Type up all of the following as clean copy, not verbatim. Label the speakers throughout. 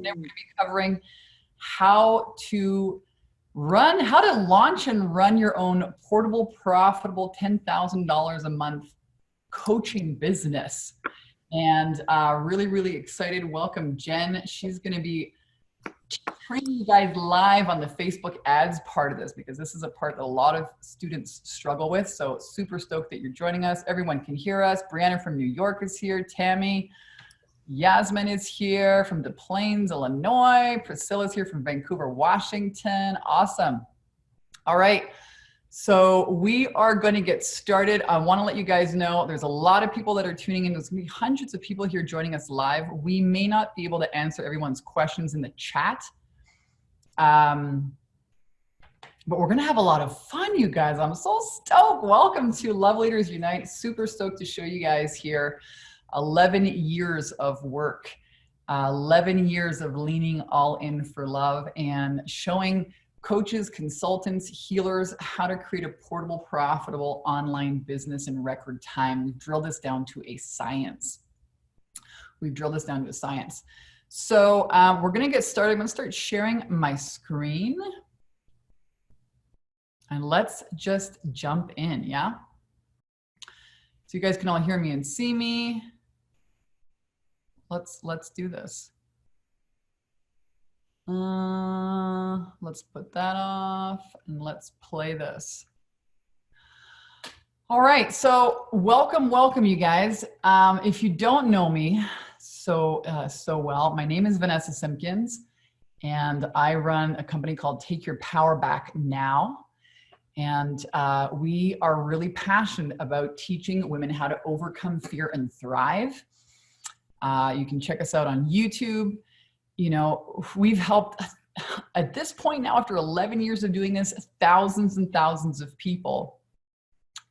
Speaker 1: Today we're going to be covering how to launch and run your own portable, profitable $10,000 a month coaching business. And really excited. Welcome, Jen. She's going to be training you guys live on the Facebook ads part of this, because this is a part that a lot of students struggle with. So super stoked that you're joining us. Everyone can hear us. Brianna from New York is here. Tammy. Yasmin is here from Des Plaines, Illinois. Priscilla's here from Vancouver, Washington. Awesome. All right. So we are going to get started. I want to let you guys know there's a lot of people that are tuning in. There's going to be hundreds of people here joining us live. We may not be able to answer everyone's questions in the chat. But we're going to have a lot of fun, you guys. I'm so stoked. Welcome to Love Leaders Unite. Super stoked to show you guys here 11 years of work, 11 years of leaning all in for love and showing coaches, consultants, healers how to create a portable, profitable online business in record time. We've drilled this down to a science. So we're going to get started. I'm going to start sharing my screen. And let's just jump in, yeah? So you guys can all hear me and see me. Let's do this. Let's put that off and let's play this. All right, so welcome you guys. If you don't know me so well, my name is Vanessa Simpkins and I run a company called Take Your Power Back Now. And we are really passionate about teaching women how to overcome fear and thrive. You can check us out on YouTube. You know, we've helped, at this point now, after 11 years of doing this, thousands and thousands of people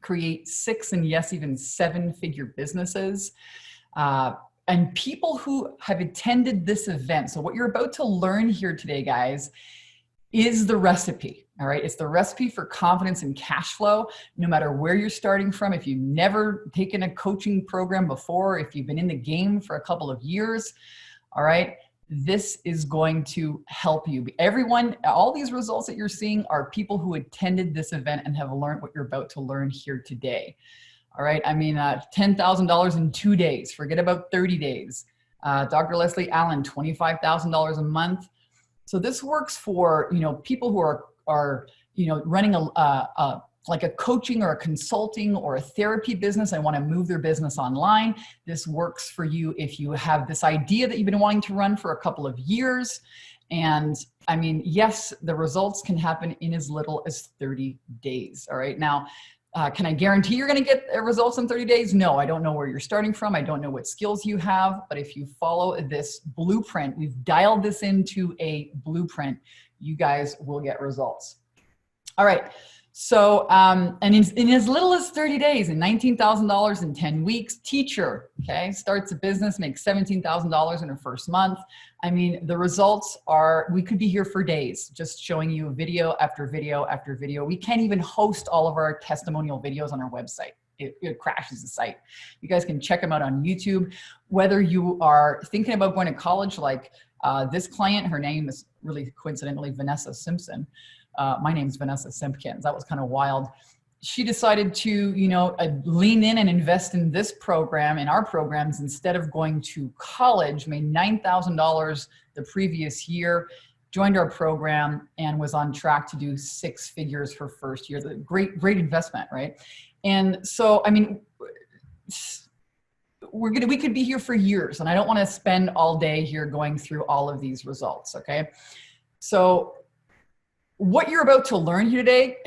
Speaker 1: create 6 and yes, even 7-figure businesses. And people who have attended this event. So what you're about to learn here today, guys, is the recipe. All right. It's the recipe for confidence and cash flow, no matter where you're starting from. If you've never taken a coaching program before, if you've been in the game for a couple of years, all right, this is going to help you. Everyone, all these results that you're seeing are people who attended this event and have learned what you're about to learn here today. All right. I mean, $10,000 in 2 days, forget about 30 days. Dr. Leslie Allen, $25,000 a month. So this works for, you know, people who are you know, running like a coaching or a consulting or a therapy business and want to move their business online. This works for you if you have this idea that you've been wanting to run for a couple of years. And I mean, yes, the results can happen in as little as 30 days. All right. Now, can I guarantee you're going to get results in 30 days? No, I don't know where you're starting from. I don't know what skills you have, but if you follow this blueprint, we've dialed this into a blueprint, you guys will get results. All right. So, and in as little as 30 days and $19,000 in 10 weeks, teacher, okay, starts a business, makes $17,000 in her first month. I mean, the results are, we could be here for days just showing you video after video after video. We can't even host all of our testimonial videos on our website. It crashes the site. You guys can check them out on YouTube. Whether you are thinking about going to college, like this client, her name is really coincidentally Vanessa Simpson. My name's Vanessa Simpkins. That was kind of wild. She decided to, you know, lean in and invest in this program, in our programs, instead of going to college, made $9,000 the previous year, joined our program and was on track to do 6 figures for first year. Great investment, right? And so, I mean, we could be here for years, and I don't want to spend all day here going through all of these results. Okay. So what you're about to learn here today,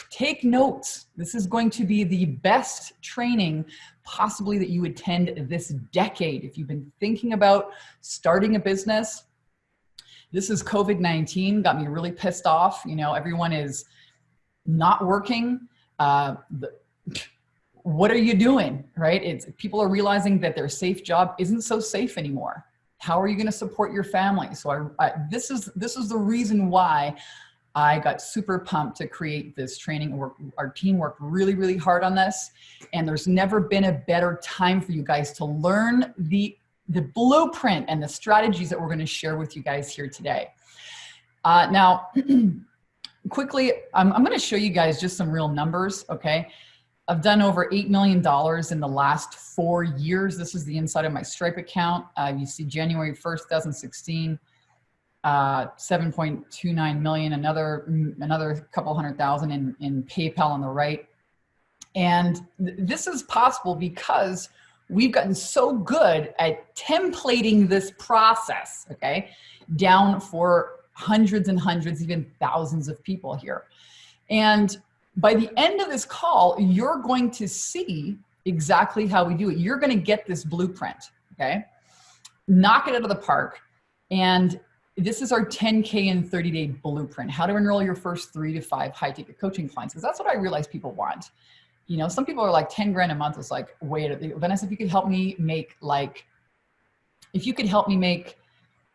Speaker 1: take notes. This is going to be the best training possibly that you attend this decade. If you've been thinking about starting a business, this is COVID-19, got me really pissed off. You know, everyone is not working. What are you doing, right? People are realizing that their safe job isn't so safe anymore. How are you going to support your family? So this is the reason why I got super pumped to create this training. Our team worked really hard on this, and there's never been a better time for you guys to learn the the blueprint and the strategies that we're going to share with you guys here today. Now, quickly, I'm going to show you guys just some real numbers, okay? I've done over $8 million in the last 4 years. This is the inside of my Stripe account. You see January 1st, 2016, 7.29 million, another couple hundred thousand in PayPal on the right. And this is possible because we've gotten so good at templating this process, okay, down for hundreds and hundreds, even thousands of people here. And by the end of this call, you're going to see exactly how we do it. You're going to get this blueprint, okay? Knock it out of the park. And this is our 10K in 30-day blueprint, how to enroll your first 3 to 5 high-ticket coaching clients, because that's what I realize people want. You know, some people are like 10 grand a month. It's like, wait, Vanessa, if you could help me make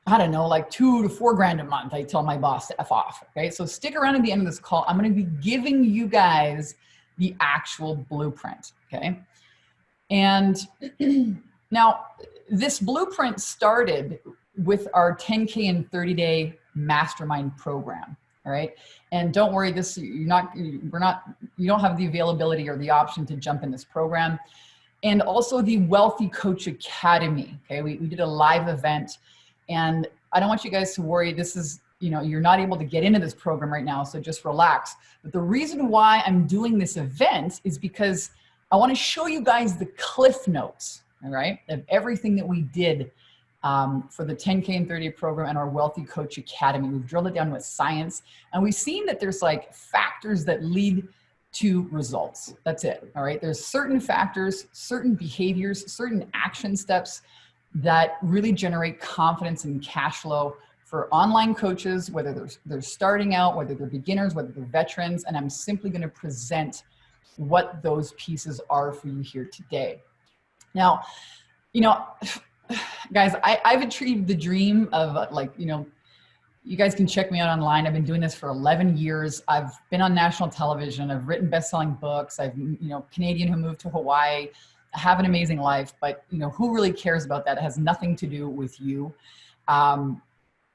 Speaker 1: I don't know, like 2 to 4 grand a month, I tell my boss to F off. Okay. So stick around at the end of this call. I'm going to be giving you guys the actual blueprint. Okay. And now this blueprint started with our 10K and 30-day mastermind program. All right. And don't worry, you don't have the availability or the option to jump in this program. And also the Wealthy Coach Academy. Okay. We did a live event, and I don't want you guys to worry. This is, you're not able to get into this program right now. So just relax. But the reason why I'm doing this event is because I want to show you guys the cliff notes, all right, of everything that we did for the 10K and 30-day program and our Wealthy Coach Academy. We've drilled it down with science, and we've seen that there's like factors that lead to results. That's it. All right. There's certain factors, certain behaviors, certain action steps that really generate confidence and cash flow for online coaches, whether they're starting out, whether they're beginners, whether they're veterans. And I'm simply going to present what those pieces are for you here today. Now, guys, I've achieved the dream of you guys can check me out online. I've been doing this for 11 years. I've been on national television. I've written best-selling books. Canadian who moved to Hawaii. I have an amazing life, but who really cares about that? It has nothing to do with you.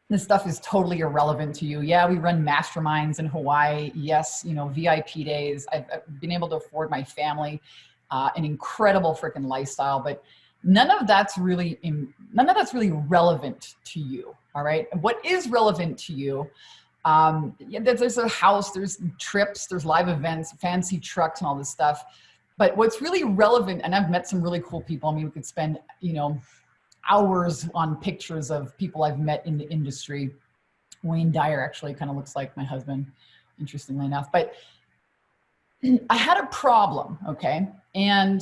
Speaker 1: This stuff is totally irrelevant to you. Yeah, we run masterminds in Hawaii. Yes, VIP days. I've been able to afford my family an incredible freaking lifestyle, but none of that's really relevant to you. All right. What is relevant to you? There's a house, there's trips, there's live events, fancy trucks, and all this stuff. But what's really relevant, and I've met some really cool people. I mean, we could spend, hours on pictures of people I've met in the industry. Wayne Dyer actually kind of looks like my husband, interestingly enough. But I had a problem, okay? And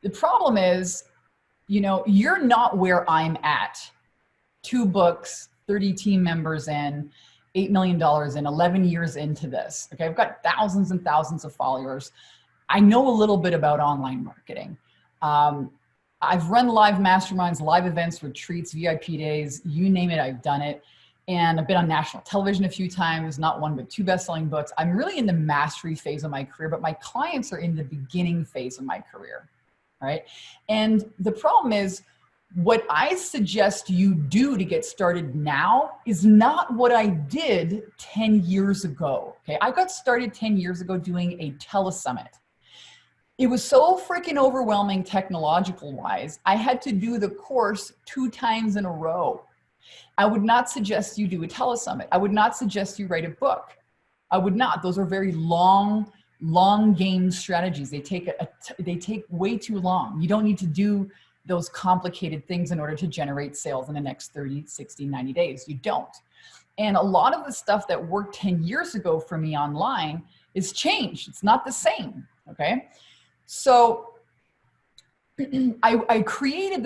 Speaker 1: the problem is, you're not where I'm at. 2 books, 30 team members in, $8 million in, 11 years into this, okay? I've got thousands and thousands of followers. I know a little bit about online marketing. I've run live masterminds, live events, retreats, VIP days, you name it, I've done it. And I've been on national television a few times, not 1, but 2 best-selling books. I'm really in the mastery phase of my career, but my clients are in the beginning phase of my career, right? And the problem is, what I suggest you do to get started now is not what I did 10 years ago, okay? I got started 10 years ago doing a telesummit. It was so freaking overwhelming technological wise. I had to do the course 2 times in a row. I would not suggest you do a telesummit. I would not suggest you write a book. I would not. Those are very long game strategies. They take way too long. You don't need to do those complicated things in order to generate sales in the next 30, 60, 90 days. You don't. And a lot of the stuff that worked 10 years ago for me online is changed. It's not the same, okay? So I created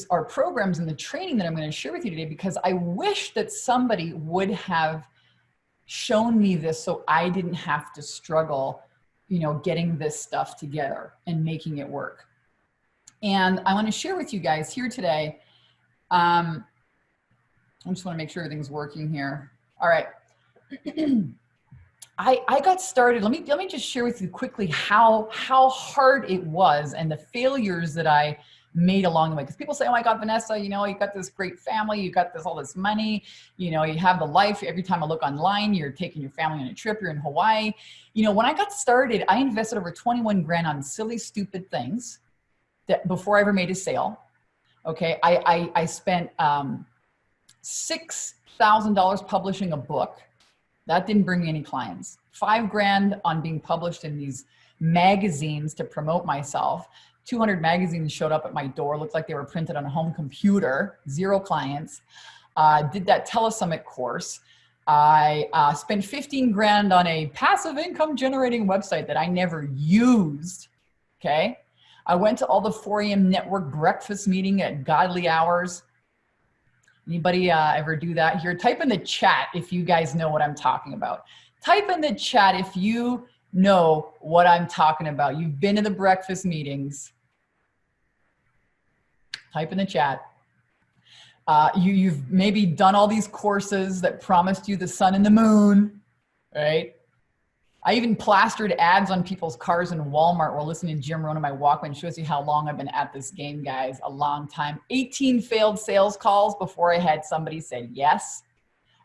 Speaker 1: our programs and the training that I'm going to share with you today because I wish that somebody would have shown me this so I didn't have to struggle, getting this stuff together and making it work. And I want to share with you guys here today. I just want to make sure everything's working here. All right. I got started. Let me just share with you quickly how hard it was and the failures that I made along the way. Because people say, oh my God, Vanessa, you know, you got this great family, you got all this money, you know, you have the life. Every time I look online, you're taking your family on a trip, you're in Hawaii. You know, when I got started, I invested over 21 grand on silly, stupid things that before I ever made a sale. Okay. I spent $6,000 publishing a book. That didn't bring me any clients. 5 grand on being published in these magazines to promote myself. 200 magazines showed up at my door. Looked like they were printed on a home computer. 0 clients. Did that telesummit course. I spent 15 grand on a passive income generating website that I never used. Okay. I went to all the 4 a.m. network breakfast meeting at godly hours. Anybody ever do that here? Type in the chat if you guys know what I'm talking about. Type in the chat if you know what I'm talking about. You've been to the breakfast meetings. Type in the chat. You've maybe done all these courses that promised you the sun and the moon, right? I even plastered ads on people's cars in Walmart while listening to Jim Rohn on my Walkman. Shows you how long I've been at this game, guys. A long time. 18 failed sales calls before I had somebody say yes.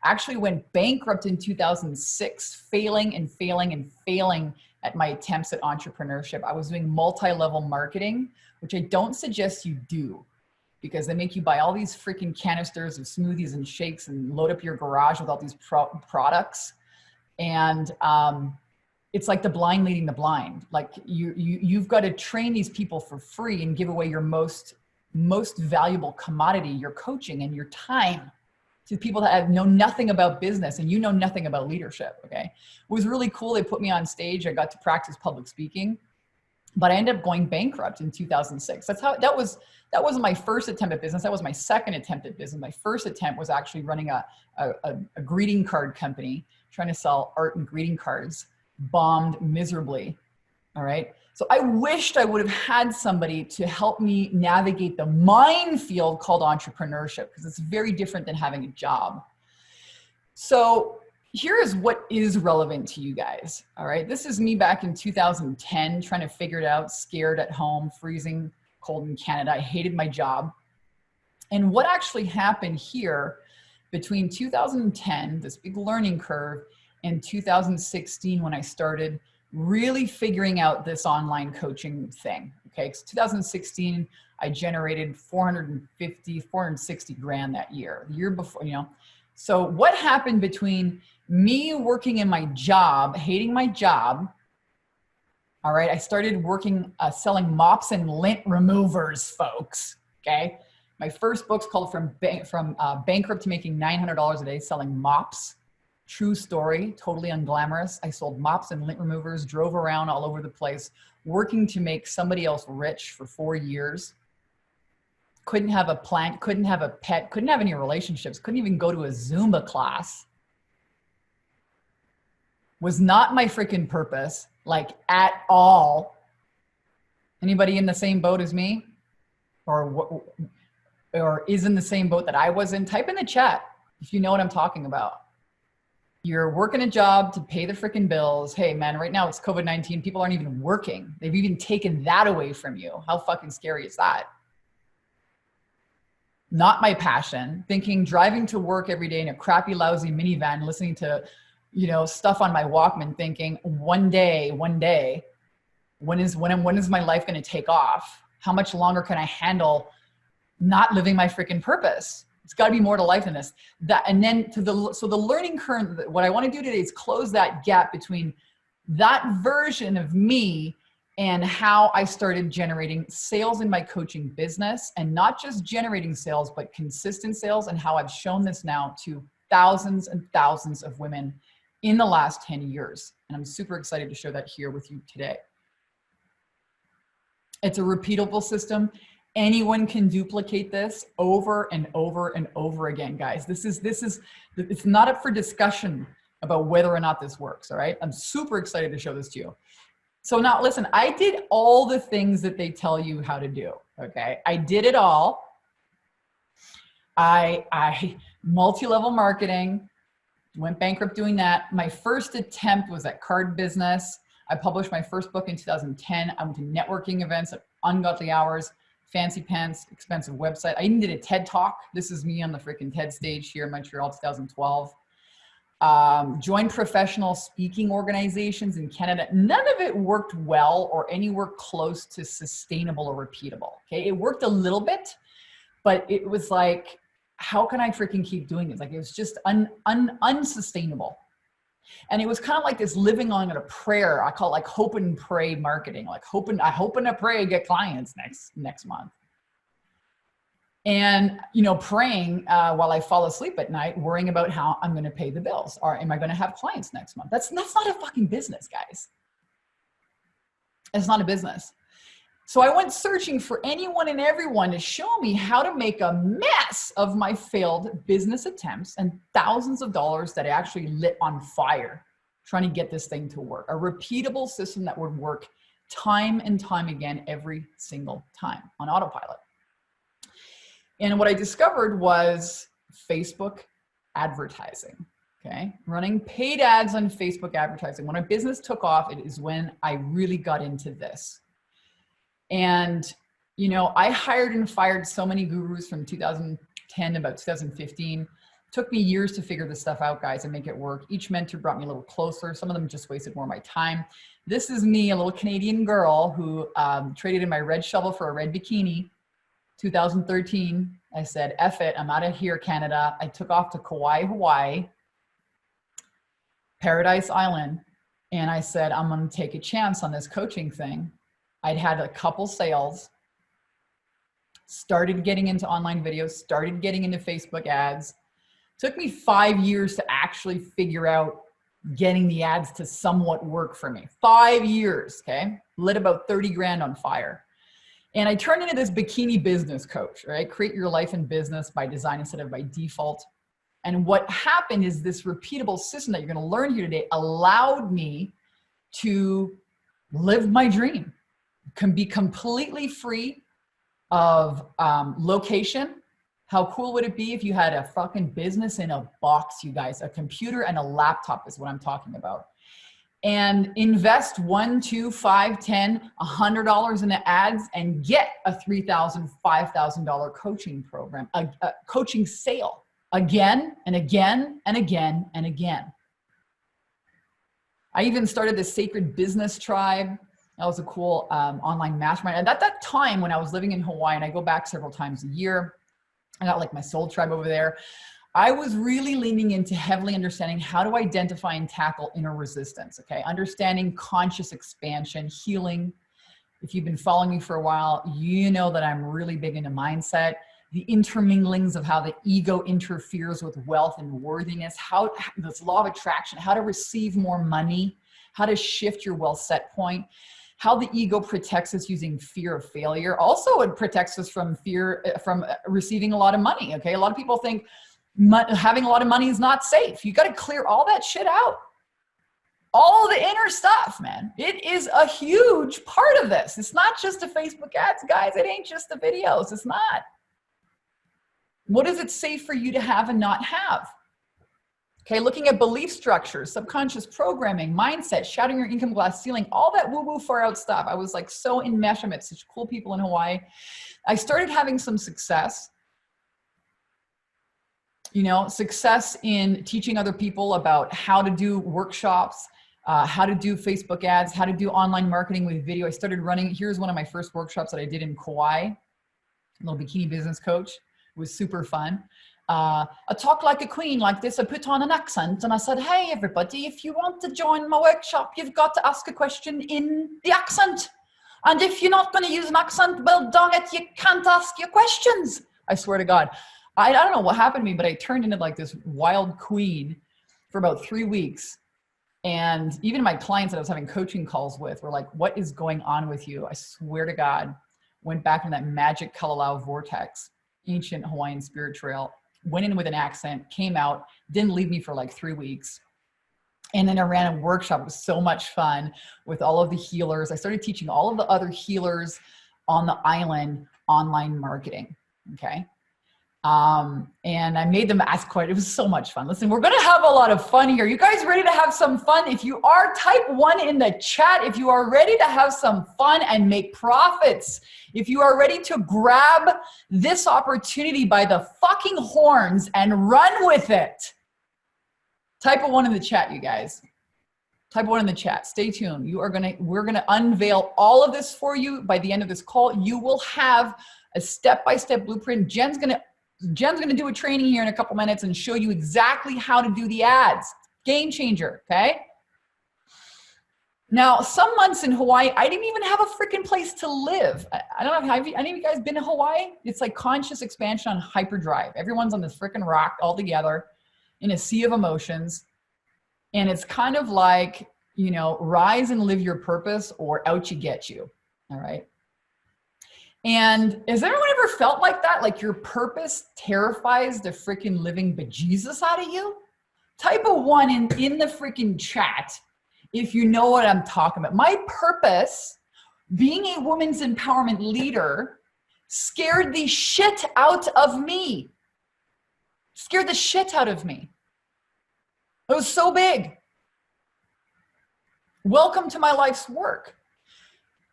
Speaker 1: Actually went bankrupt in 2006, failing and failing and failing at my attempts at entrepreneurship. I was doing multi-level marketing, which I don't suggest you do, because they make you buy all these freaking canisters of smoothies and shakes and load up your garage with all these products. And it's like the blind leading the blind. Like you've got to train these people for free and give away your most valuable commodity, your coaching and your time, to people that know nothing about business and you know nothing about leadership. Okay. It was really cool. They put me on stage. I got to practice public speaking, but I ended up going bankrupt in 2006. That wasn't my first attempt at business. That was my second attempt at business. My first attempt was actually running a greeting card company, trying to sell art and greeting cards. Bombed miserably. All right. So I wished I would have had somebody to help me navigate the minefield called entrepreneurship, because it's very different than having a job. So here is what is relevant to you guys. All right. This is me back in 2010, trying to figure it out, scared at home, freezing cold in Canada. I hated my job. And what actually happened here between 2010, this big learning curve, in 2016, when I started really figuring out this online coaching thing. Okay. Because 2016, I generated 460 grand that year. The year before, you know. So what happened between me working in my job, hating my job? All right. I started working, selling mops and lint removers, folks. Okay. My first book's called From Bankrupt to Making $900 a Day Selling Mops. True story, totally unglamorous. I sold mops and lint removers, drove around all over the place, working to make somebody else rich for 4 years. Couldn't have a plant, couldn't have a pet, couldn't have any relationships, couldn't even go to a Zumba class. Was not my freaking purpose, like at all. Anybody in the same boat as me? Or is in the same boat that I was in? Type in the chat if you know what I'm talking about. You're working a job to pay the freaking bills. Hey man, right now it's COVID-19. People aren't even working. They've even taken that away from you. How fucking scary is that? Not my passion. Thinking driving to work every day in a crappy, lousy minivan, listening to, you know, stuff on my Walkman, thinking one day, when is my life going to take off? How much longer can I handle not living my freaking purpose? It's got to be more to life than this. And then so the learning current, what I want to do today is close that gap between that version of me and how I started generating sales in my coaching business, and not just generating sales, but consistent sales, and how I've shown this now to thousands and thousands of women in the last 10 years. And I'm super excited to share that here with you today. It's a repeatable system. Anyone can duplicate this over and over and over again, guys. It's not up for discussion about whether or not this works, all right? I'm super excited to show this to you. So now listen, I did all the things that they tell you how to do, okay? I did it all. I multi-level marketing, went bankrupt doing that. My first attempt was at card business. I published my first book in 2010. I went to networking events at ungodly hours, fancy pants, expensive website. I even did a TED talk. This is me on the freaking TED stage here in Montreal, 2012. Joined professional speaking organizations in Canada. None of it worked well or anywhere close to sustainable or repeatable. Okay, it worked a little bit, but it was like, how can I freaking keep doing this? Like, it was just unsustainable. And it was kind of like this living on a prayer. I call it like hope and pray marketing. Like I hope and I pray get clients next month. And, you know, praying while I fall asleep at night, worrying about how I'm going to pay the bills, or am I going to have clients next month? That's not a fucking business, guys. It's not a business. So I went searching for anyone and everyone to show me how to make a mess of my failed business attempts and thousands of dollars that I actually lit on fire trying to get this thing to work. A repeatable system that would work time and time again, every single time on autopilot. And what I discovered was Facebook advertising, okay? Running paid ads on Facebook advertising. When my business took off, it is when I really got into this. And, you know, I hired and fired so many gurus from 2010 to about 2015. Took me years to figure this stuff out, guys, and make it work. Each mentor brought me a little closer. Some of them just wasted more of my time. This is me, a little Canadian girl who traded in my red shovel for a red bikini. 2013, I said, F it, I'm out of here, Canada. I took off to Kauai, Hawaii, Paradise Island. And I said, I'm going to take a chance on this coaching thing. I'd had a couple sales, started getting into online videos, started getting into Facebook ads. Took me 5 years to actually figure out getting the ads to somewhat work for me. 5 years, okay? Lit about 30 grand on fire. And I turned into this bikini business coach, right? Create your life and business by design instead of by default. And what happened is this repeatable system that you're going to learn here today allowed me to live my dream, can be completely free of location. How cool would it be if you had a fucking business in a box, you guys? A computer and a laptop is what I'm talking about. And invest $1, $2, $5, $10, $100 in the ads and get a $3,000, $5,000 coaching program, a coaching sale again and again and again and again. I even started the Sacred Business Tribe. That was a cool online mastermind. And at that time when I was living in Hawaii, and I go back several times a year, I got like my soul tribe over there. I was really leaning into heavily understanding how to identify and tackle inner resistance, okay? Understanding conscious expansion, healing. If you've been following me for a while, you know that I'm really big into mindset, the interminglings of how the ego interferes with wealth and worthiness, how this law of attraction, how to receive more money, how to shift your wealth set point, how the ego protects us using fear of failure. Also, it protects us from fear, from receiving a lot of money, okay? A lot of people think having a lot of money is not safe. You got to clear all that shit out. All the inner stuff, man. It is a huge part of this. It's not just the Facebook ads, guys. It ain't just the videos. It's not. What is it safe for you to have and not have? Okay, looking at belief structures, subconscious programming, mindset, shattering your income glass ceiling, all that woo-woo far out stuff. I was like so enmeshed. I met such cool people in Hawaii. I started having some success. You know, success in teaching other people about how to do workshops, how to do Facebook ads, how to do online marketing with video. I started running, here's one of my first workshops that I did in Kauai, a little bikini business coach. It was super fun. I talk like a queen like this. I put on an accent and I said, hey, everybody, if you want to join my workshop, you've got to ask a question in the accent. And if you're not going to use an accent, well, dang it, you can't ask your questions. I swear to God. I don't know what happened to me, but I turned into like this wild queen for about 3 weeks. And even my clients that I was having coaching calls with were like, what is going on with you? I swear to God, went back in that magic Kalalau vortex, ancient Hawaiian spirit trail, went in with an accent, came out, didn't leave me for like 3 weeks. And then I ran a workshop. It was so much fun with all of the healers. I started teaching all of the other healers on the island online marketing, okay? And I made them ask questions. It was so much fun. Listen, we're going to have a lot of fun here. You guys ready to have some fun? If you are, type 1 in the chat. If you are ready to have some fun and make profits, if you are ready to grab this opportunity by the fucking horns and run with it, type a 1 in the chat, you guys. Type 1 in the chat. Stay tuned. We're gonna unveil all of this for you by the end of this call. You will have a step-by-step blueprint. Jen's gonna do a training here in a couple minutes and show you exactly how to do the ads. Game changer, okay? Now, some months in Hawaii, I didn't even have a freaking place to live. I don't know, have any of you guys been to Hawaii? It's like conscious expansion on hyperdrive. Everyone's on this freaking rock all together in a sea of emotions. And it's kind of like, you know, rise and live your purpose or out you get you, all right? And has everyone ever felt like that? Like your purpose terrifies the freaking living bejesus out of you? Type a 1 in the freaking chat if you know what I'm talking about. My purpose, being a women's empowerment leader, scared the shit out of me. Scared the shit out of me. It was so big. Welcome to my life's work.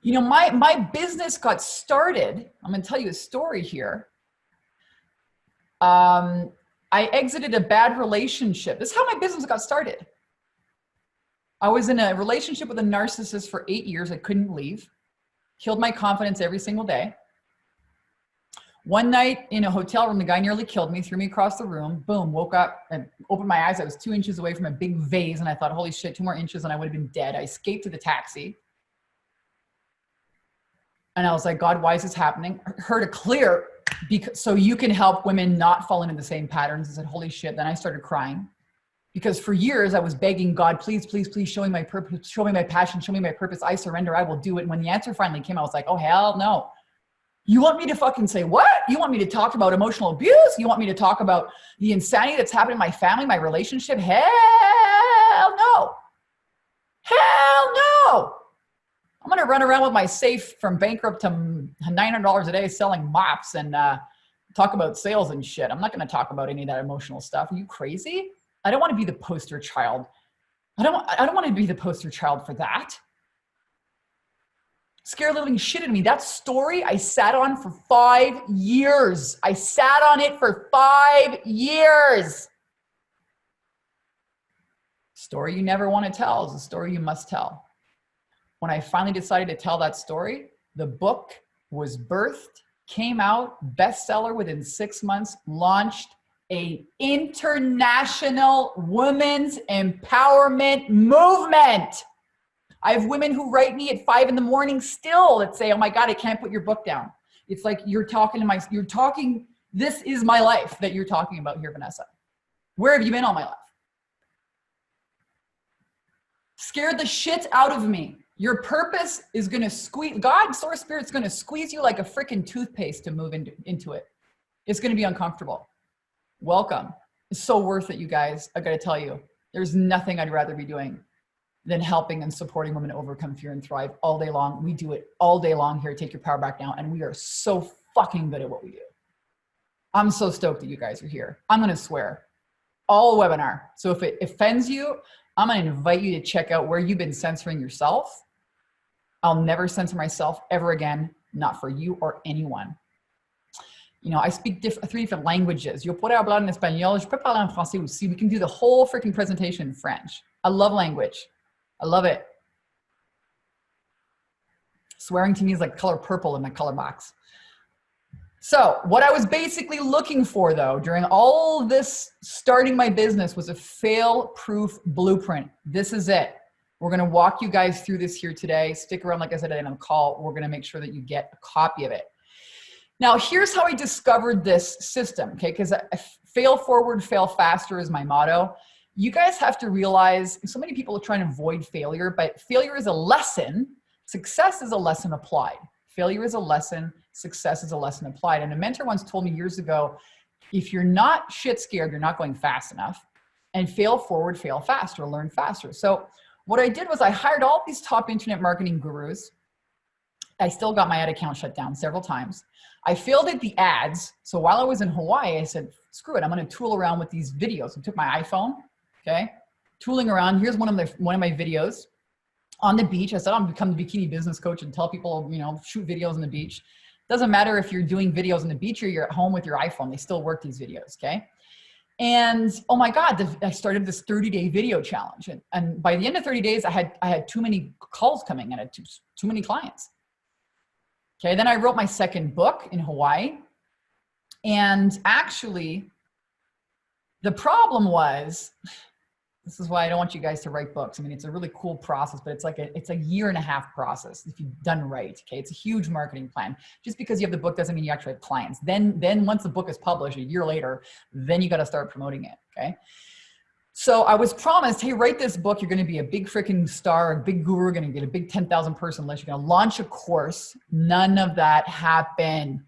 Speaker 1: You know, my business got started. I'm going to tell you a story here. I exited a bad relationship. This is how my business got started. I was in a relationship with a narcissist for 8 years. I couldn't leave. Killed my confidence every single day. One night in a hotel room, the guy nearly killed me, threw me across the room. Boom, woke up and opened my eyes. I was 2 inches away from a big vase. And I thought, holy shit, 2 more inches and I would have been dead. I escaped to the taxi. And I was like, God, why is this happening? Heard a clear, so you can help women not fall into the same patterns. I said, holy shit. Then I started crying because for years I was begging God, please, please, please show me my purpose, show me my passion, show me my purpose. I surrender. I will do it. And when the answer finally came, I was like, oh, hell no. You want me to fucking say what? You want me to talk about emotional abuse? You want me to talk about the insanity that's happened in my family, my relationship? Hell no. Hell no. I'm going to run around with my safe from bankrupt to $900 a day selling mops and talk about sales and shit. I'm not going to talk about any of that emotional stuff. Are you crazy? I don't want to be the poster child. I don't want to be the poster child for that. Scared the living shit out of me. That story I sat on for 5 years. I sat on it for 5 years. Story you never want to tell is a story you must tell. When I finally decided to tell that story, the book was birthed, came out, bestseller within 6 months, launched an international women's empowerment movement. I have women who write me at 5 a.m. still that say, oh my God, I can't put your book down. It's like this is my life that you're talking about here, Vanessa. Where have you been all my life? Scared the shit out of me. Your purpose is going to squeeze, God, Source Spirit's going to squeeze you like a freaking toothpaste to move into it. It's going to be uncomfortable. Welcome. It's so worth it, you guys. I got to tell you, there's nothing I'd rather be doing than helping and supporting women overcome fear and thrive all day long. We do it all day long here at Take Your Power Back Now, and we are so fucking good at what we do. I'm so stoked that you guys are here. I'm going to swear all webinar. So if it offends you, I'm going to invite you to check out where you've been censoring yourself. I'll never censor myself ever again, not for you or anyone. You know, I speak 3 different languages. Yo puedo hablar en español, je peux parler en français aussi. We can do the whole freaking presentation in French. I love language. I love it. Swearing to me is like color purple in my color box. So what I was basically looking for though, during all this starting my business was a fail-proof blueprint. This is it. We're going to walk you guys through this here today. Stick around, like I said, on the call. We're going to make sure that you get a copy of it. Now, here's how I discovered this system, okay? Because fail forward, fail faster is my motto. You guys have to realize, so many people are trying to avoid failure, but failure is a lesson. Success is a lesson applied. Failure is a lesson. Success is a lesson applied. And a mentor once told me years ago, if you're not shit scared, you're not going fast enough. And fail forward, fail faster, learn faster. So what I did was I hired all these top internet marketing gurus. I still got my ad account shut down several times. I failed at the ads. So while I was in Hawaii, I said, screw it. I'm going to tool around with these videos. I took my iPhone, okay, tooling around. Here's one of my videos on the beach. I said, I'm going to become the bikini business coach and tell people, you know, shoot videos on the beach. Doesn't matter if you're doing videos on the beach or you're at home with your iPhone, they still work these videos, okay? And oh my God, I started this 30-day video challenge. And by the end of 30 days, I had too many calls coming in. I had too many clients. Okay, then I wrote my second book in Hawaii. And actually, the problem was, this is why I don't want you guys to write books. I mean, it's a really cool process, but it's like it's a 1.5-year process if you've done right. Okay, it's a huge marketing plan. Just because you have the book doesn't mean you actually have clients. Then once the book is published a year later, then you got to start promoting it. Okay. So I was promised, hey, write this book. You're going to be a big freaking star, a big guru, going to get a big 10,000 person list. You're going to launch a course. None of that happened.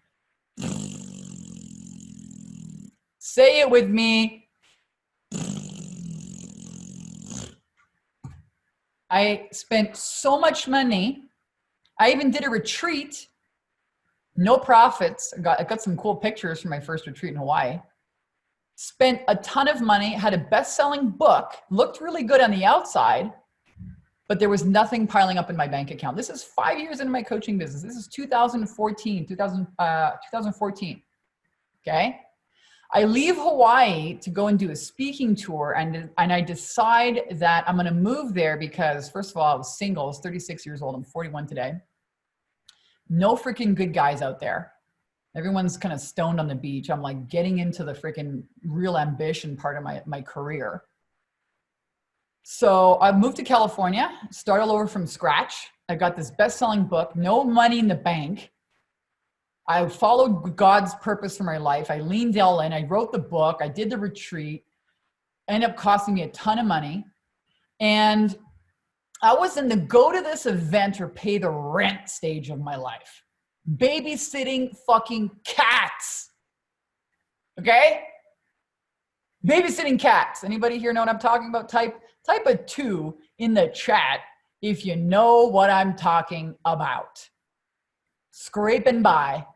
Speaker 1: Say it with me. I spent so much money. I even did a retreat, no profits. I got some cool pictures from my first retreat in Hawaii. Spent a ton of money, had a best-selling book, looked really good on the outside, but there was nothing piling up in my bank account. This is 5 years into my coaching business. This is 2014, okay? I leave Hawaii to go and do a speaking tour, and I decide that I'm gonna move there because, first of all, I was single, I was 36 years old, I'm 41 today. No freaking good guys out there. Everyone's kind of stoned on the beach. I'm like getting into the freaking real ambition part of my career. So I moved to California, start all over from scratch. I got this best-selling book, no money in the bank. I followed God's purpose for my life. I leaned all in. I wrote the book. I did the retreat. Ended up costing me a ton of money. And I was in the go to this event or pay the rent stage of my life. Babysitting fucking cats. Okay? Babysitting cats. Anybody here know what I'm talking about? Type a 2 in the chat if you know what I'm talking about. Scraping by.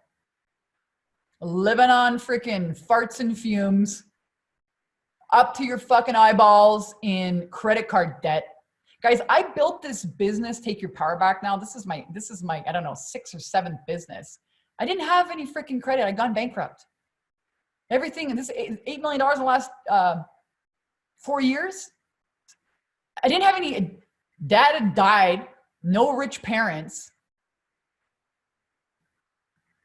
Speaker 1: Living on freaking farts and fumes. Up to your fucking eyeballs in credit card debt. Guys, I built this business, Take Your Power Back now. This is my, I don't know, 6th or 7th business. I didn't have any freaking credit. I'd gone bankrupt. Everything, and this $8 million in the last 4 years. I didn't have any, dad had died, no rich parents.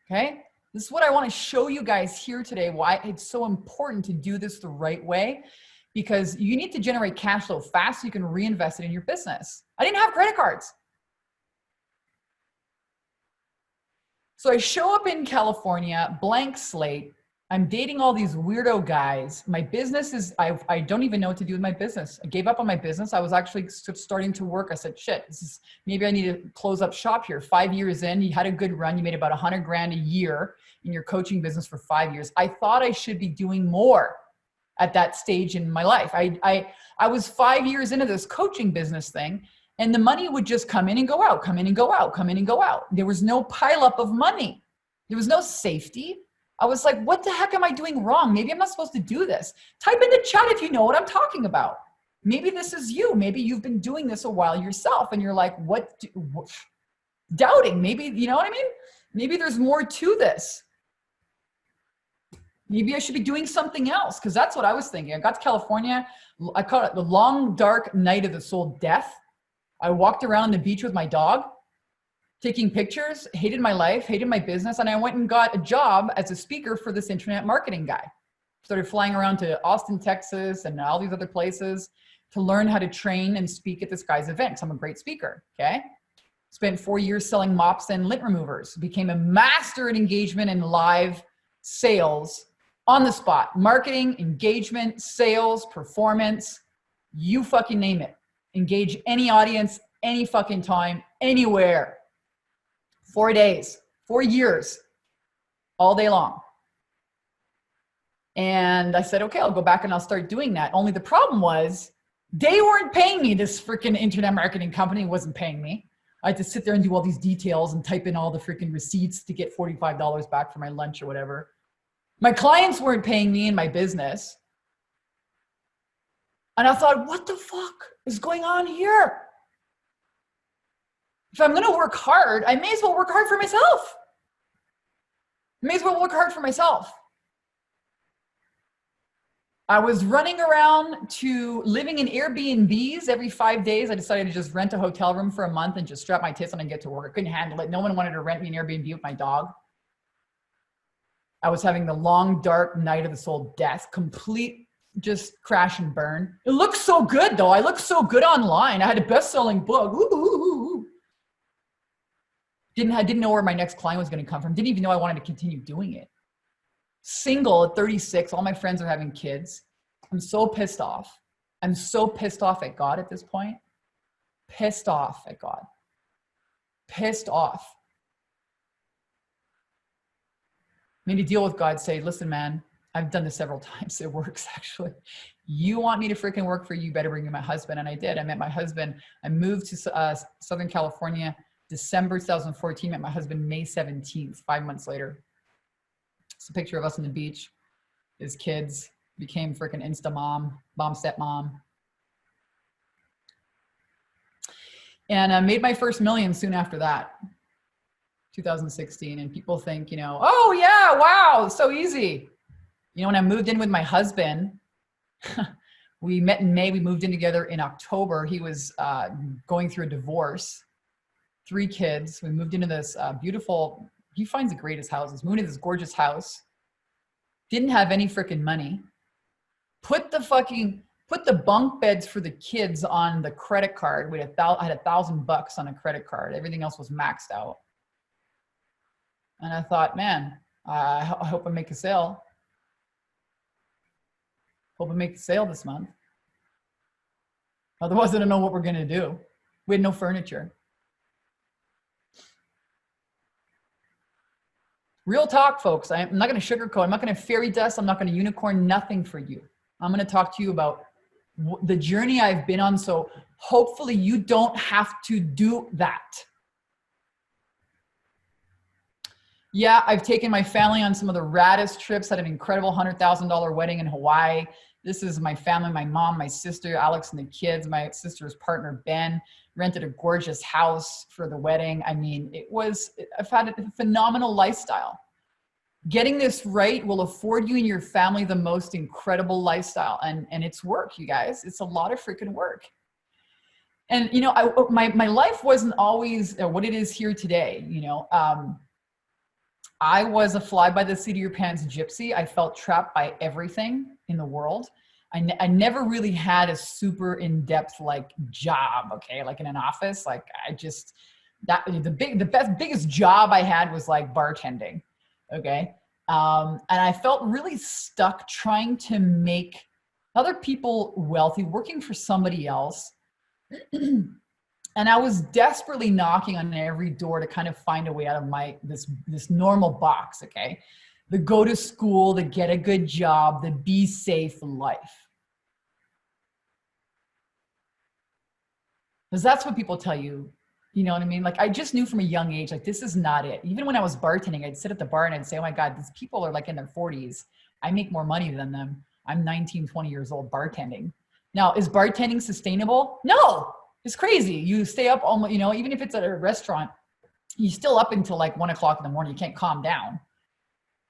Speaker 1: Okay? This is what I want to show you guys here today, why it's so important to do this the right way, because you need to generate cash flow fast so you can reinvest it in your business. I didn't have credit cards. So I show up in California, blank slate. I'm dating all these weirdo guys. My business is, I don't even know what to do with my business. I gave up on my business. I was actually starting to work. I said, shit, maybe I need to close up shop here. 5 years in, you had a good run. You made about 100 grand a year in your coaching business for 5 years. I thought I should be doing more at that stage in my life. I was 5 years into this coaching business thing, and the money would just come in and go out, come in and go out, come in and go out. There was no pileup of money. There was no safety. I was like, what the heck am I doing wrong? Maybe I'm not supposed to do this. Type in the chat if you know what I'm talking about. Maybe this is you. Maybe you've been doing this a while yourself and you're like, doubting. Maybe, you know what I mean? Maybe there's more to this. Maybe I should be doing something else, because that's what I was thinking. I got to California. I call it the long, dark night of the soul death. I walked around on the beach with my dog, taking pictures, hated my life, hated my business. And I went and got a job as a speaker for this internet marketing guy. Started flying around to Austin, Texas, and all these other places to learn how to train and speak at this guy's event. I'm a great speaker, okay? Spent 4 years selling mops and lint removers. Became a master at engagement and live sales on the spot. Marketing, engagement, sales, performance, you fucking name it. Engage any audience, any fucking time, anywhere. 4 days, 4 years, all day long. And I said, okay, I'll go back and I'll start doing that. Only the problem was they weren't paying me. This freaking internet marketing company wasn't paying me. I had to sit there and do all these details and type in all the freaking receipts to get $45 back for my lunch or whatever. My clients weren't paying me in my business. And I thought, what the fuck is going on here? If I'm going to work hard, I may as well work hard for myself. I may as well work hard for myself. I was running around to living in Airbnbs every 5 days. I decided to just rent a hotel room for a month and just strap my tits on and get to work. I couldn't handle it. No one wanted to rent me an Airbnb with my dog. I was having the long, dark night of the soul death, complete just crash and burn. It looked so good though. I looked so good online. I had a best-selling book. Ooh. Didn't know where my next client was going to come from. Didn't even know I wanted to continue doing it. Single at 36, all my friends are having kids. I'm so pissed off. I'm so pissed off at God at this point. Pissed off at God. Pissed off. Made a deal with God, say, listen, man, I've done this several times. It works actually. You want me to freaking work for you, you better bring me my husband. And I did. I met my husband. I moved to Southern California, December 2014, met my husband May 17th, 5 months later. It's a picture of us on the beach, his kids, became freaking Insta mom, stepmom. And I made my first million soon after that, 2016. And people think, you know, oh yeah, wow, so easy. You know, when I moved in with my husband, we met in May, we moved in together in October. He was going through a divorce, 3 kids. We moved into this beautiful, he finds the greatest houses, moved into this gorgeous house, didn't have any freaking money, put the bunk beds for the kids on the credit card. I had $1,000 on a credit card. Everything else was maxed out. And I thought, man, I hope I make a sale. Hope I make the sale this month. Otherwise, I don't know what we're going to do. We had no furniture. Real talk, folks. I'm not going to sugarcoat. I'm not going to fairy dust. I'm not going to unicorn nothing for you. I'm going to talk to you about the journey I've been on. So hopefully you don't have to do that. Yeah, I've taken my family on some of the raddest trips, had an incredible $100,000 wedding in Hawaii. This is my family, my mom, my sister, Alex and the kids, my sister's partner, Ben, rented a gorgeous house for the wedding. I mean, I've had a phenomenal lifestyle. Getting this right will afford you and your family the most incredible lifestyle. And it's work, you guys. It's a lot of freaking work. And, you know, my life wasn't always what it is here today. You know, I was a fly by the seat of your pants gypsy. I felt trapped by everything in the world. I never really had a super in-depth like job, okay? Like in an office, like the biggest job I had was like bartending, okay? And I felt really stuck trying to make other people wealthy, working for somebody else. And I was desperately knocking on every door to kind of find a way out of this normal box, okay? The go to school, the get a good job, the be safe life. Because that's what people tell you, you know what I mean? Like I just knew from a young age, like this is not it. Even when I was bartending, I'd sit at the bar and I'd say, oh my God, these people are like in their 40s. I make more money than them. I'm 19, 20 years old bartending. Now, is bartending sustainable? No. It's crazy. You stay up almost, you know, even if it's at a restaurant, you're still up until like 1 o'clock in the morning. You can't calm down,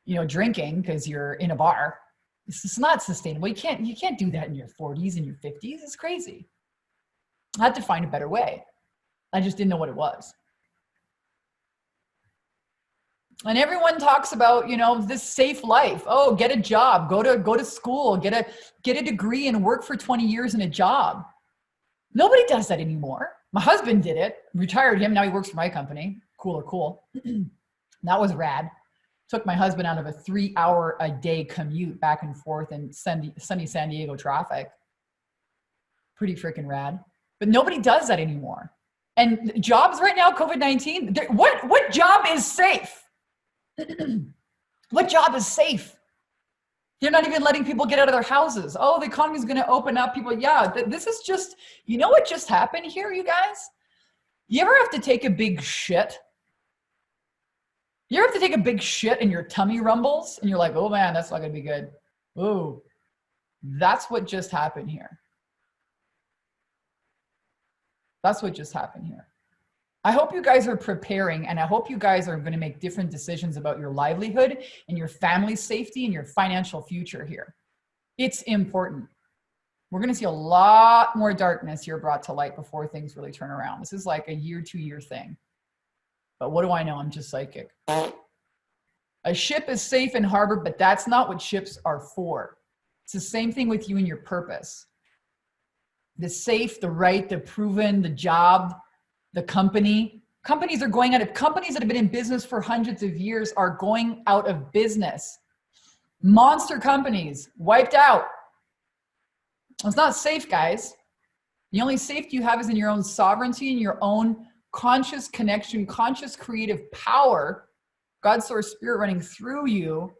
Speaker 1: you know, drinking because you're in a bar. It's just not sustainable. You can't do that in your 40s and your 50s. It's crazy. I had to find a better way. I just didn't know what it was. And everyone talks about, you know, this safe life. Oh, get a job, go to school, get a degree and work for 20 years in a job. Nobody does that anymore. My husband did it, retired him. Now he works for my company. Cool. That was rad. Took my husband out of a 3-hour-a-day commute back and forth in sunny San Diego traffic. Pretty freaking rad. But nobody does that anymore. And jobs right now, COVID-19, what job is safe? What job is safe? They're not even letting people get out of their houses. Oh, the economy is going to open up. People, yeah, this is just, you know what just happened here, you guys? You ever have to take a big shit? You ever have to take a big shit and your tummy rumbles and you're like, oh man, that's not gonna be good. Ooh, that's what just happened here. That's what just happened here. I hope you guys are preparing, and I hope you guys are going to make different decisions about your livelihood and your family's safety and your financial future here. It's important. We're going to see a lot more darkness here brought to light before things really turn around. This is like a year, 2 year thing. But what do I know? I'm just psychic. A ship is safe in harbor, but that's not what ships are for. It's the same thing with you and your purpose. The safe, the right, the proven, the job, the company. Companies are going out of, companies that have been in business for hundreds of years are going out of business. Monster companies wiped out. It's not safe, guys. The only safety you have is in your own sovereignty and your own conscious connection, conscious creative power, God, source, spirit running through you,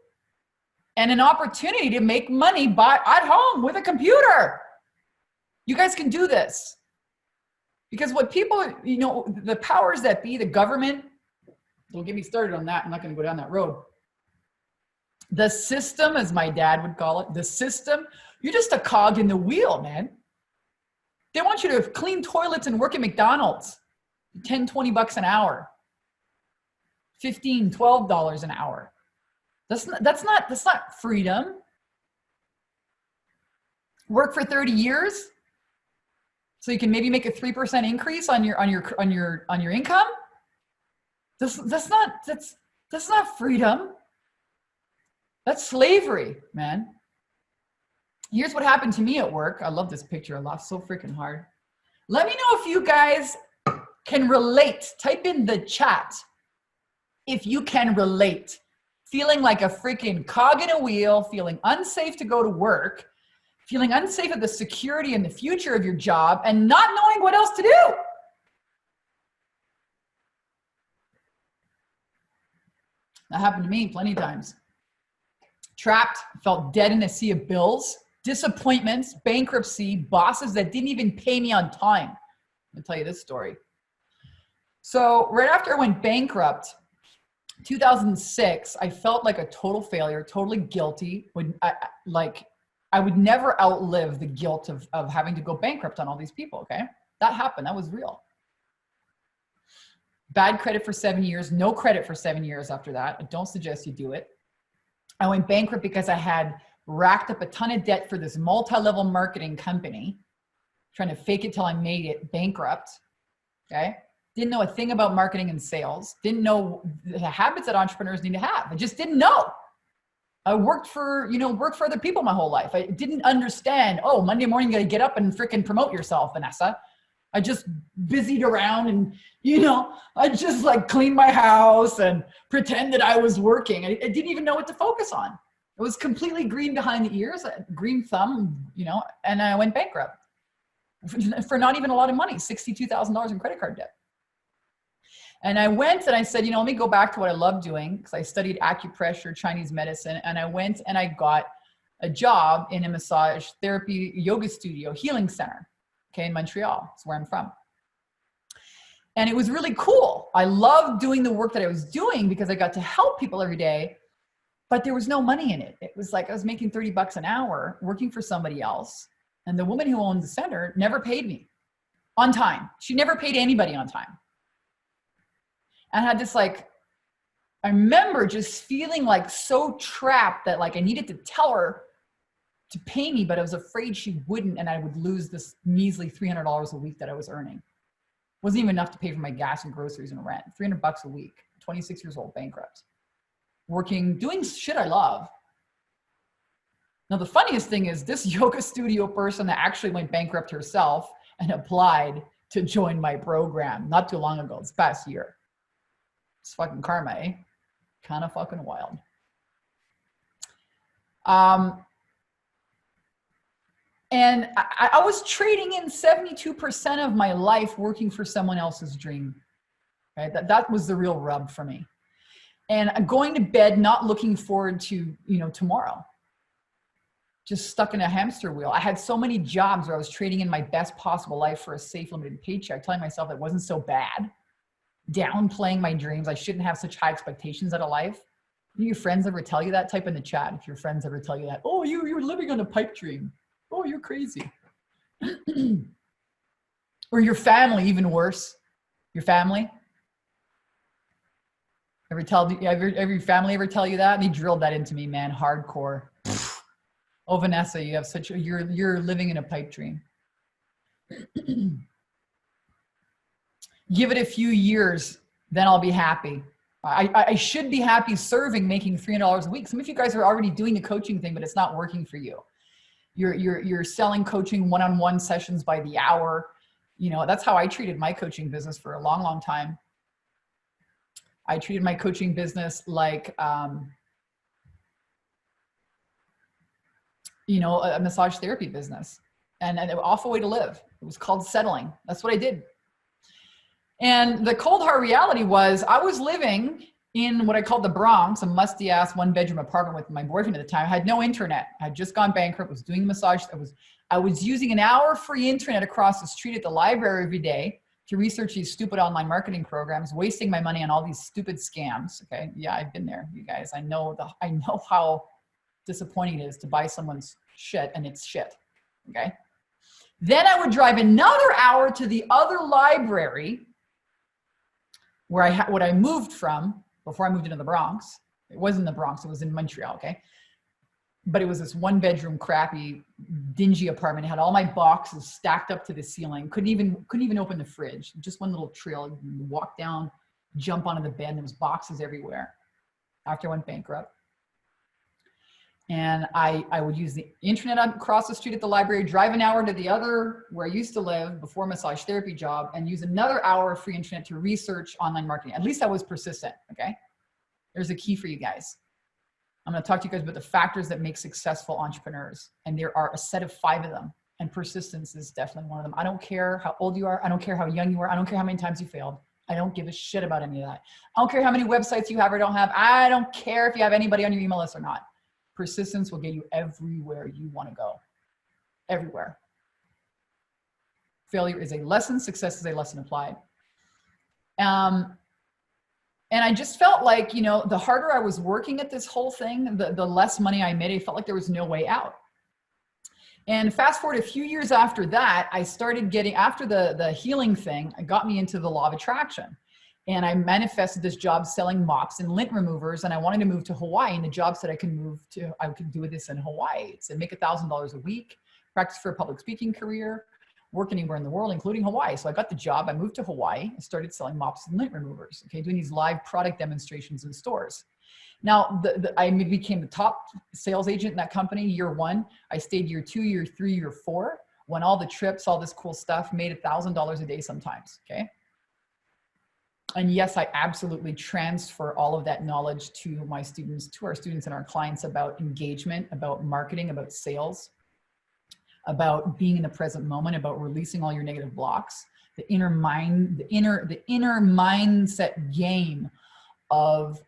Speaker 1: and an opportunity to make money at home with a computer. You guys can do this. Because what people, you know, the powers that be, the government, don't get me started on that. I'm not going to go down that road. The system, as my dad would call it, the system, you're just a cog in the wheel, man. They want you to clean toilets and work at McDonald's. 10, 20 bucks an hour. $15, $12 an hour. That's not freedom. Work for 30 years so you can maybe make a 3% increase on your income. That's not freedom. That's slavery, man. Here's what happened to me at work. I love this picture. I laughed so freaking hard. Let me know if you guys can relate. Type in the chat if you can relate. Feeling like a freaking cog in a wheel, feeling unsafe to go to work, feeling unsafe of the security and the future of your job, and not knowing what else to do. That happened to me plenty of times. Trapped, felt dead in a sea of bills, disappointments, bankruptcy, bosses that didn't even pay me on time. I'll tell you this story. So right after I went bankrupt, 2006, I felt like a total failure, totally guilty. I would never outlive the guilt of having to go bankrupt on all these people, okay? That happened, that was real. Bad credit for 7 years, no credit for 7 years after that. I don't suggest you do it. I went bankrupt because I had racked up a ton of debt for this multi-level marketing company, trying to fake it till I made it bankrupt, okay? Didn't know a thing about marketing and sales. Didn't know the habits that entrepreneurs need to have. I just didn't know. I worked for other people my whole life. I didn't understand, oh, Monday morning you gotta get up and freaking promote yourself, Vanessa. I just busied around and, I just like cleaned my house and pretended I was working. I didn't even know what to focus on. It was completely green behind the ears, green thumb, and I went bankrupt for not even a lot of money, $62,000 in credit card debt. And I went and I said, let me go back to what I love doing, because I studied acupressure, Chinese medicine, and I went and I got a job in a massage therapy yoga studio, healing center, okay, in Montreal. That's where I'm from. And it was really cool. I loved doing the work that I was doing because I got to help people every day, but there was no money in it. It was like I was making 30 bucks an hour working for somebody else. And the woman who owned the center never paid me on time. She never paid anybody on time. And I had this I remember just feeling like so trapped that I needed to tell her to pay me, but I was afraid she wouldn't, and I would lose this measly $300 a week that I was earning. It wasn't even enough to pay for my gas and groceries and rent. 300 bucks a week, 26 years old, bankrupt. Working, doing shit I love. Now the funniest thing is this yoga studio person that actually went bankrupt herself and applied to join my program not too long ago, this past year. It's fucking karma, eh? Kind of fucking wild. And I was trading in 72% of my life working for someone else's dream. Right? That was the real rub for me. And going to bed not looking forward to, tomorrow. just stuck in a hamster wheel. I had so many jobs where I was trading in my best possible life for a safe, limited paycheck, telling myself it wasn't so bad, downplaying my dreams. I shouldn't have such high expectations out of life. Do your friends ever tell you that? Type in the chat if your friends ever tell you that. Oh, you're living on a pipe dream. Oh, you're crazy. Or your family, even worse. Your family. Every family ever tell you that? They drilled that into me, man, hardcore. Oh, Vanessa, you have such you're living in a pipe dream. Give it a few years, then I'll be happy. I should be happy serving, making $300 a week. Some of you guys are already doing the coaching thing, but it's not working for you. You're selling coaching one-on-one sessions by the hour. You know, that's how I treated my coaching business for a long, long time. I treated my coaching business like, you know, a massage therapy business, and an awful way to live. It was called settling. That's what I did. And the cold hard reality was I was living in what I called the Bronx, a musty ass 1-bedroom apartment with my boyfriend at the time. I had no internet. I had just gone bankrupt, was doing massage. I was using an hour free internet across the street at the library every day to research these stupid online marketing programs, wasting my money on all these stupid scams. Okay. Yeah, I've been there, you guys. I know how disappointing it is to buy someone's shit and it's shit. Okay. Then I would drive another hour to the other library where what I moved from before I moved into the Bronx. It wasn't the Bronx, it was in Montreal, okay? But it was this 1-bedroom, crappy, dingy apartment. It had all my boxes stacked up to the ceiling. Couldn't even open the fridge. Just one little trail. You walk down, jump onto the bed, and there was boxes everywhere. After I went bankrupt. And I would use the internet across the street at the library, drive an hour to the other where I used to live before massage therapy job, and use another hour of free internet to research online marketing. At least I was persistent, okay? There's a key for you guys. I'm gonna talk to you guys about the factors that make successful entrepreneurs. And there are a set of 5 of them. And persistence is definitely one of them. I don't care how old you are. I don't care how young you are. I don't care how many times you failed. I don't give a shit about any of that. I don't care how many websites you have or don't have. I don't care if you have anybody on your email list or not. Persistence will get you everywhere you want to go. Everywhere. Failure is a lesson. Success is a lesson applied. And I just felt like, you know, the harder I was working at this whole thing, the less money I made. I felt like there was no way out. And fast forward a few years after that, I started getting, after the healing thing, it got me into the law of attraction. And I manifested this job selling mops and lint removers, and I wanted to move to Hawaii. And the job said I could do this in Hawaii. It said make $1,000 a week, practice for a public speaking career, work anywhere in the world, including Hawaii. So I got the job. I moved to Hawaii. I started selling mops and lint removers. Okay, doing these live product demonstrations in stores. Now, I became the top sales agent in that company year 1. I stayed year 2, year 3, year 4. Won all the trips, all this cool stuff. Made $1,000 a day sometimes. Okay. And yes, I absolutely transfer all of that knowledge to my students, to our students and our clients about engagement, about marketing, about sales, about being in the present moment, about releasing all your negative blocks, the inner mindset game of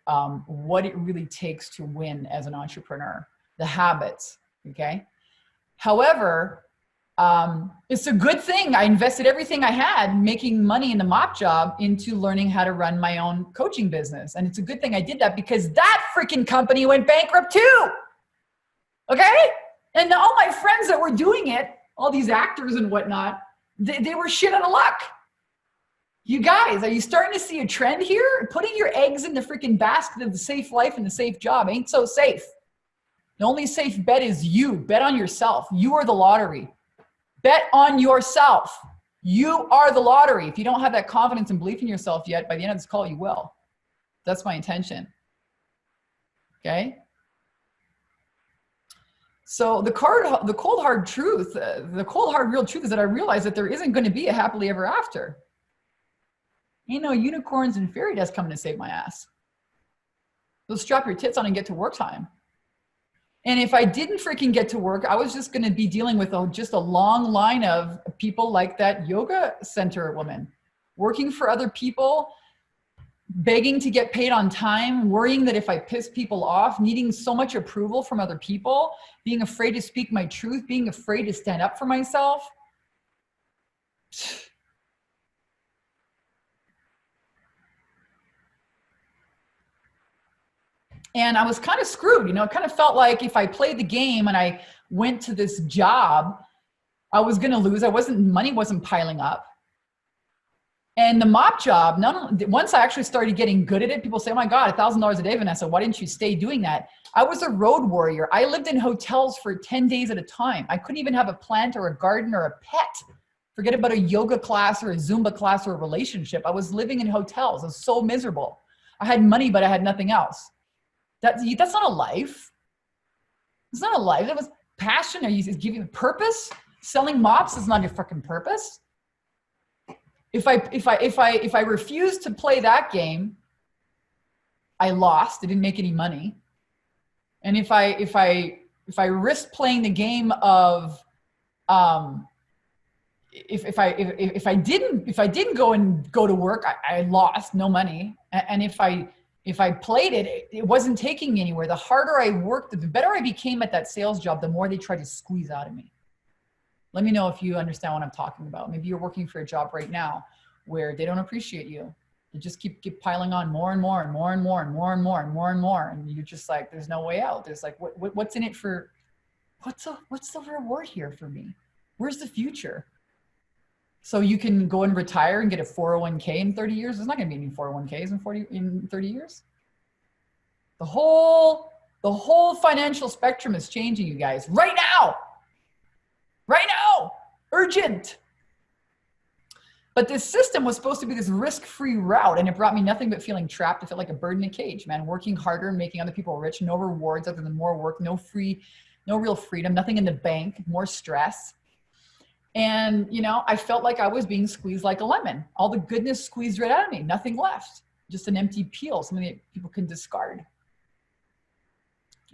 Speaker 1: what it really takes to win as an entrepreneur, the habits, okay? However, it's a good thing. I invested everything I had making money in the mop job into learning how to run my own coaching business. And it's a good thing I did that because that freaking company went bankrupt too. Okay? And all my friends that were doing it, all these actors and whatnot, they were shit out of luck. You guys, are you starting to see a trend here? Putting your eggs in the freaking basket of the safe life and the safe job ain't so safe. The only safe bet is you. Bet on yourself. You are the lottery. Bet on yourself. You are the lottery. If you don't have that confidence and belief in yourself yet, by the end of this call, you will. That's my intention. Okay? So the cold hard truth, the cold hard real truth is that I realized that there isn't going to be a happily ever after. Ain't no unicorns and fairy dust coming to save my ass. So strap your tits on and get to work time. And if I didn't freaking get to work, I was just going to be dealing with just a long line of people like that yoga center woman, working for other people, begging to get paid on time, worrying that if I piss people off, needing so much approval from other people, being afraid to speak my truth, being afraid to stand up for myself. And I was kind of screwed, you know, it kind of felt like if I played the game and I went to this job, I was going to lose. Money wasn't piling up. And the mop job, once I actually started getting good at it, people say, oh my God, $1,000 a day, Vanessa, why didn't you stay doing that? I was a road warrior. I lived in hotels for 10 days at a time. I couldn't even have a plant or a garden or a pet. Forget about a yoga class or a Zumba class or a relationship. I was living in hotels. I was so miserable. I had money, but I had nothing else. That's not a life. It's not a life. That was passion. Are you giving purpose? Selling mops is not your freaking purpose. If I refused to play that game, I lost. I didn't make any money. And if I risked playing the game of if I didn't go to work, I lost, no money. And if I played it, it wasn't taking me anywhere. The harder I worked, the better I became at that sales job, the more they tried to squeeze out of me. Let me know if you understand what I'm talking about. Maybe you're working for a job right now where they don't appreciate you. They just keep piling on more and more and more and more and more and more and more and more. And you're just like, there's no way out. There's like, what's in it for, what's the reward here for me? Where's the future? So you can go and retire and get a 401k in 30 years. There's not going to be any 401ks in 30 years. The whole financial spectrum is changing, you guys, right now. Right now, urgent. But this system was supposed to be this risk-free route, and it brought me nothing but feeling trapped. I felt like a bird in a cage, man, working harder and making other people rich, no rewards other than more work, no real freedom, nothing in the bank, more stress. And, you know, I felt like I was being squeezed like a lemon. All the goodness squeezed right out of me, nothing left, just an empty peel, something that people can discard.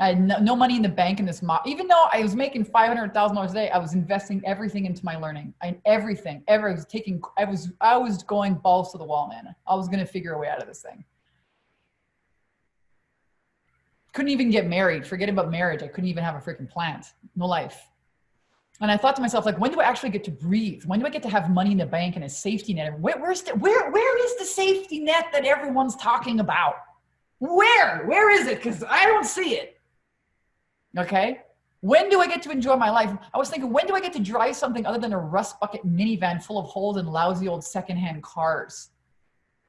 Speaker 1: I had no money in the bank in this mob. Even though I was making $500,000 a day, I was investing everything into my learning. Everything. I was going balls to the wall, man. I was going to figure a way out of this thing. Couldn't even get married. Forget about marriage. I couldn't even have a freaking plant. No life. And I thought to myself, like, when do I actually get to breathe? When do I get to have money in the bank and a safety net? Where is the safety net that everyone's talking about? Where is it? Because I don't see it. Okay. When do I get to enjoy my life? I was thinking, when do I get to drive something other than a rust bucket minivan full of holes and lousy old secondhand cars?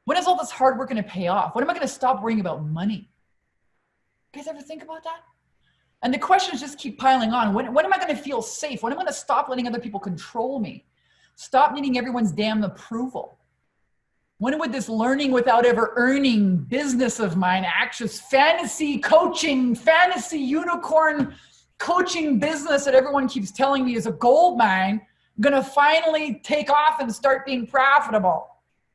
Speaker 1: When is all this hard work going to pay off? When am I going to stop worrying about money? You guys ever think about that? And the questions just keep piling on. When am I going to feel safe? When am I going to stop letting other people control me? Stop needing everyone's damn approval? When would this learning without ever earning business of mine, actions, fantasy coaching, fantasy unicorn coaching business that everyone keeps telling me is a gold mine, gonna finally take off and start being profitable?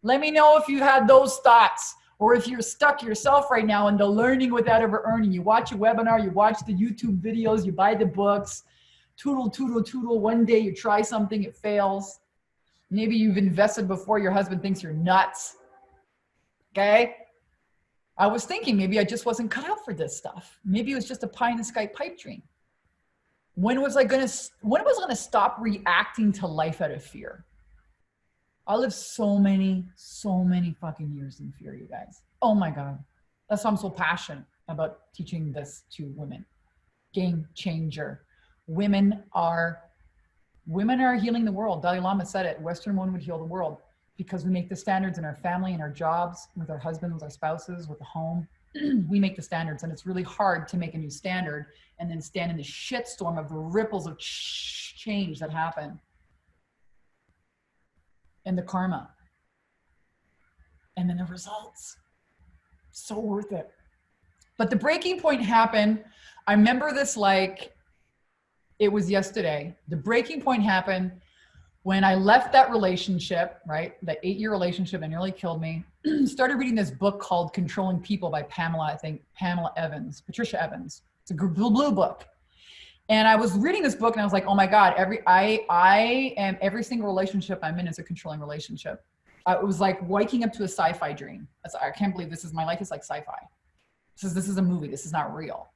Speaker 1: Let me know if you've had those thoughts, or if you're stuck yourself right now in the learning without ever earning. You watch a webinar, you watch the YouTube videos, you buy the books, toodle, toodle, toodle. One day you try something, it fails. Maybe you've invested before your husband thinks you're nuts. Okay. I was thinking maybe I just wasn't cut out for this stuff. Maybe it was just a pie in the sky pipe dream. When was I gonna stop reacting to life out of fear? I lived so many fucking years in fear, you guys. Oh my God. That's why I'm so passionate about teaching this to women. Game changer. Women are healing the world. Dalai Lama said it. Western women would heal the world because we make the standards in our family, in our jobs, with our husbands, with our spouses, with the home. We make the standards, and it's really hard to make a new standard and then stand in the shitstorm of the ripples of change that happen. And the karma. And then the results. So worth it. But the breaking point happened. I remember this like it was yesterday. The breaking point happened when I left that relationship, right? That 8-year relationship that nearly killed me. Started reading this book called Controlling People by Patricia Evans. It's a blue book. And I was reading this book and I was like, oh my God, every single relationship I'm in is a controlling relationship. It was like waking up to a sci-fi dream. I can't believe my life is like sci-fi. This is a movie. This is not real.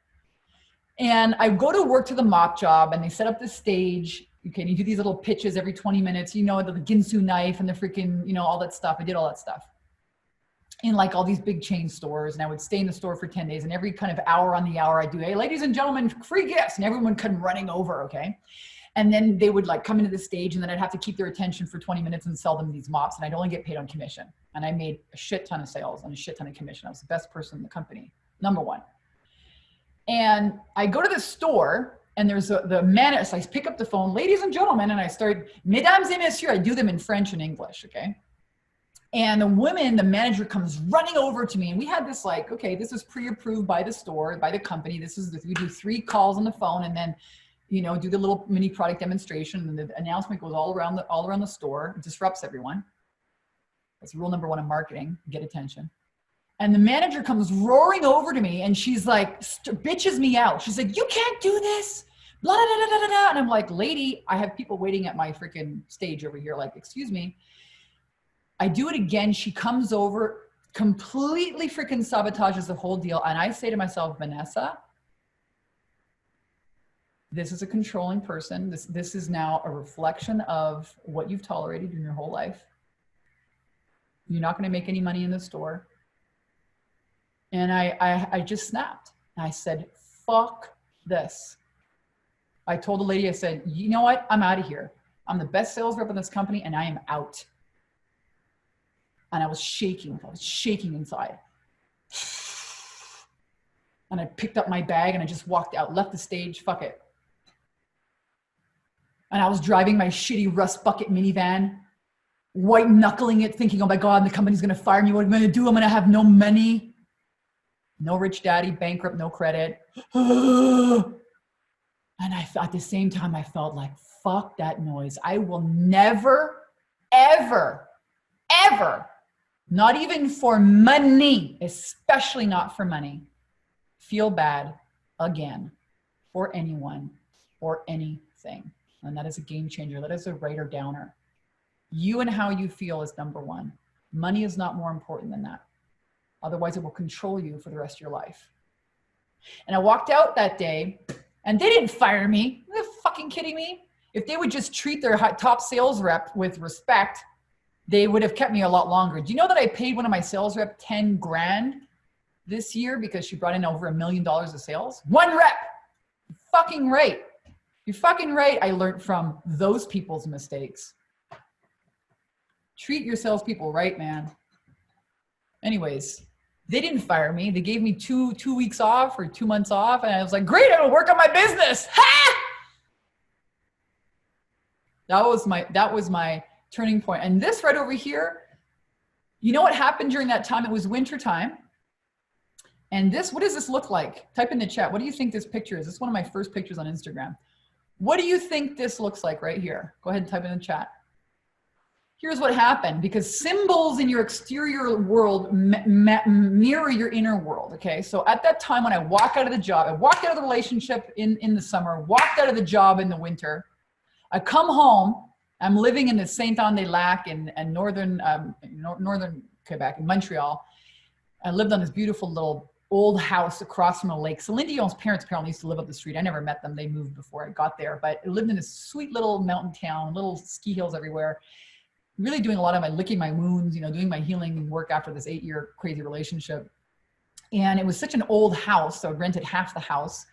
Speaker 1: And I go to work to the mock job and they set up the stage. Okay, and you do these little pitches every 20 minutes, the Ginsu knife and the freaking, all that stuff. I did all that stuff in like all these big chain stores. And I would stay in the store for 10 days. And every kind of hour on the hour, I do, hey, ladies and gentlemen, free gifts. And everyone would come running over, okay? And then they would like come into the stage and then I'd have to keep their attention for 20 minutes and sell them these mops. And I'd only get paid on commission. And I made a shit ton of sales and a shit ton of commission. I was the best person in the company, number one. And I go to the store and there's the manager, so I pick up the phone, ladies and gentlemen, and I start, mesdames et messieurs, I do them in French and English, okay? And the manager comes running over to me and we had this like, okay, this is pre-approved by the store, by the company. We do 3 calls on the phone and then, do the little mini product demonstration and the announcement goes all around the store. It disrupts everyone. That's rule number 1 of marketing, get attention. And the manager comes roaring over to me and she's like, bitches me out. She's like, you can't do this, blah, blah, blah, blah, blah. And I'm like, lady, I have people waiting at my freaking stage over here. Like, excuse me. I do it again. She comes over, completely freaking sabotages the whole deal. And I say to myself, Vanessa, this is a controlling person. This is now a reflection of what you've tolerated in your whole life. You're not going to make any money in the store. And I just snapped. I said, fuck this. I told the lady, I said, you know what? I'm out of here. I'm the best sales rep in this company and I am out. And I was shaking inside. And I picked up my bag and I just walked out, left the stage, fuck it. And I was driving my shitty rust bucket minivan, white knuckling it, thinking, oh my God, the company's gonna fire me. What am I gonna do? I'm gonna have no money. No rich daddy, bankrupt, no credit. And at the same time, I felt like, fuck that noise. I will never, ever, ever, not even for money, especially not for money, feel bad again for anyone or anything. And that is a game changer. That is a writer downer. You and how you feel is number 1. Money is not more important than that. Otherwise, it will control you for the rest of your life. And I walked out that day and they didn't fire me. Are you fucking kidding me? If they would just treat their top sales rep with respect, they would have kept me a lot longer. Do you know that I paid one of my sales rep 10 grand this year because she brought in over $1 million of sales? One rep. You're fucking right. You're fucking right. I learned from those people's mistakes. Treat your salespeople right, man. Anyways, they didn't fire me. They gave me two weeks off or 2 months off. And I was like, great, I'm gonna work on my business. Ha! That was my turning point. And this right over here, you know what happened during that time? It was winter time. And what does this look like? Type in the chat. What do you think this picture is? This is one of my first pictures on Instagram. What do you think this looks like right here? Go ahead and type in the chat. Here's what happened, because symbols in your exterior world mirror your inner world, okay? So at that time when I walked out of the job, I walked out of the relationship in the summer, walked out of the job in the winter, I come home, I'm living in the Saint-Anne-des-Lacs in northern Quebec, in Montreal. I lived on this beautiful little old house across from a lake. Celine Dion's parents apparently used to live up the street. I never met them. They moved before I got there, but I lived in this sweet little mountain town, little ski hills everywhere. Really doing a lot of my licking my wounds, doing my healing work after this 8-year crazy relationship. And it was such an old house, so I rented half the house,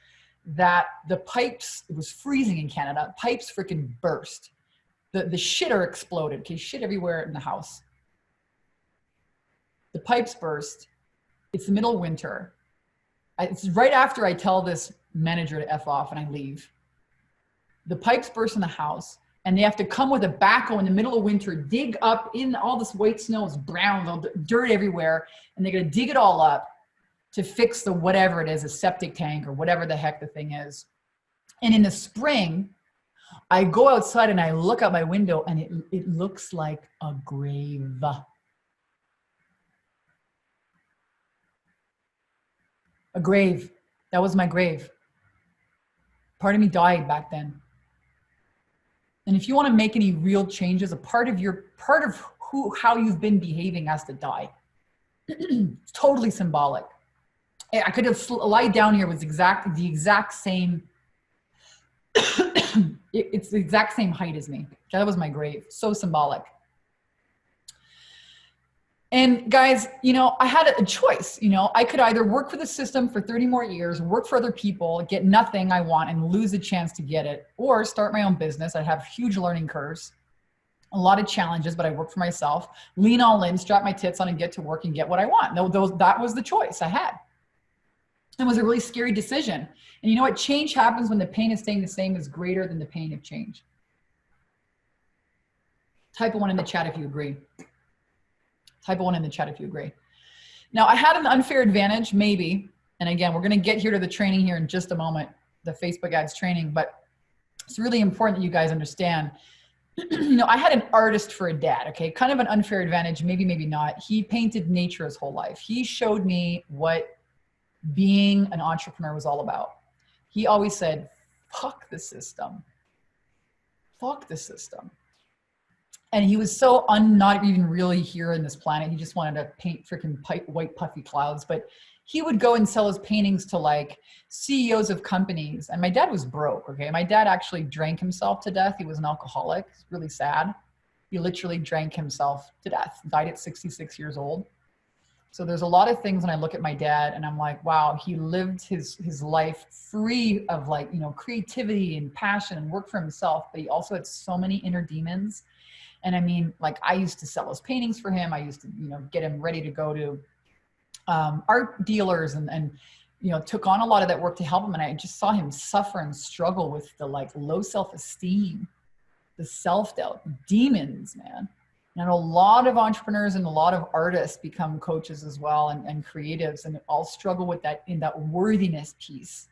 Speaker 1: that the pipes, it was freezing in Canada, pipes freaking burst. The shitter exploded, okay, shit everywhere in the house. The pipes burst. It's the middle of winter. It's right after I tell this manager to F off and I leave. The pipes burst in the house. And they have to come with a backhoe in the middle of winter, dig up in all this white snow, it's brown, all dirt everywhere. And they're gonna dig it all up to fix the whatever it is, a septic tank or whatever the heck the thing is. And in the spring, I go outside and I look out my window and it looks like a grave. A grave. That was my grave. Part of me died back then. And if you want to make any real changes, a part of how you've been behaving has to die. It's totally symbolic. I could have lied down here with the exact same. It's the exact same height as me. That was my grave. So symbolic. And guys, you know, I had a choice. You know, I could either work for the system for 30 more years, work for other people, get nothing I want and lose a chance to get it, or start my own business. I have huge learning curves, a lot of challenges, but I work for myself, lean all in, strap my tits on and get to work and get what I want. That was the choice I had. It was a really scary decision. And you know what? Change happens when the pain of staying the same is greater than the pain of change. Type a 1 in the chat if you agree. Type a 1 in the chat if you agree. Now, I had an unfair advantage, maybe. And again, we're going to get here to the training here in just a moment, the Facebook ads training. But it's really important that you guys understand. You know, I had an artist for a dad, okay? Kind of an unfair advantage, maybe, maybe not. He painted nature his whole life. He showed me what being an entrepreneur was all about. He always said, fuck the system. Fuck the system. And he was so not even really here in this planet. He just wanted to paint freaking white puffy clouds. But he would go and sell his paintings to like CEOs of companies. And my dad was broke, okay? My dad actually drank himself to death. He was an alcoholic. It's really sad. He literally drank himself to death, died at 66 years old. So there's a lot of things when I look at my dad and I'm like, wow, he lived his life free of like, you know, creativity and passion and work for himself. But he also had so many inner demons. And I mean, like I used to sell his paintings for him. I used to, you know, get him ready to go to art dealers and, you know, took on a lot of that work to help him. And I just saw him suffer and struggle with the like low self-esteem, the self-doubt, demons, man. And a lot of entrepreneurs and a lot of artists become coaches as well and creatives and all struggle with that in that worthiness piece.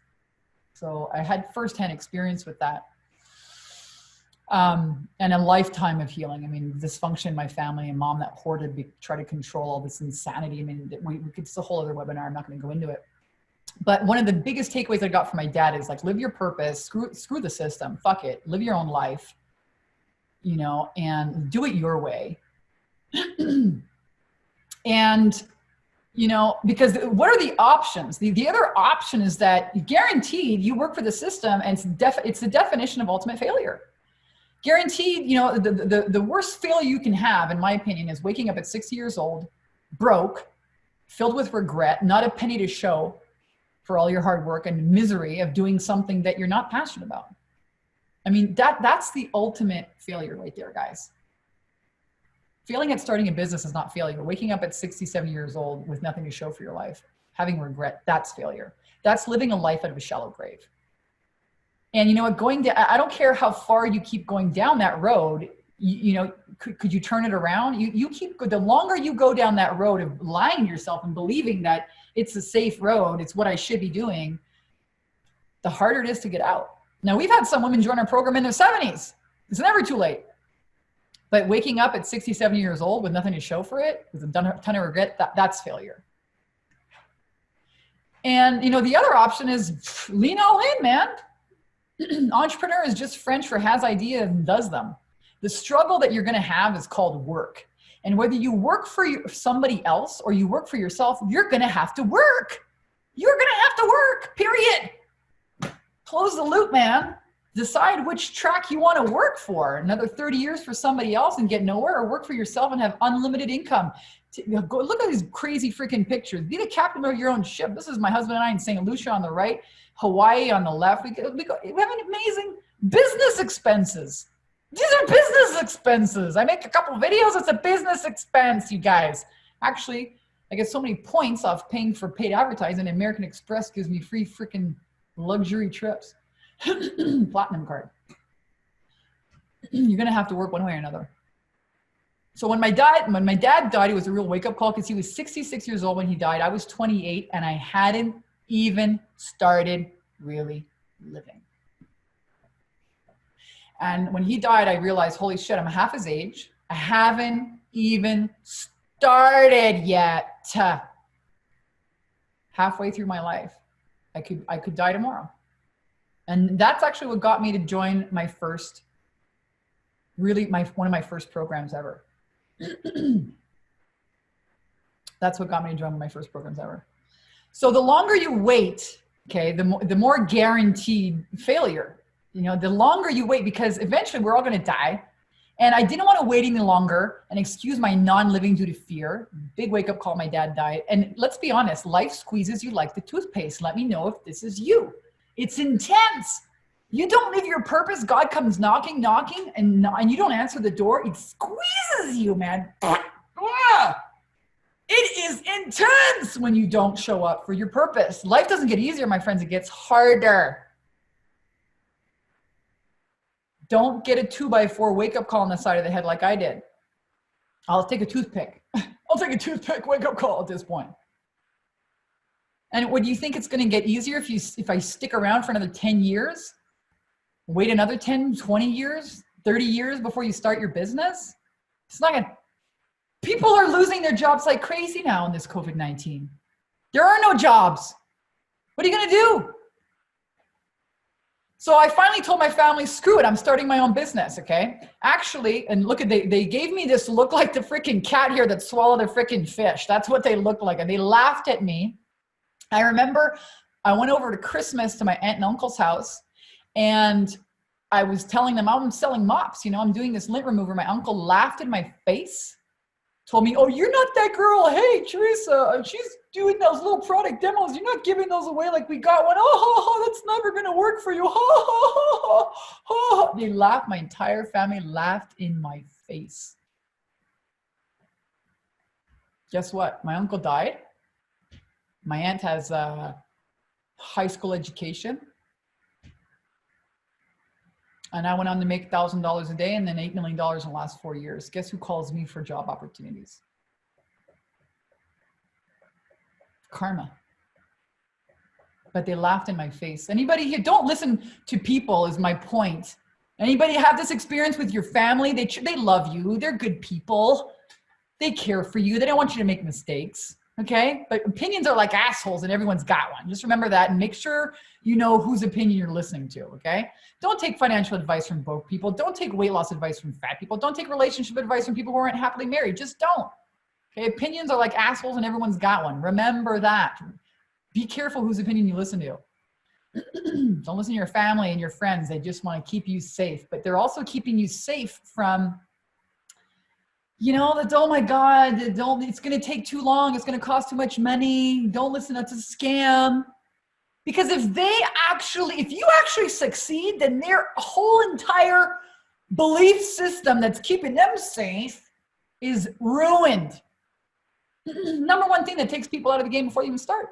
Speaker 1: So I had firsthand experience with that. And a lifetime of healing. I mean, dysfunction in my family and mom that hoarded, try to control all this insanity. I mean, we could, it's a whole other webinar. I'm not going to go into it. But one of the biggest takeaways I got from my dad is like, live your purpose, screw the system, fuck it, live your own life, you know, and do it your way. And, you know, because what are the options? The other option is that guaranteed you work for the system and it's the definition of ultimate failure. Guaranteed, you know, the worst failure you can have, in my opinion, is waking up at 60 years old, broke, filled with regret, not a penny to show for all your hard work and misery of doing something that you're not passionate about. I mean, that's the ultimate failure right there, guys. Failing at starting a business is not failure. Waking up at 67 years old with nothing to show for your life, having regret, that's failure. That's living a life out of a shallow grave. And you know what, I don't care how far you keep going down that road, you know, could you turn it around? The longer you go down that road of lying to yourself and believing that it's a safe road, it's what I should be doing, the harder it is to get out. Now, we've had some women join our program in their 70s. It's never too late. But waking up at 67 years old with nothing to show for it, with a ton of regret, that's failure. And, you know, the other option is lean all in, man. Entrepreneur is just French for has ideas and does them. The struggle that you're going to have is called work. And whether you work for somebody else or you work for yourself, you're going to have to work. You're going to have to work, period. Close the loop, man. Decide which track you want to work for. Another 30 years for somebody else and get nowhere, or work for yourself and have unlimited income. Go look at these crazy freaking pictures. Be the captain of your own ship. This is my husband and I in St. Lucia on the right, Hawaii on the left. We have amazing business expenses. These are business expenses. I make a couple videos. It's a business expense, you guys. Actually, I get so many points off paying for paid advertising. American Express gives me free freaking luxury trips. Platinum card. You're going to have to work one way or another. So when my dad died, it was a real wake-up call because he was 66 years old when he died. I was 28 and I hadn't even started really living. And when he died, I realized, holy shit, I'm half his age. I haven't even started yet. Halfway through my life, I could die tomorrow. And that's actually what got me to join my first, one of my first programs ever. That's what got me to join one of my first programs ever. So the longer you wait, okay, the more guaranteed failure. You know, the longer you wait, because eventually we're all going to die. And I didn't want to wait any longer and excuse my non-living due to fear. Big wake up call, my dad died. And let's be honest, life squeezes you like the toothpaste. Let me know if this is you. It's intense. You don't live your purpose. God comes knocking, and you don't answer the door. It squeezes you, man. It is intense when you don't show up for your purpose. Life doesn't get easier, my friends. It gets harder. Don't get a 2x4 wake-up call on the side of the head like I did. I'll take a toothpick. I'll take a toothpick wake-up call at this point. And what do you think it's going to get easier if I stick around for another 10 years? Wait another 10, 20 years, 30 years before you start your business? It's not going to. People are losing their jobs like crazy now in this COVID-19. There are no jobs. What are you going to do? So I finally told my family, screw it, I'm starting my own business, okay? Actually, and look at, they gave me this look like the freaking cat here that swallowed a freaking fish. That's what they looked like. And they laughed at me. I remember I went over to Christmas to my aunt and uncle's house, and I was telling them, I'm selling mops, you know, I'm doing this lint remover. My uncle laughed in my face, told me, oh, you're not that girl. Hey, Teresa, she's doing those little product demos. You're not giving those away like we got one. Oh, that's never going to work for you. They laughed. My entire family laughed in my face. Guess what? My uncle died. My aunt has a high school education. And I went on to make $1,000 a day and then $8 million in the last 4 years. Guess who calls me for job opportunities? Karma. But they laughed in my face. Anybody here, don't listen to people is my point. Anybody have this experience with your family? They love you. They're good people. They care for you. They don't want you to make mistakes. Okay, but opinions are like assholes and everyone's got one. Just remember that and make sure you know whose opinion you're listening to, okay? Don't take financial advice from broke people. Don't take weight loss advice from fat people. Don't take relationship advice from people who aren't happily married. Just don't. Okay, opinions are like assholes and everyone's got one. Remember that. Be careful whose opinion you listen to. Don't listen to your family and your friends. They just want to keep you safe, but they're also keeping you safe from, you know, that, oh my God, it's going to take too long. It's going to cost too much money. Don't listen, that's a scam. Because if you actually succeed, then their whole entire belief system that's keeping them safe is ruined. Number one thing that takes people out of the game before you even start.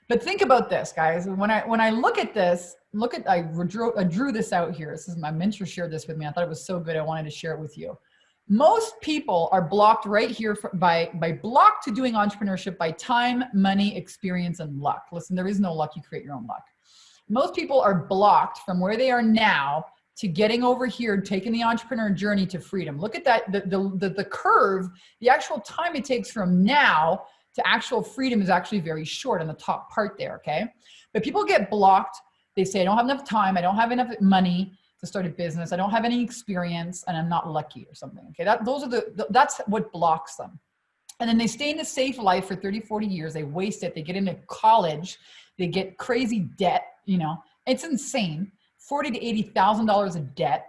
Speaker 1: But think about this, guys. When I look at this, I drew this out here. This is my mentor shared this with me. I thought it was so good. I wanted to share it with you. Most people are blocked right here by blocked to doing entrepreneurship by time, money, experience, and luck. Listen, there is no luck. You create your own luck. Most people are blocked from where they are now to getting over here, taking the entrepreneur journey to freedom. Look at that, the curve, the actual time it takes from now to actual freedom is actually very short on the top part there, okay? But people get blocked. They say, I don't have enough time. I don't have enough money to start a business. I don't have any experience and I'm not lucky or something. Okay, that's what blocks them. And then they stay in a safe life for 30, 40 years. They waste it. They get into college. They get crazy debt, you know, it's insane. $40,000 to $80,000 of debt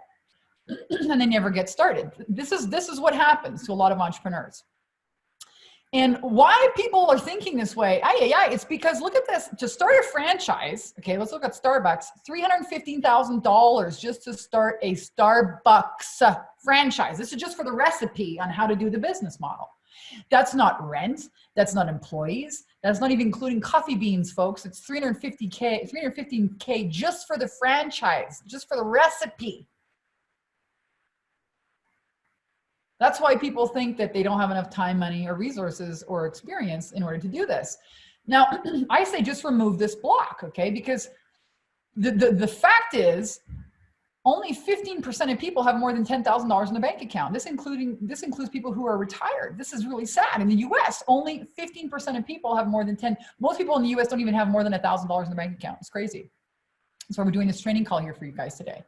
Speaker 1: and they never get started. This is what happens to a lot of entrepreneurs. And why people are thinking this way, it's because look at this, to start a franchise, okay, let's look at Starbucks, $315,000 just to start a Starbucks franchise. This is just for the recipe on how to do the business model. That's not rent, that's not employees, that's not even including coffee beans, folks. It's $315K just for the franchise, just for the recipe. That's why people think that they don't have enough time, money, or resources or experience in order to do this. Now, I say just remove this block, okay? Because the fact is, only 15% of people have more than $10,000 in the bank account. This includes people who are retired. This is really sad. In the US, only 15% of people have more than most people in the US don't even have more than $1,000 in the bank account. It's crazy. That's why we're doing this training call here for you guys today.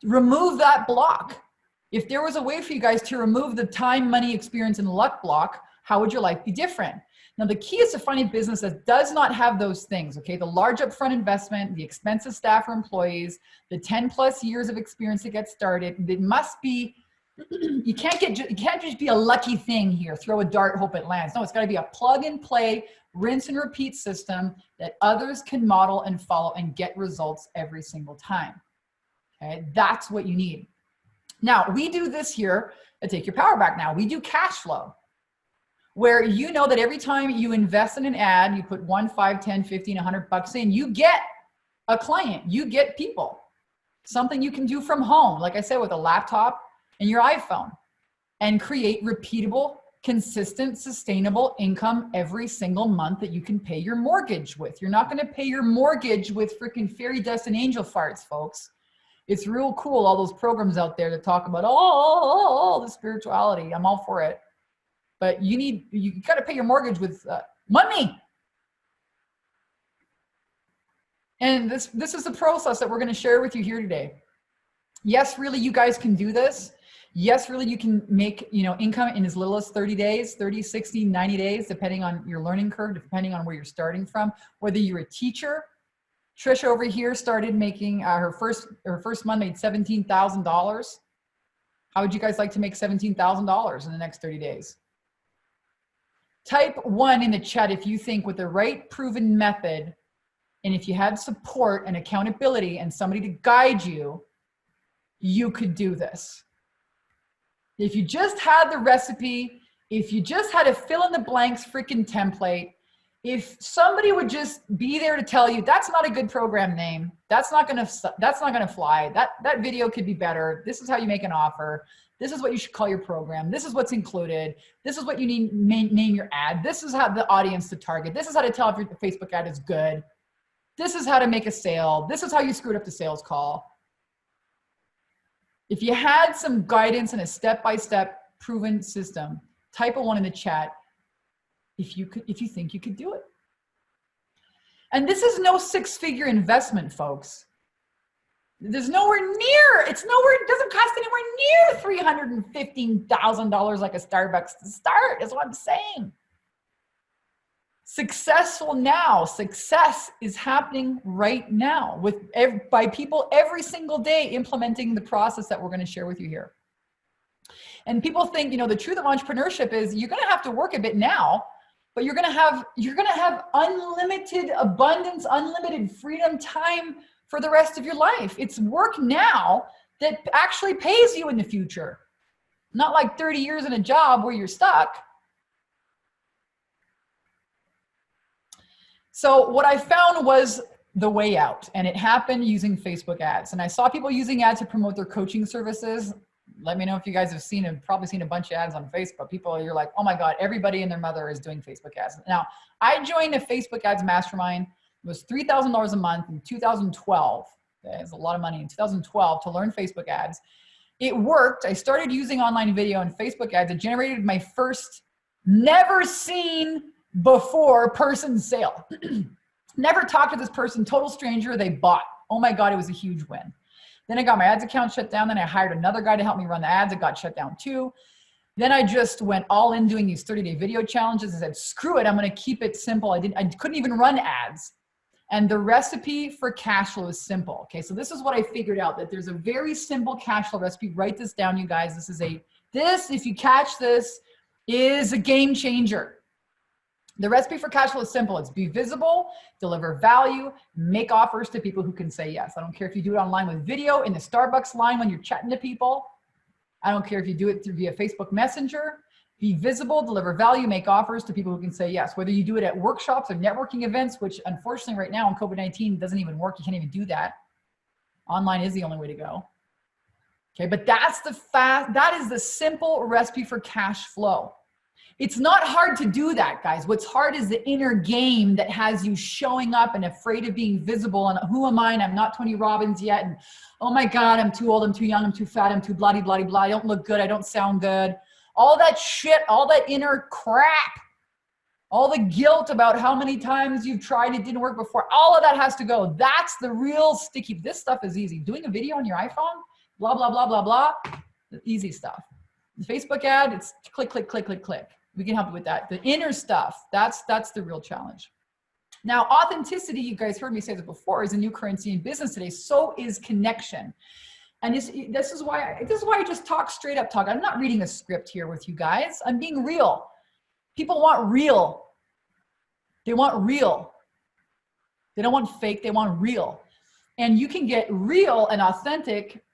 Speaker 1: Remove that block. If there was a way for you guys to remove the time, money, experience, and luck block, how would your life be different? Now, the key is to find a business that does not have those things, okay? The large upfront investment, the expensive staff or employees, the 10 plus years of experience to get started. It must be, you can't just be a lucky thing here, throw a dart, hope it lands. No, it's gotta be a plug and play, rinse and repeat system that others can model and follow and get results every single time, okay? That's what you need. Now, we do this here at Take Your Power Back Now. We do cash flow, where you know that every time you invest in an ad, you put 1, 5, 10, 15, 100 bucks in, you get a client, you get people. Something you can do from home, like I said, with a laptop and your iPhone, and create repeatable, consistent, sustainable income every single month that you can pay your mortgage with. You're not gonna pay your mortgage with freaking fairy dust and angel farts, folks. It's real cool, all those programs out there that talk about, the spirituality. I'm all for it. But you got to pay your mortgage with money. And this is the process that we're going to share with you here today. Yes, really, you guys can do this. Yes, really, you can make, income in as little as 30 days, 30, 60, 90 days, depending on your learning curve, depending on where you're starting from. Whether you're a teacher, Trish over here started making her first month made $17,000. How would you guys like to make $17,000 in the next 30 days? Type 1 in the chat if you think with the right proven method, and if you had support and accountability and somebody to guide you, you could do this. If you just had the recipe, if you just had a fill in the blanks freaking template, if somebody would just be there to tell you that's not a good program name, that's not gonna fly, that video could be better, this is how you make an offer, this is what you should call your program, this is what's included, this is what you need name your ad, this is how the audience to target, this is how to tell if your Facebook ad is good, this is how to make a sale, this is how you screwed up the sales call. If you had some guidance and a step-by-step proven system, type a 1 in the chat if you think you could do it. And this is no 6-figure investment, folks. There's nowhere near, it doesn't cost anywhere near $315,000 like a Starbucks to start, is what I'm saying. Successful now, success is happening right now by people every single day implementing the process that we're going to share with you here. And people think, the truth of entrepreneurship is you're going to have to work a bit now, but you're going to have unlimited abundance, unlimited freedom, time for the rest of your life. It's work now that actually pays you in the future. Not like 30 years in a job where you're stuck. So what I found was the way out, and it happened using Facebook ads. And I saw people using ads to promote their coaching services. Let me know if you guys have probably seen a bunch of ads on Facebook. People, you're like, oh my God, everybody and their mother is doing Facebook ads. Now, I joined a Facebook ads mastermind. It was $3,000 a month in 2012. It's a lot of money in 2012 to learn Facebook ads. It worked. I started using online video and Facebook ads. It generated my first never seen before person sale. Never talked to this person, total stranger, they bought. Oh my God, it was a huge win. Then I got my ads account shut down. Then I hired another guy to help me run the ads. It got shut down too. Then I just went all in doing these 30-day video challenges. I said, screw it, I'm gonna keep it simple. I couldn't even run ads. And the recipe for cash flow is simple. Okay, so this is what I figured out, that there's a very simple cash flow recipe. Write this down, you guys. This, if you catch this, is a game changer. The recipe for cash flow is simple. It's be visible, deliver value, make offers to people who can say yes. I don't care if you do it online with video, in the Starbucks line when you're chatting to people. I don't care if you do it via Facebook Messenger. Be visible, deliver value, make offers to people who can say yes. Whether you do it at workshops or networking events, which unfortunately right now in COVID-19 doesn't even work. You can't even do that. Online is the only way to go. Okay, but that is the simple recipe for cash flow. It's not hard to do that, guys. What's hard is the inner game that has you showing up and afraid of being visible. And who am I? And I'm not Tony Robbins yet. And oh my God, I'm too old, I'm too young, I'm too fat, I'm too bloody, bloody, blah. I don't look good, I don't sound good. All that shit, all that inner crap, all the guilt about how many times you've tried, it didn't work before, all of that has to go. That's the real sticky. This stuff is easy. Doing a video on your iPhone, blah, blah, blah, blah, blah. The easy stuff. The Facebook ad, it's click, click, click, click, click. We can help you with that. The inner stuff, that's the real challenge. Now, authenticity, you guys heard me say this before, is a new currency in business today. So is connection. And this is why I just talk straight up talk. I'm not reading a script here with you guys. I'm being real. People want real. They want real. They don't want fake, they want real. And you can get real and authentic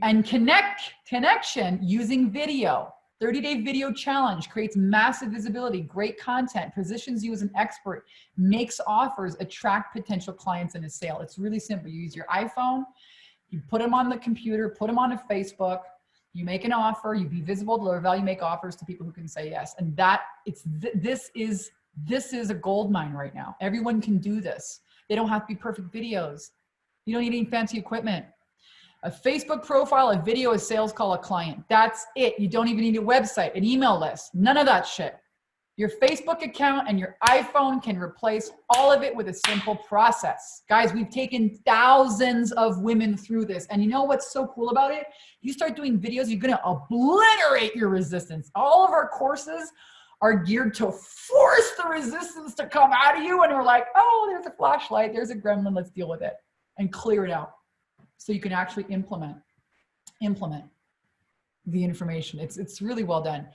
Speaker 1: and connection using video. 30-day video challenge creates massive visibility, great content, positions you as an expert, makes offers, attract potential clients in a sale. It's really simple. You use your iPhone, you put them on the computer, put them on a Facebook, you make an offer, you be visible, deliver value, make offers to people who can say yes. And this is a gold mine right now. Everyone can do this. They don't have to be perfect videos. You don't need any fancy equipment. A Facebook profile, a video, a sales call, a client. That's it. You don't even need a website, an email list, none of that shit. Your Facebook account and your iPhone can replace all of it with a simple process. Guys, we've taken thousands of women through this. And you know what's so cool about it? You start doing videos, you're gonna obliterate your resistance. All of our courses are geared to force the resistance to come out of you. And we're like, oh, there's a flashlight, there's a gremlin, let's deal with it and clear it out. So you can actually implement the information. It's really well done.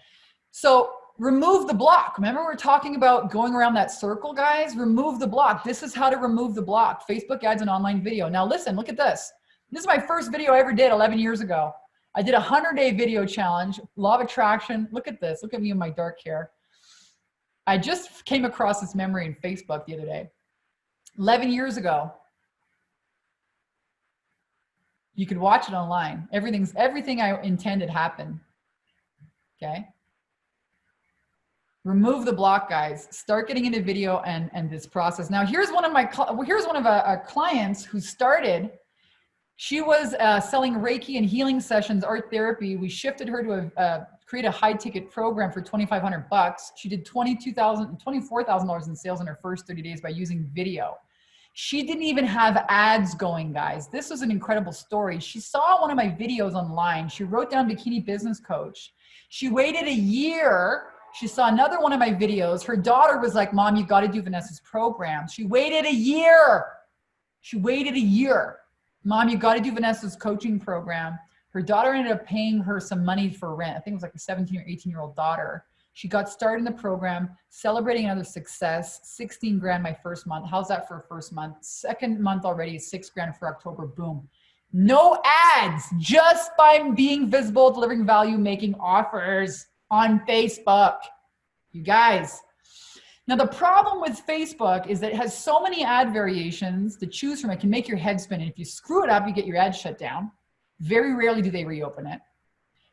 Speaker 1: So remove the block. Remember we're talking about going around that circle, guys? Remove the block. This is how to remove the block. Facebook ads and online video. Now listen, look at this. This is my first video I ever did 11 years ago. I did a 100-day video challenge, law of attraction. Look at this. Look at me in my dark hair. I just came across this memory in Facebook the other day. 11 years ago. You could watch it online. Everything I intended happened. Okay. Remove the block, guys. Start getting into video and this process. Now, here's one of our clients who started. She was selling Reiki and healing sessions, art therapy. We shifted her to create a high ticket program for $2,500. She did $24,000 in sales in her first 30 days by using video. She didn't even have ads going, guys. This was an incredible story. She saw one of my videos online. She wrote down Bikini Business Coach. She waited a year. She saw another one of my videos. Her daughter was like, Mom, you got to do Vanessa's program. She waited a year. She waited a year. Mom, you got to do Vanessa's coaching program. Her daughter ended up paying her some money for rent. I think it was like a 17 or 18-year-old daughter. She got started in the program, celebrating another success, 16 grand my first month. How's that for a first month? Second month already, 6 grand for October, boom. No ads, just by being visible, delivering value, making offers on Facebook. You guys. Now the problem with Facebook is that it has so many ad variations to choose from. It can make your head spin. And if you screw it up, you get your ad shut down. Very rarely do they reopen it.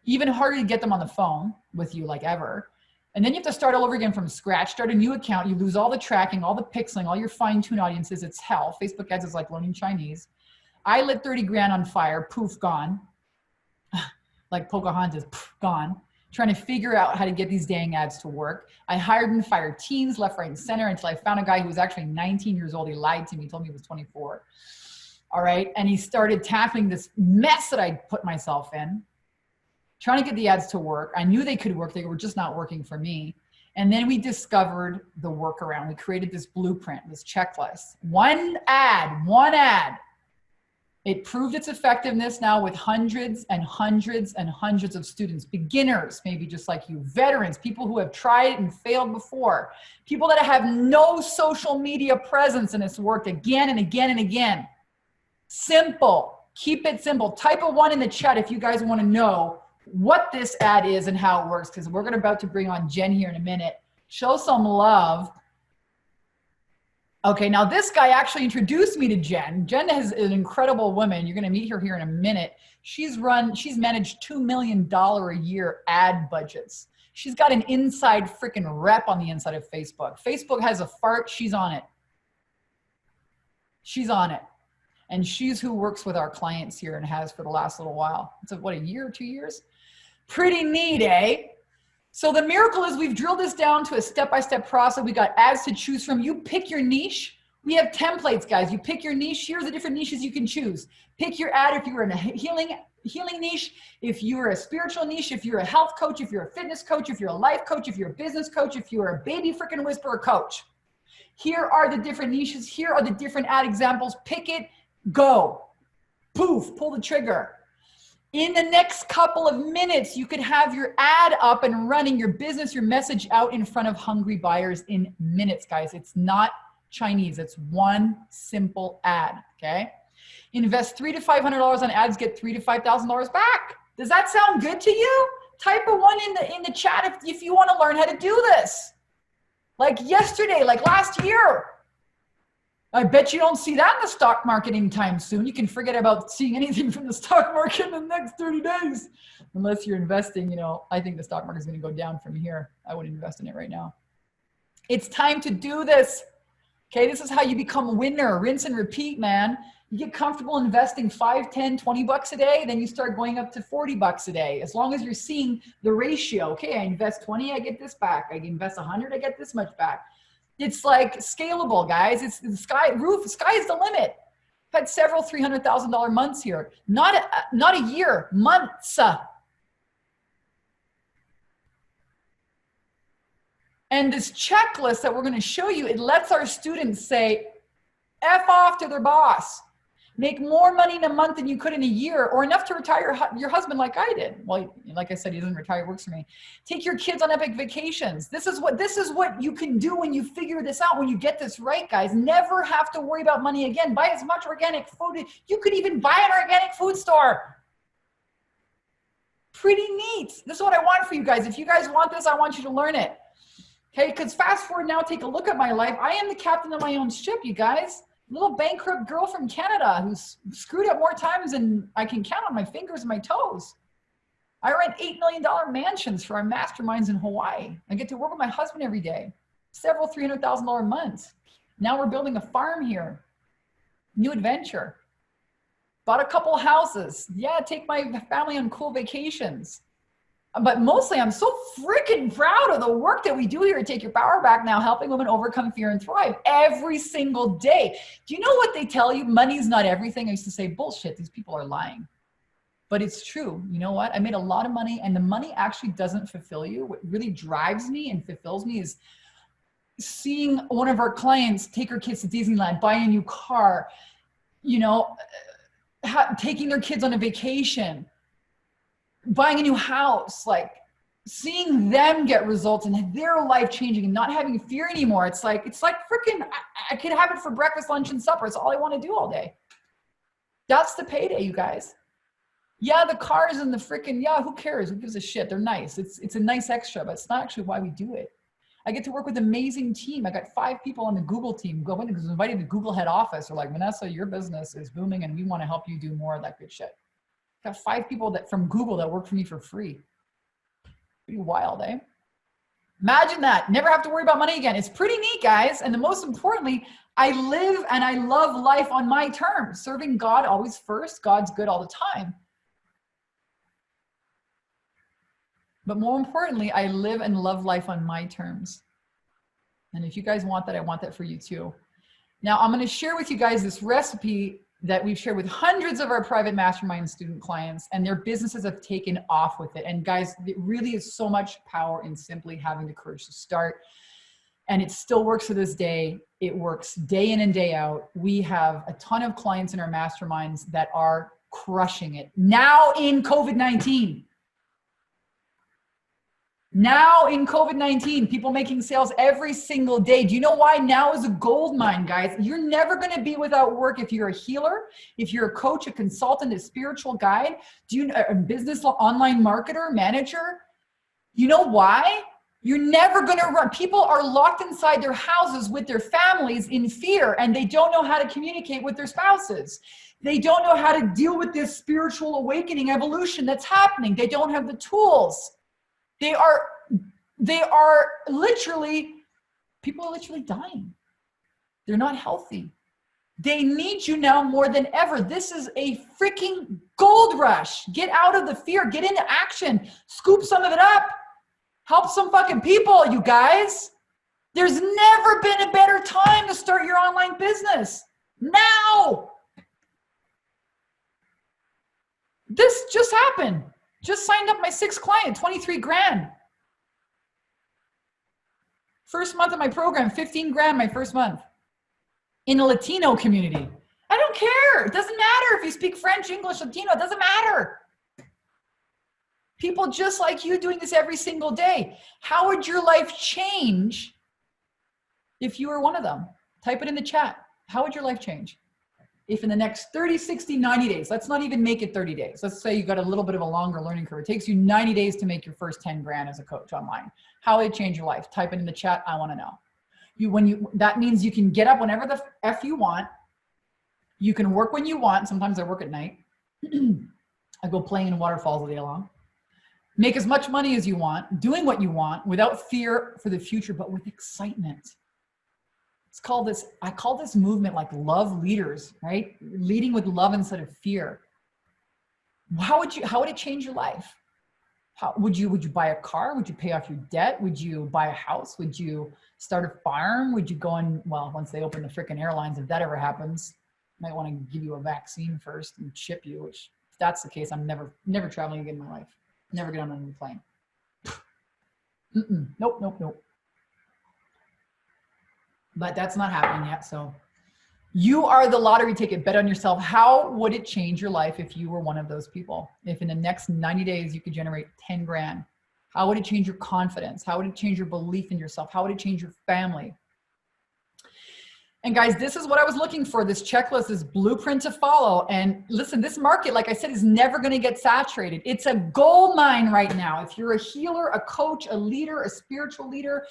Speaker 1: Even harder to get them on the phone with you like ever. And then you have to start all over again from scratch, start a new account. You lose all the tracking, all the pixeling, all your fine-tuned audiences. It's hell. Facebook ads is like learning Chinese. I lit 30 grand on fire, poof, gone. Like Pocahontas, poof, gone. Trying to figure out how to get these dang ads to work. I hired and fired teens left, right, and center until I found a guy who was actually 19 years old. He lied to me, he told me he was 24. All right, and he started tackling this mess that I put myself in. Trying to get the ads to work. I knew they could work. They were just not working for me. And then we discovered the workaround. We created this blueprint, this checklist. One ad. It proved its effectiveness now with hundreds and hundreds and hundreds of students, beginners, maybe just like you, veterans, people who have tried and failed before, people that have no social media presence, and it's worked again and again and again. Simple. Keep it simple. Type a 1 in the chat if you guys want to know what this ad is and how it works, because we're about to bring on Jen here in a minute. Show some love. Okay, now this guy actually introduced me to Jen. Jen is an incredible woman. You're going to meet her here in a minute. She's managed $2 million a year ad budgets. She's got an inside freaking rep on the inside of Facebook. Facebook has a fart, she's on it. She's on it. And she's who works with our clients here and has for the last little while. It's what, a year or 2 years? Pretty neat, eh? So the miracle is we've drilled this down to a step-by-step process. We got ads to choose from. You pick your niche. We have templates, guys. You pick your niche. Here's the different niches you can choose. Pick your ad if you're in a healing niche, if you're a spiritual niche, if you're a health coach, if you're a fitness coach, if you're a life coach, if you're a business coach, if you're a baby freaking whisperer coach. Here are the different niches. Here are the different ad examples. Pick it, go. Poof, pull the trigger. In the next couple of minutes, you could have your ad up and running, your business, your message out in front of hungry buyers in minutes, guys. It's not Chinese. It's one simple ad, okay? Invest $300 to $500 on ads, get $3,000 to $5,000 back. Does that sound good to you? Type a one in the chat if you want to learn how to do this. Like yesterday, like last year. I bet you don't see that in the stock market anytime soon. You can forget about seeing anything from the stock market in the next 30 days. Unless you're investing, you know, I think the stock market is going to go down from here. I wouldn't invest in it right now. It's time to do this. Okay, this is how you become a winner. Rinse and repeat, man. You get comfortable investing 5, 10, 20 bucks a day, then you start going up to 40 bucks a day. As long as you're seeing the ratio. Okay, I invest 20, I get this back. I invest 100, I get this much back. It's like scalable, guys. It's the sky is the limit. I've had several $300,000 months here. Not a year, months. And this checklist that we're going to show you, it lets our students say, F off to their boss. Make more money in a month than you could in a year, or enough to retire your husband like I did. Well, like I said, he doesn't retire, he works for me. Take your kids on epic vacations. This is what you can do when you figure this out, when you get this right, guys. Never have to worry about money again. Buy as much organic food. You could even buy an organic food store. Pretty neat. This is what I want for you guys. If you guys want this, I want you to learn it. Okay, because fast forward now, take a look at my life. I am the captain of my own ship, you guys. Little bankrupt girl from Canada who's screwed up more times than I can count on my fingers and my toes. I rent $8 million mansions for our masterminds in Hawaii. I get to work with my husband every day. Several $300,000 months. Now we're building a farm here. New adventure. Bought a couple houses. Yeah, take my family on cool vacations. But mostly I'm so freaking proud of the work that we do here at Take Your Power Back now, helping women overcome fear and thrive every single day. Do you know what they tell you? Money's not everything. I used to say, bullshit, these people are lying. But it's true. You know what? I made a lot of money, and the money actually doesn't fulfill you. What really drives me and fulfills me is seeing one of our clients take her kids to Disneyland, buy a new car, you know, taking their kids on a vacation, buying a new house, like seeing them get results and their life changing and not having fear anymore. It's like freaking, I could have it for breakfast, lunch, and supper. It's all I want to do all day. That's the payday, you guys. Yeah, the cars and the freaking, yeah, who cares? Who gives a shit? They're nice. It's a nice extra, but it's not actually why we do it. I get to work with an amazing team. I got 5 people on the Google team. Go in because I was invited to Google head office. They're like, Vanessa, your business is booming and we want to help you do more of that good shit. Got 5 people from Google that work for me for free. Pretty wild, eh? Imagine that. Never have to worry about money again. It's pretty neat, guys. And the most importantly, I live and I love life on my terms. Serving God always first. God's good all the time. But more importantly, I live and love life on my terms. And if you guys want that, I want that for you too. Now, I'm going to share with you guys this recipe that we've shared with hundreds of our private mastermind student clients, and their businesses have taken off with it. And guys, it really is so much power in simply having the courage to start. And it still works to this day. It works day in and day out. We have a ton of clients in our masterminds that are crushing it now in COVID-19. Now in COVID-19, people making sales every single day. Do you know why now is a gold mine, guys? You're never going to be without work if you're a healer, if you're a coach, a consultant, a spiritual guide, a business online marketer, manager. You know why? You're never going to run. People are locked inside their houses with their families in fear, and they don't know how to communicate with their spouses. They don't know how to deal with this spiritual awakening, evolution that's happening. They don't have the tools. They are literally, people are literally dying. They're not healthy. They need you now more than ever. This is a freaking gold rush. Get out of the fear, get into action, scoop some of it up, help some fucking people, you guys. There's never been a better time to start your online business. Now. This just happened. Just signed up my 6th client, 23 grand. First month of my program, 15 grand my first month. In a Latino community. I don't care. It doesn't matter if you speak French, English, Latino. It doesn't matter. People just like you doing this every single day. How would your life change if you were one of them? Type it in the chat. How would your life change? If in the next 30, 60, 90 days, let's not even make it 30 days. Let's say you got a little bit of a longer learning curve. It takes you 90 days to make your first 10 grand as a coach online. How would it change your life? Type it in the chat. I want to know. That means you can get up whenever the F you want. You can work when you want. Sometimes I work at night. I go playing in waterfalls all day long. Make as much money as you want, doing what you want without fear for the future, but with excitement. I call this movement like love leaders, right? Leading with love instead of fear. How would it change your life? Would you buy a car? Would you pay off your debt? Would you buy a house? Would you start a farm? Would you go on, well, once they open the freaking airlines, if that ever happens, might want to give you a vaccine first and chip you, which if that's the case, I'm never traveling again in my life. Never get on a plane. Nope. But that's not happening yet. So you are the lottery ticket. Bet on yourself. How would it change your life if you were one of those people? If in the next 90 days you could generate 10 grand, how would it change your confidence? How would it change your belief in yourself? How would it change your family? And guys, this is what I was looking for, this checklist, this blueprint to follow. And listen, this market, like I said, is never going to get saturated. It's a gold mine right now. If you're a healer, a coach, a leader, a spiritual leader,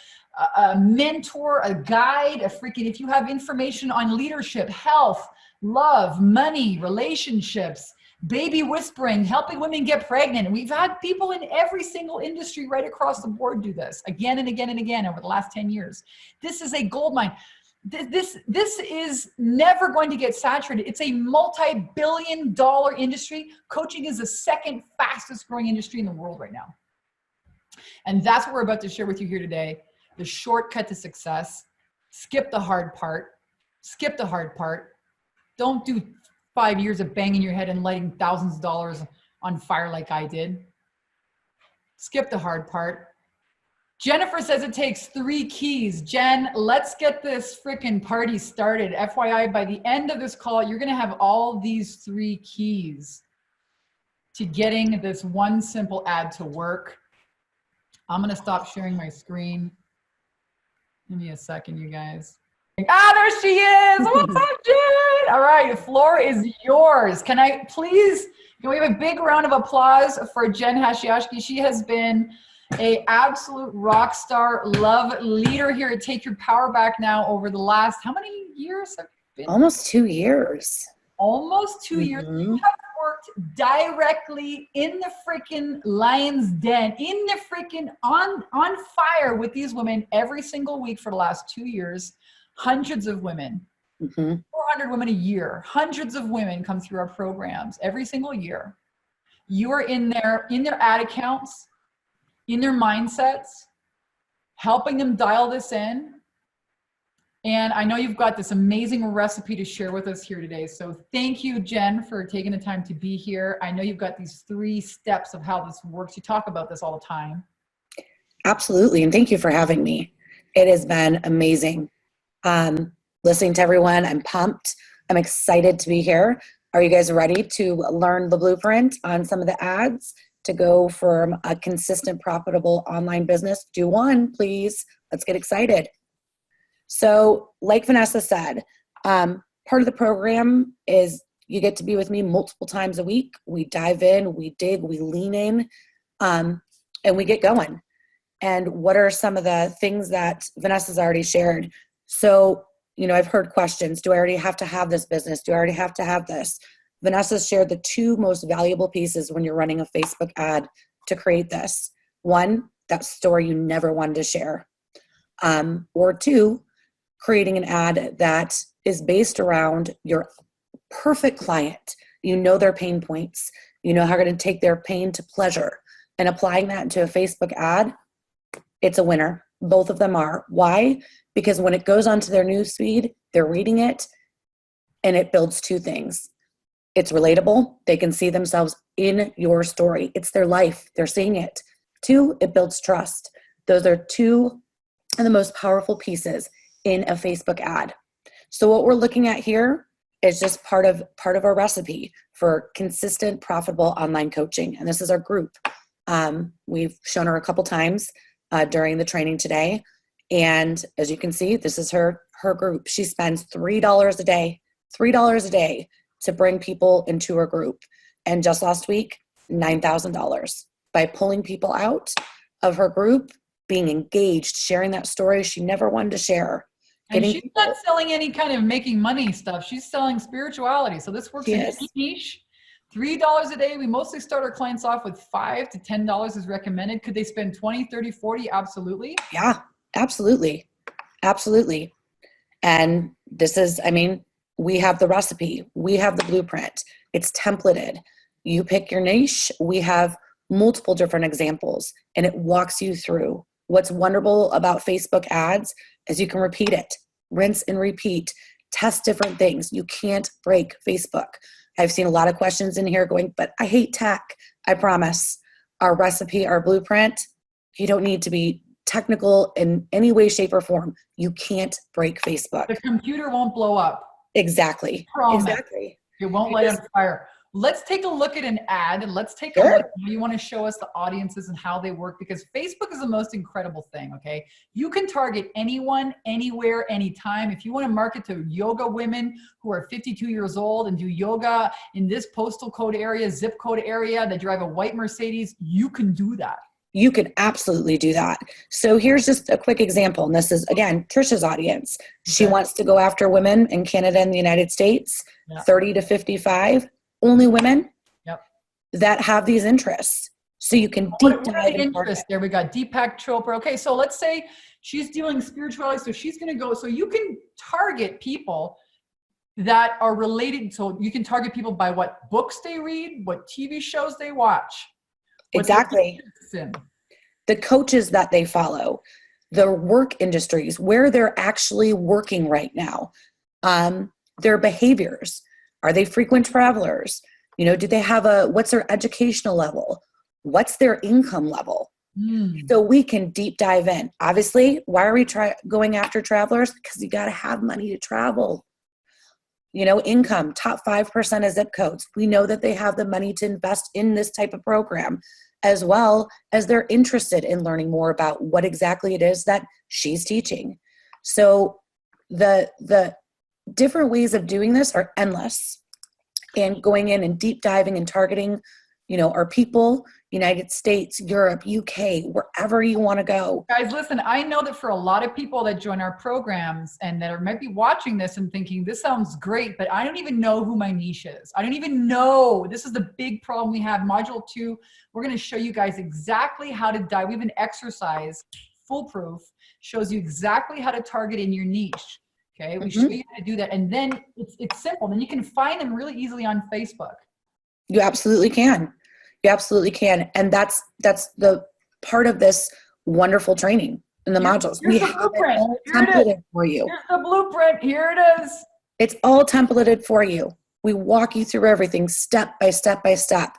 Speaker 1: a mentor, a guide, if you have information on leadership, health, love, money, relationships, baby whispering, helping women get pregnant. We've had people in every single industry right across the board do this again and again and again over the last 10 years. This is a gold mine. This is never going to get saturated. It's a multi-billion-dollar industry. Coaching is the 2nd fastest growing industry in the world right now. And that's what we're about to share with you here today. The shortcut to success. Skip the hard part. Skip the hard part. Don't do 5 years of banging your head and lighting thousands of dollars on fire like I did. Skip the hard part. Jennifer says it takes 3 keys. Jen, let's get this freaking party started. FYI, by the end of this call, you're going to have all these 3 keys to getting this one simple ad to work. I'm going to stop sharing my screen. Give me a second, you guys. There she is. What's up, Jen? All right, the floor is yours. Can we have a big round of applause for Jen Hashiashki? She has been a absolute rock star, love leader here at Take Your Power Back now over the last, how many years have been?
Speaker 2: Almost 2 years.
Speaker 1: Almost 2 years. You have worked directly in the freaking lion's den, in the freaking on fire with these women every single week for the last 2 years. Hundreds of women, 400 women a year. Hundreds of women come through our programs every single year. You are in their ad accounts, in their mindsets, helping them dial this in. And I know you've got this amazing recipe to share with us here today. So thank you, Jen, for taking the time to be here. I know you've got these 3 steps of how this works. You talk about this all the time.
Speaker 2: Absolutely. And thank you for having me. It has been amazing. Listening to everyone, I'm pumped. I'm excited to be here. Are you guys ready to learn the blueprint on some of the ads to go from a consistent, profitable online business? Do one, please. Let's get excited. So like Vanessa said, part of the program is you get to be with me multiple times a week. We dive in, we dig, we lean in, and we get going. And what are some of the things that Vanessa's already shared? So, I've heard questions. Do I already have to have this business? Do I already have to have this? Vanessa's shared the 2 most valuable pieces when you're running a Facebook ad to create this. 1, that story you never wanted to share. Or 2, creating an ad that is based around your perfect client. You know their pain points. You know how you're going to take their pain to pleasure. And applying that into a Facebook ad, it's a winner. Both of them are. Why? Because when it goes onto their news feed, they're reading it, and it builds two things. It's relatable. They can see themselves in your story. It's their life. They're seeing it. Two, it builds trust. Those are two of the most powerful pieces in a Facebook ad. So what we're looking at here is just part of our recipe for consistent, profitable online coaching. And this is our group. We've shown her a couple times during the training today. And as you can see, this is her group. She spends $3 a day to bring people into her group. And just last week, $9,000 by pulling people out of her group, being engaged, sharing that story she never wanted to share.
Speaker 1: And she's not selling any kind of making money stuff. She's selling spirituality. So this works in any niche. $3 a day. We mostly start our clients off with $5 to $10 is recommended. Could they spend 20, 30, 40? Absolutely.
Speaker 2: Yeah, absolutely. Absolutely. And this is, I mean, we have the recipe. We have the blueprint. It's templated. You pick your niche. We have multiple different examples, and it walks you through. What's wonderful about Facebook ads is you can repeat it, rinse and repeat, test different things. You can't break Facebook. I've seen a lot of questions in here going, but I hate tech. I promise. Our recipe, our blueprint, you don't need to be technical in any way, shape, or form. You can't break Facebook.
Speaker 1: The computer won't blow up.
Speaker 2: Exactly. Exactly.
Speaker 1: It won't light on fire. Let's take a look at an ad, and let's take a look at how you want to show us the audiences and how they work, because Facebook is the most incredible thing, okay? You can target anyone, anywhere, anytime. If you want to market to yoga women who are 52 years old and do yoga in this postal code area, zip code area, that drive a white Mercedes, you can do that.
Speaker 2: You can absolutely do that. So here's just a quick example. And this is, again, Trisha's audience. She wants to go after women in Canada and the United States, 30 to 55. Only women that have these interests. So you can deep dive into
Speaker 1: interest. There we got Deepak Chopra. Okay, so let's say she's doing spirituality. So she's going to go. So you can target people that are related. So you can target people by what books they read, what TV shows they watch.
Speaker 2: Exactly. The coaches that they follow, the work industries, where they're actually working right now, their behaviors. Are they frequent travelers? You know, do they have what's their educational level? What's their income level? So we can deep dive in. Obviously, why are we going after travelers? Because you got to have money to travel. You know, income, top 5% of zip codes. We know that they have the money to invest in this type of program, as well as they're interested in learning more about what exactly it is that she's teaching. So the different ways of doing this are endless, and going in and deep diving and targeting, you know, our people, United States, Europe, UK, wherever you want to go.
Speaker 1: Guys, listen, I know that for a lot of people that join our programs and that might be watching this and thinking, this sounds great, but I don't even know who my niche is. I don't even know. This is the big problem we have. Module 2, we're going to show you guys exactly how to dive. We have an exercise, foolproof, shows you exactly how to target in your niche. Okay, we show you how to do that. And then it's simple. Then you can find them really easily on Facebook.
Speaker 2: You absolutely can. You absolutely can. And that's the part of this wonderful training in the modules.
Speaker 1: Here's the blueprint.
Speaker 2: Templated for you.
Speaker 1: Here's the blueprint. Here it is.
Speaker 2: It's all templated for you. We walk you through everything step by step by step.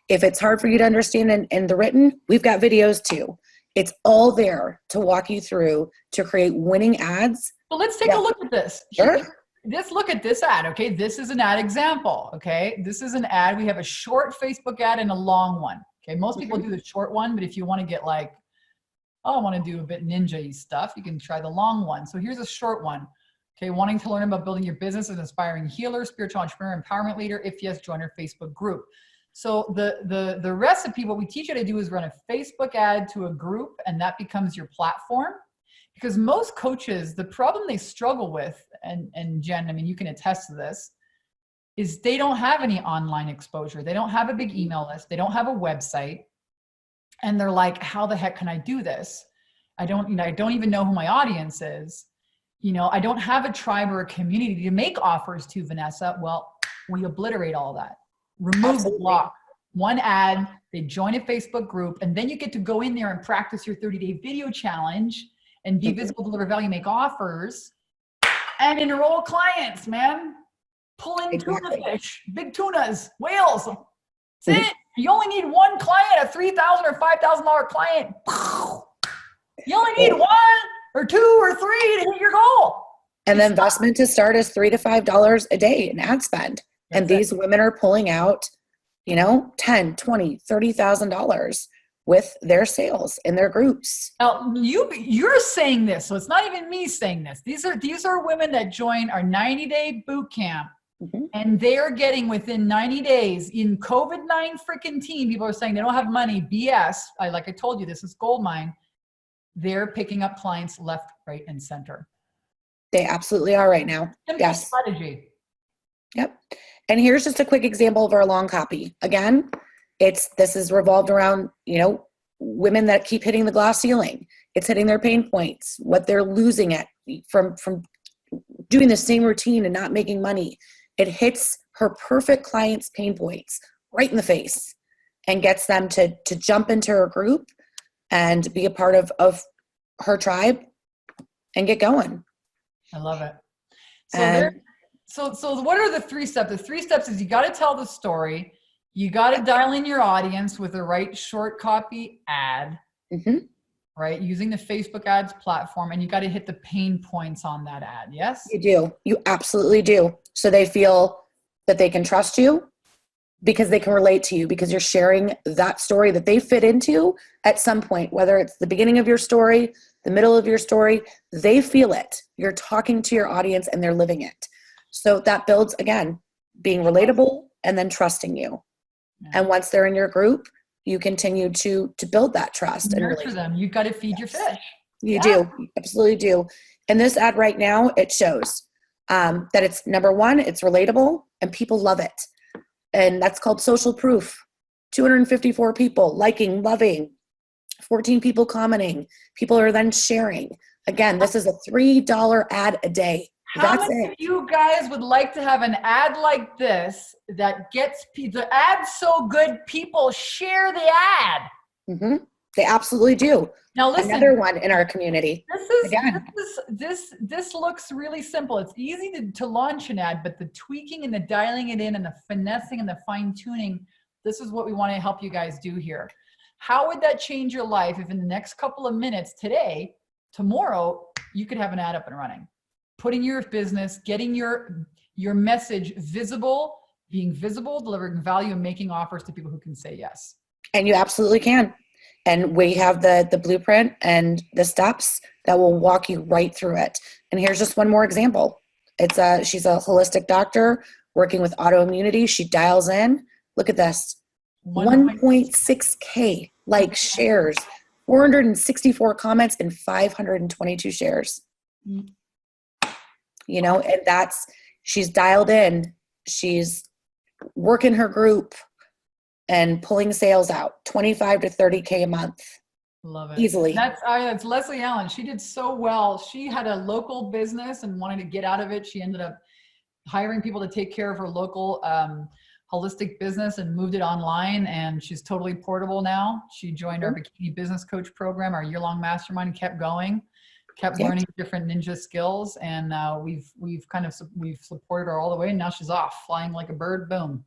Speaker 2: If it's hard for you to understand in the written, we've got videos too. It's all there to walk you through to create winning ads.
Speaker 1: Well, let's take a look at this.
Speaker 2: Sure.
Speaker 1: Let's look at this ad, okay? This is an ad example, okay? This is an ad. We have a short Facebook ad and a long one, okay? Most people do the short one, but if you want to get like, oh, I want to do a bit ninja-y stuff, you can try the long one. So here's a short one, okay? Wanting to learn about building your business as an aspiring healer, spiritual entrepreneur, empowerment leader. If yes, join our Facebook group. So the recipe, what we teach you to do is run a Facebook ad to a group, and that becomes your platform. Because most coaches, the problem they struggle with, and Jen, I mean, you can attest to this, is they don't have any online exposure. They don't have a big email list. They don't have a website. And they're like, how the heck can I do this? I don't even know who my audience is. You know, I don't have a tribe or a community to make offers to, Vanessa. Well, we obliterate all that. Remove the block. One ad, they join a Facebook group, and then you get to go in there and practice your 30-day video challenge. and be visible, deliver value, make offers, and enroll clients, man. Pull in tuna fish, big tunas, whales. That's it. You only need one client, a $3,000 or $5,000 client. You only need one or two or three to hit your goal.
Speaker 2: And the investment to start is $3 to $5 a day in ad spend. And these women are pulling out, you know, $10, $20, $30,000 with their sales in their groups.
Speaker 1: Now you're saying this, so it's not even me saying this. These are women that join our 90-day boot camp, and they're getting within 90 days in COVID-19 freaking team. People are saying they don't have money. BS. Like I told you, this is gold mine. They're picking up clients left, right, and center.
Speaker 2: They absolutely are right now.
Speaker 1: Simple strategy.
Speaker 2: Yep. And here's just a quick example of our long copy. Again, this is revolved around, you know, women that keep hitting the glass ceiling. It's hitting their pain points, what they're losing at from doing the same routine and not making money. It hits her perfect client's pain points right in the face and gets them to jump into her group and be a part of her tribe and get going.
Speaker 1: I love it. So what are the 3 steps? The 3 steps is you got to tell the story. You got to dial in your audience with the right short copy ad, right? Using the Facebook ads platform, and you got to hit the pain points on that ad. Yes?
Speaker 2: You do. You absolutely do. So they feel that they can trust you because they can relate to you, because you're sharing that story that they fit into at some point, whether it's the beginning of your story, the middle of your story, they feel it. You're talking to your audience and they're living it. So that builds, again, being relatable and then trusting you. Yeah. And once they're in your group, you continue to build that trust.
Speaker 1: Nurture them. You've got to feed your fish.
Speaker 2: You do. You absolutely do. And this ad right now, it shows that it's, number one, it's relatable and people love it. And that's called social proof. 254 people liking, loving, 14 people commenting. People are then sharing. Again, this is a $3 ad a day.
Speaker 1: How many of you guys would like to have an ad like this that gets the ad's so good people share the ad?
Speaker 2: They absolutely do.
Speaker 1: Now listen,
Speaker 2: another one in our community.
Speaker 1: This looks really simple. It's easy to launch an ad, but the tweaking and the dialing it in and the finessing and the fine tuning, this is what we want to help you guys do here. How would that change your life if in the next couple of minutes today, tomorrow, you could have an ad up and running? Putting your business, getting your message visible, being visible, delivering value, and making offers to people who can say yes. And
Speaker 2: you absolutely can. And we have the blueprint and the steps that will walk you right through it. And here's just one more example. She's a holistic doctor working with autoimmunity. She dials in. Look at this. 1.6K likes, shares, 464 comments, and 522 shares. You know, and she's dialed in. She's working her group and pulling sales out, 25 to 30K a month.
Speaker 1: Love it.
Speaker 2: Easily.
Speaker 1: That's Leslie Allen. She did so well. She had a local business and wanted to get out of it. She ended up hiring people to take care of her local holistic business and moved it online. And she's totally portable now. She joined our Bikini Business Coach program, our year-long mastermind, and kept going. Kept learning different ninja skills, and we've supported her all the way, and now she's off flying like a bird. Boom.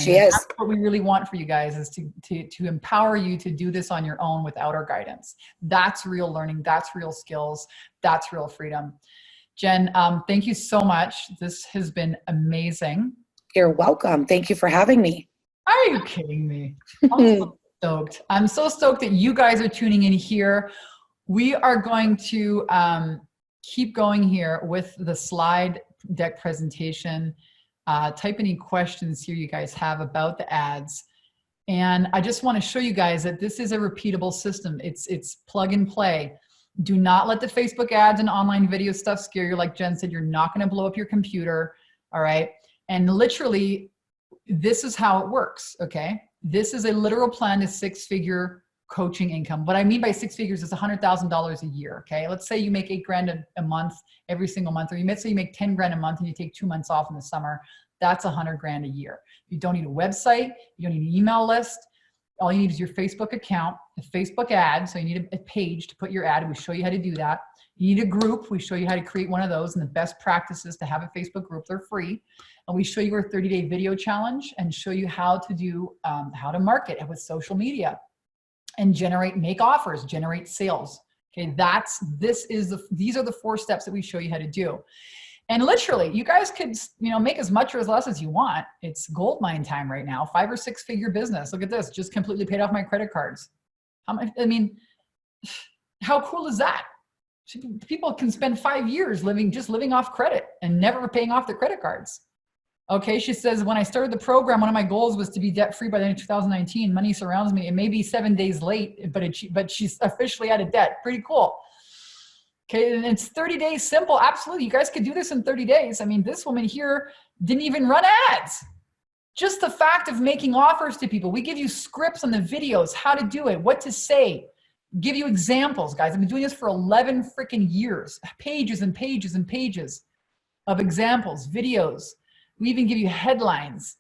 Speaker 2: She is.
Speaker 1: That's what we really want for you guys, is to empower you to do this on your own without our guidance. That's real learning. That's real skills. That's real freedom. Jen, thank you so much. This has been amazing.
Speaker 2: You're welcome. Thank you for having me.
Speaker 1: Are you kidding me? I'm so stoked. I'm so stoked that you guys are tuning in here. We are going to keep going here with the slide deck presentation. Type any questions here you guys have about the ads. And I just want to show you guys that this is a repeatable system. It's plug and play. Do not let the Facebook ads and online video stuff scare you. Like Jen said, you're not going to blow up your computer. All right. And literally, this is how it works. Okay. This is a literal plan to 6-figure coaching income. What I mean by 6 figures is $100,000 a year. Okay. Let's say you make $8,000 a month, every single month, or say you make 10 grand a month and you take 2 months off in the summer. That's $100,000 a year. You don't need a website. You don't need an email list. All you need is your Facebook account, a Facebook ad. So you need a page to put your ad. We show you how to do that. You need a group. We show you how to create one of those and the best practices to have a Facebook group. They're free. And we show you our 30-day video challenge and show you how to do, how to market with social media and make offers, generate sales. Okay, these are the 4 steps that we show you how to do. And literally, you guys could, make as much or as less as you want. It's gold mine time right now. 5 or 6 figure business. Look at this, just completely paid off my credit cards. How cool is that? People can spend 5 years living off credit and never paying off their credit cards. Okay, she says, when I started the program, one of my goals was to be debt-free by the end of 2019. Money surrounds me. It may be 7 days late, but she's officially out of debt. Pretty cool. Okay, and it's 30 days simple. Absolutely, you guys could do this in 30 days. This woman here didn't even run ads. Just the fact of making offers to people. We give you scripts on the videos, how to do it, what to say, give you examples, guys. I've been doing this for 11 freaking years. Pages and pages and pages of examples, videos. We even give you headlines.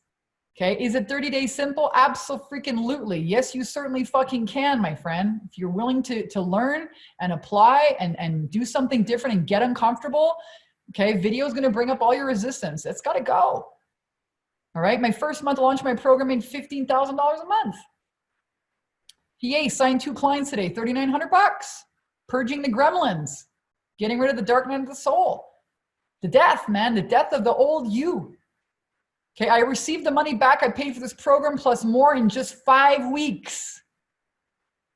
Speaker 1: Okay, is it 30 days simple? Absolutely. Yes, you certainly fucking can, my friend. If you're willing to learn and apply and do something different and get uncomfortable, okay, video is gonna bring up all your resistance. It's gotta go. All right, my first month launch my program made $15,000 a month. PA signed 2 clients today, $3,900. Purging the gremlins, getting rid of the dark night of the soul. The death, man, the death of the old you. Okay, I received the money back I paid for this program plus more in just 5 weeks.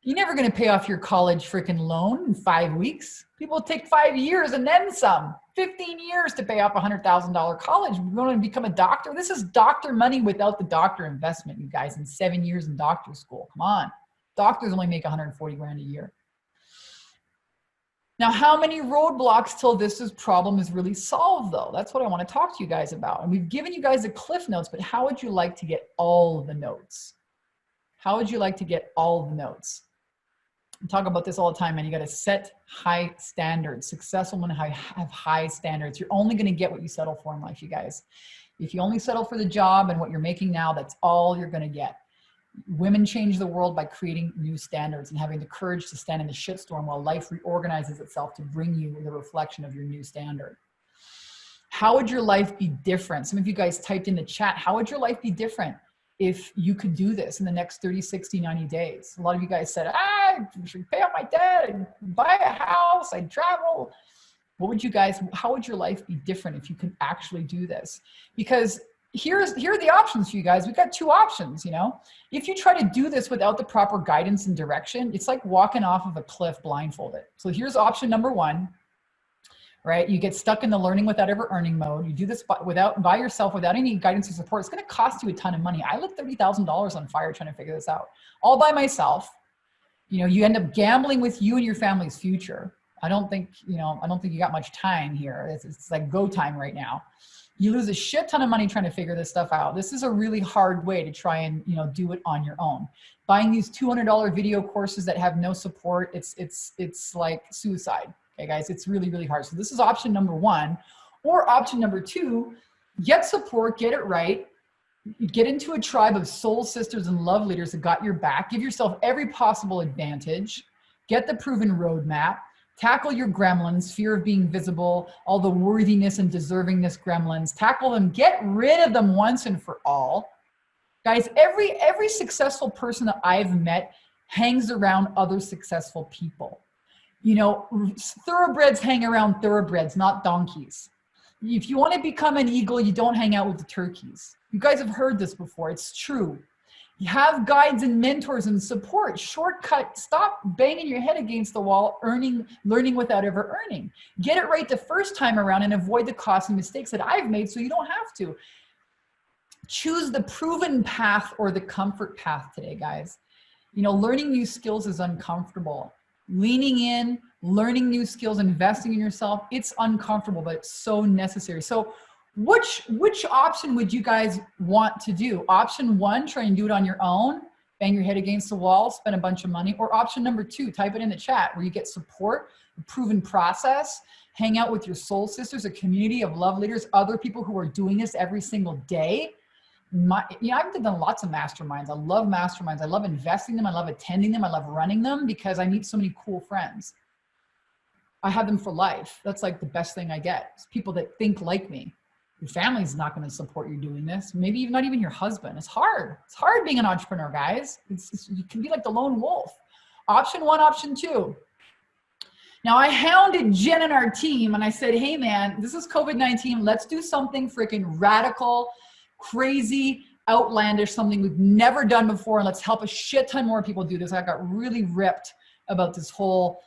Speaker 1: You're never gonna pay off your college freaking loan in 5 weeks. People take 5 years and then some. 15 years to pay off $100,000 college. We want to become a doctor. This is doctor money without the doctor investment, you guys, in 7 years in doctor school. Come on. Doctors only make 140 grand a year. Now, how many roadblocks till this problem is really solved, though? That's what I want to talk to you guys about. And we've given you guys the cliff notes, but how would you like to get all of the notes? How would you like to get all of the notes? I talk about this all the time, man. You got to set high standards. Successful women have high standards. You're only going to get what you settle for in life, you guys. If you only settle for the job and what you're making now, that's all you're going to get. Women change the world by creating new standards and having the courage to stand in the shitstorm while life reorganizes itself to bring you the reflection of your new standard. How would your life be different? Some of you guys typed in the chat, how would your life be different if you could do this in the next 30, 60, 90 days? A lot of you guys said, I should pay off my debt and buy a house, I'd travel. How would your life be different if you could actually do this? Because here are the options for you guys. We've got 2 options, If you try to do this without the proper guidance and direction, it's like walking off of a cliff blindfolded. So here's option number 1, right? You get stuck in the learning without ever earning mode. You do this by yourself without any guidance or support. It's gonna cost you a ton of money. I lit $30,000 on fire trying to figure this out, all by myself. You end up gambling with you and your family's future. I don't think you got much time here. It's like go time right now. You lose a shit ton of money trying to figure this stuff out. This is a really hard way to try and do it on your own. Buying these $200 video courses that have no support, it's like suicide. Okay, guys, it's really, really hard. So this is option number 1. Or option number 2, get support, get it right. Get into a tribe of soul sisters and love leaders that got your back. Give yourself every possible advantage. Get the proven roadmap. Tackle your gremlins, fear of being visible, all the worthiness and deservingness gremlins. Tackle them, get rid of them once and for all. Guys, every successful person that I've met hangs around other successful people. Thoroughbreds hang around thoroughbreds, not donkeys. If you want to become an eagle, you don't hang out with the turkeys. You guys have heard this before, it's true. You have guides and mentors and support. Shortcut, stop banging your head against the wall, learning without ever earning. Get it right the first time around and avoid the costly mistakes that I've made so you don't have to. Choose the proven path or the comfort path today, guys. Learning new skills is uncomfortable. Leaning in, learning new skills, investing in yourself, it's uncomfortable, but it's so necessary. So which option would you guys want to do? Option 1, try and do it on your own, bang your head against the wall, spend a bunch of money. Or option number 2, type it in the chat, where you get support, a proven process, hang out with your soul sisters, a community of love leaders, other people who are doing this every single day. I've done lots of masterminds. I love masterminds. I love investing them. I love attending them. I love running them because I meet so many cool friends. I have them for life. That's like the best thing I get. It's people that think like me. Your family's not going to support you doing this. Maybe not even your husband. It's hard. It's hard being an entrepreneur, guys. You can be like the lone wolf. Option one, option two. Now I hounded Jen and our team and I said, hey man, this is COVID-19. Let's do something freaking radical, crazy, outlandish, something we've never done before. And let's help a shit ton more people do this. I got really ripped about this whole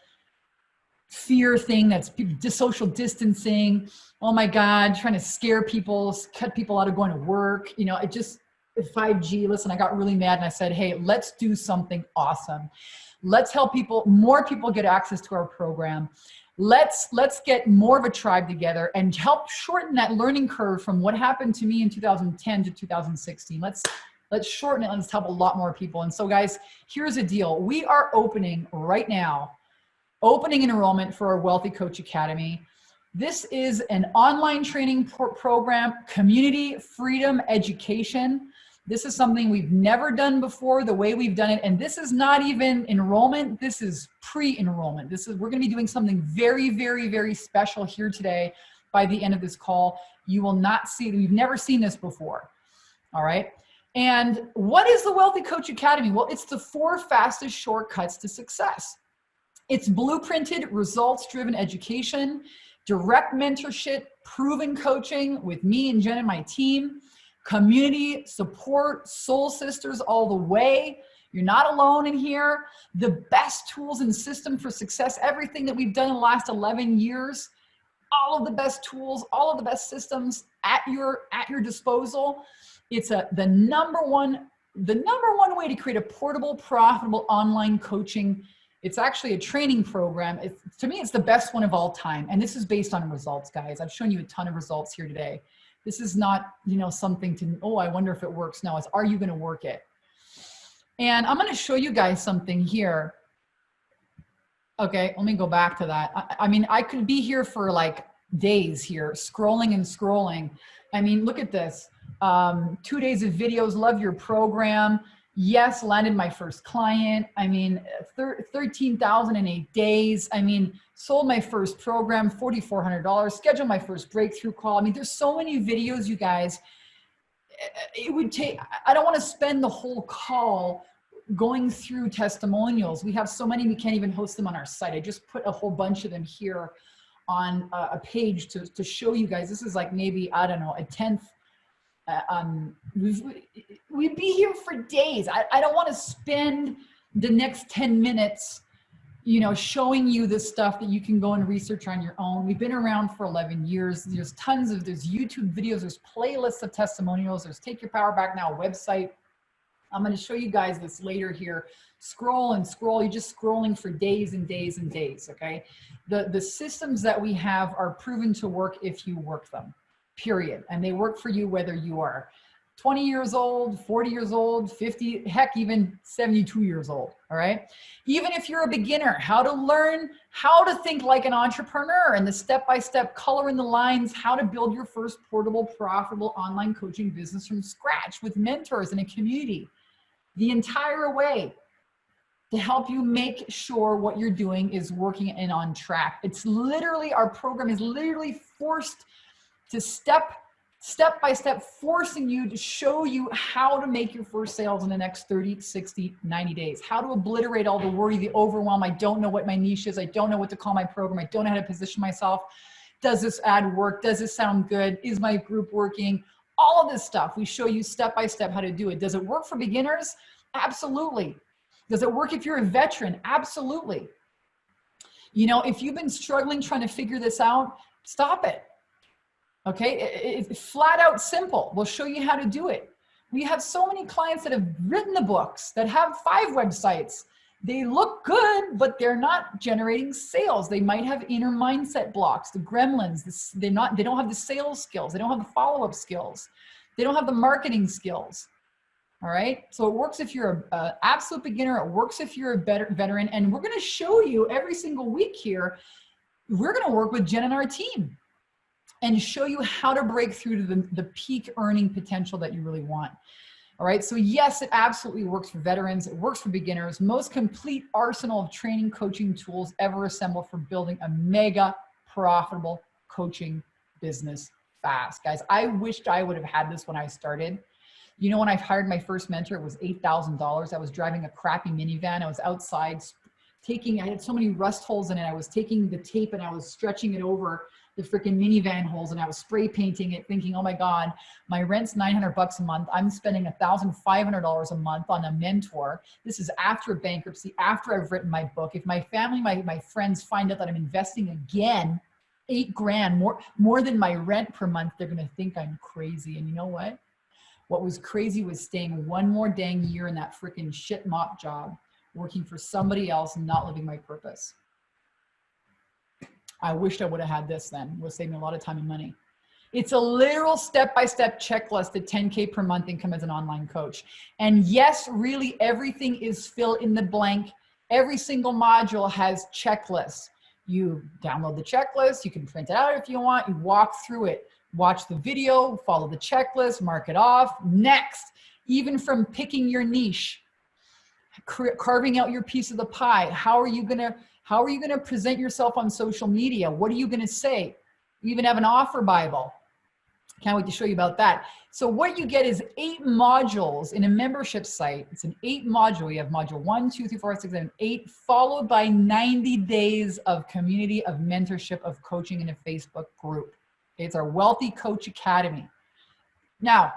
Speaker 1: fear thing that's social distancing. Oh my God, trying to scare people, cut people out of going to work. You know, it just 5G. Listen, I got really mad and I said, hey, let's do something awesome. Let's help people, more people get access to our program. Let's get more of a tribe together and help shorten that learning curve from what happened to me in 2010 to 2016. Let's shorten it and let's help a lot more people. And so guys, here's the deal. We are opening right now, opening enrollment for our Wealthy Coach Academy. This is an online training program, community freedom education. This is something we've never done before, the way we've done it. And this is not even enrollment. This is pre-enrollment. We're going to be doing something very, very, very special here today by the end of this call. You will not see, we've never seen this before. All right. And what is the Wealthy Coach Academy? Well, it's the 4 fastest shortcuts to success. It's blueprinted, results-driven education, direct mentorship, proven coaching with me and Jen and my team, community support, soul sisters all the way. You're not alone in here. The best tools and system for success, everything that we've done in the last 11 years, all of the best tools, all of the best systems at your disposal. It's the number one way to create a portable, profitable online coaching. It's actually a training program. To me, it's the best one of all time. And this is based on results, guys. I've shown you a ton of results here today. This is not, something to, oh, I wonder if it works. No, it's, are you going to work it? And I'm going to show you guys something here. Okay, let me go back to that. I mean, I could be here for like days here, scrolling and scrolling. I mean, look at this. 2 days of videos, love your program. Yes, landed my first client. I mean, 13,000 in 8 days. I mean, sold my first program, $4,400, scheduled my first breakthrough call. I mean, there's so many videos, you guys. It would take, I don't want to spend the whole call going through testimonials. We have so many, we can't even host them on our site. I just put a whole bunch of them here on a page to show you guys. This is like maybe, I don't know, a 10th. We'd be here for days. I don't want to spend the next 10 minutes, showing you this stuff that you can go and research on your own. We've been around for 11 years. There's YouTube videos, there's playlists of testimonials, there's Take Your Power Back Now website. I'm going to show you guys this later here. Scroll and scroll. You're just scrolling for days and days and days, okay? The systems that we have are proven to work if you work them. Period. And they work for you whether you are 20 years old, 40 years old, 50, heck, even 72 years old. All right. Even if you're a beginner, how to learn how to think like an entrepreneur and the step-by-step color in the lines, how to build your first portable, profitable online coaching business from scratch with mentors and a community. The entire way to help you make sure what you're doing is working and on track. It's literally, our program is literally forced to step by step, forcing you to show you how to make your first sales in the next 30, 60, 90 days, how to obliterate all the worry, the overwhelm. I don't know what my niche is. I don't know what to call my program. I don't know how to position myself. Does this ad work? Does this sound good? Is my group working? All of this stuff, we show you step by step how to do it. Does it work for beginners? Absolutely. Does it work if you're a veteran? Absolutely. If you've been struggling trying to figure this out, stop it. Okay, it's flat out simple. We'll show you how to do it. We have so many clients that have written the books, that have 5 websites. They look good, but they're not generating sales. They might have inner mindset blocks, the gremlins. They don't have the sales skills. They don't have the follow-up skills. They don't have the marketing skills. All right, so it works if you're an absolute beginner. It works if you're a veteran. And we're going to show you every single week here. We're going to work with Jen and our team. and show you how to break through to the peak earning potential that you really want. All right, so yes, it absolutely works for veterans. It works for beginners. Most complete arsenal of training, coaching tools ever assembled for building a mega profitable coaching business fast. Guys, I wished I would have had this when I started. You know, when I hired my first mentor, it was $8,000. I was driving a crappy minivan. I was outside I had so many rust holes in it. I was taking the tape and I was stretching it over the freaking minivan holes, and I was spray painting it thinking, oh my God, my rent's $900 a month. I'm spending $1,500 a month on a mentor. This is after bankruptcy, after I've written my book. If my family, my friends find out that I'm investing again, $8,000 more than my rent per month, they're going to think I'm crazy. And you know what? What was crazy was staying one more dang year in that freaking shit mop job, working for somebody else and not living my purpose. I wished I would have had this then. It would save me a lot of time and money. It's a literal step-by-step checklist to 10K per month income as an online coach. And yes, really everything is fill in the blank. Every single module has checklists. You download the checklist, you can print it out if you want, you walk through it, watch the video, follow the checklist, mark it off. Next, even from picking your niche, carving out your piece of the pie. How are you gonna present yourself on social media? What are you gonna say? You even have an offer Bible. Can't wait to show you about that. So what you get is 8 modules in a membership site. It's an 8 module. You have module 1, 2, 3, 4, 6, 7, 8, followed by 90 days of community, of mentorship, of coaching in a Facebook group. It's our Wealthy Coach Academy. Now,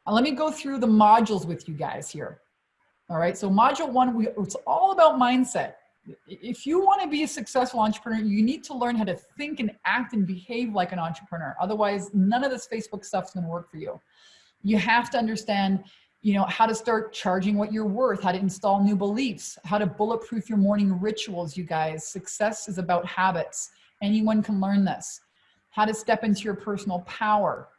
Speaker 1: let me go through the modules with you guys here. All right, so module 1, it's all about mindset. If you want to be a successful entrepreneur, you need to learn how to think and act and behave like an entrepreneur. Otherwise, none of this Facebook stuff is going to work for you. You have to understand, how to start charging what you're worth, how to install new beliefs, how to bulletproof your morning rituals, you guys. Success is about habits. Anyone can learn this. How to step into your personal power.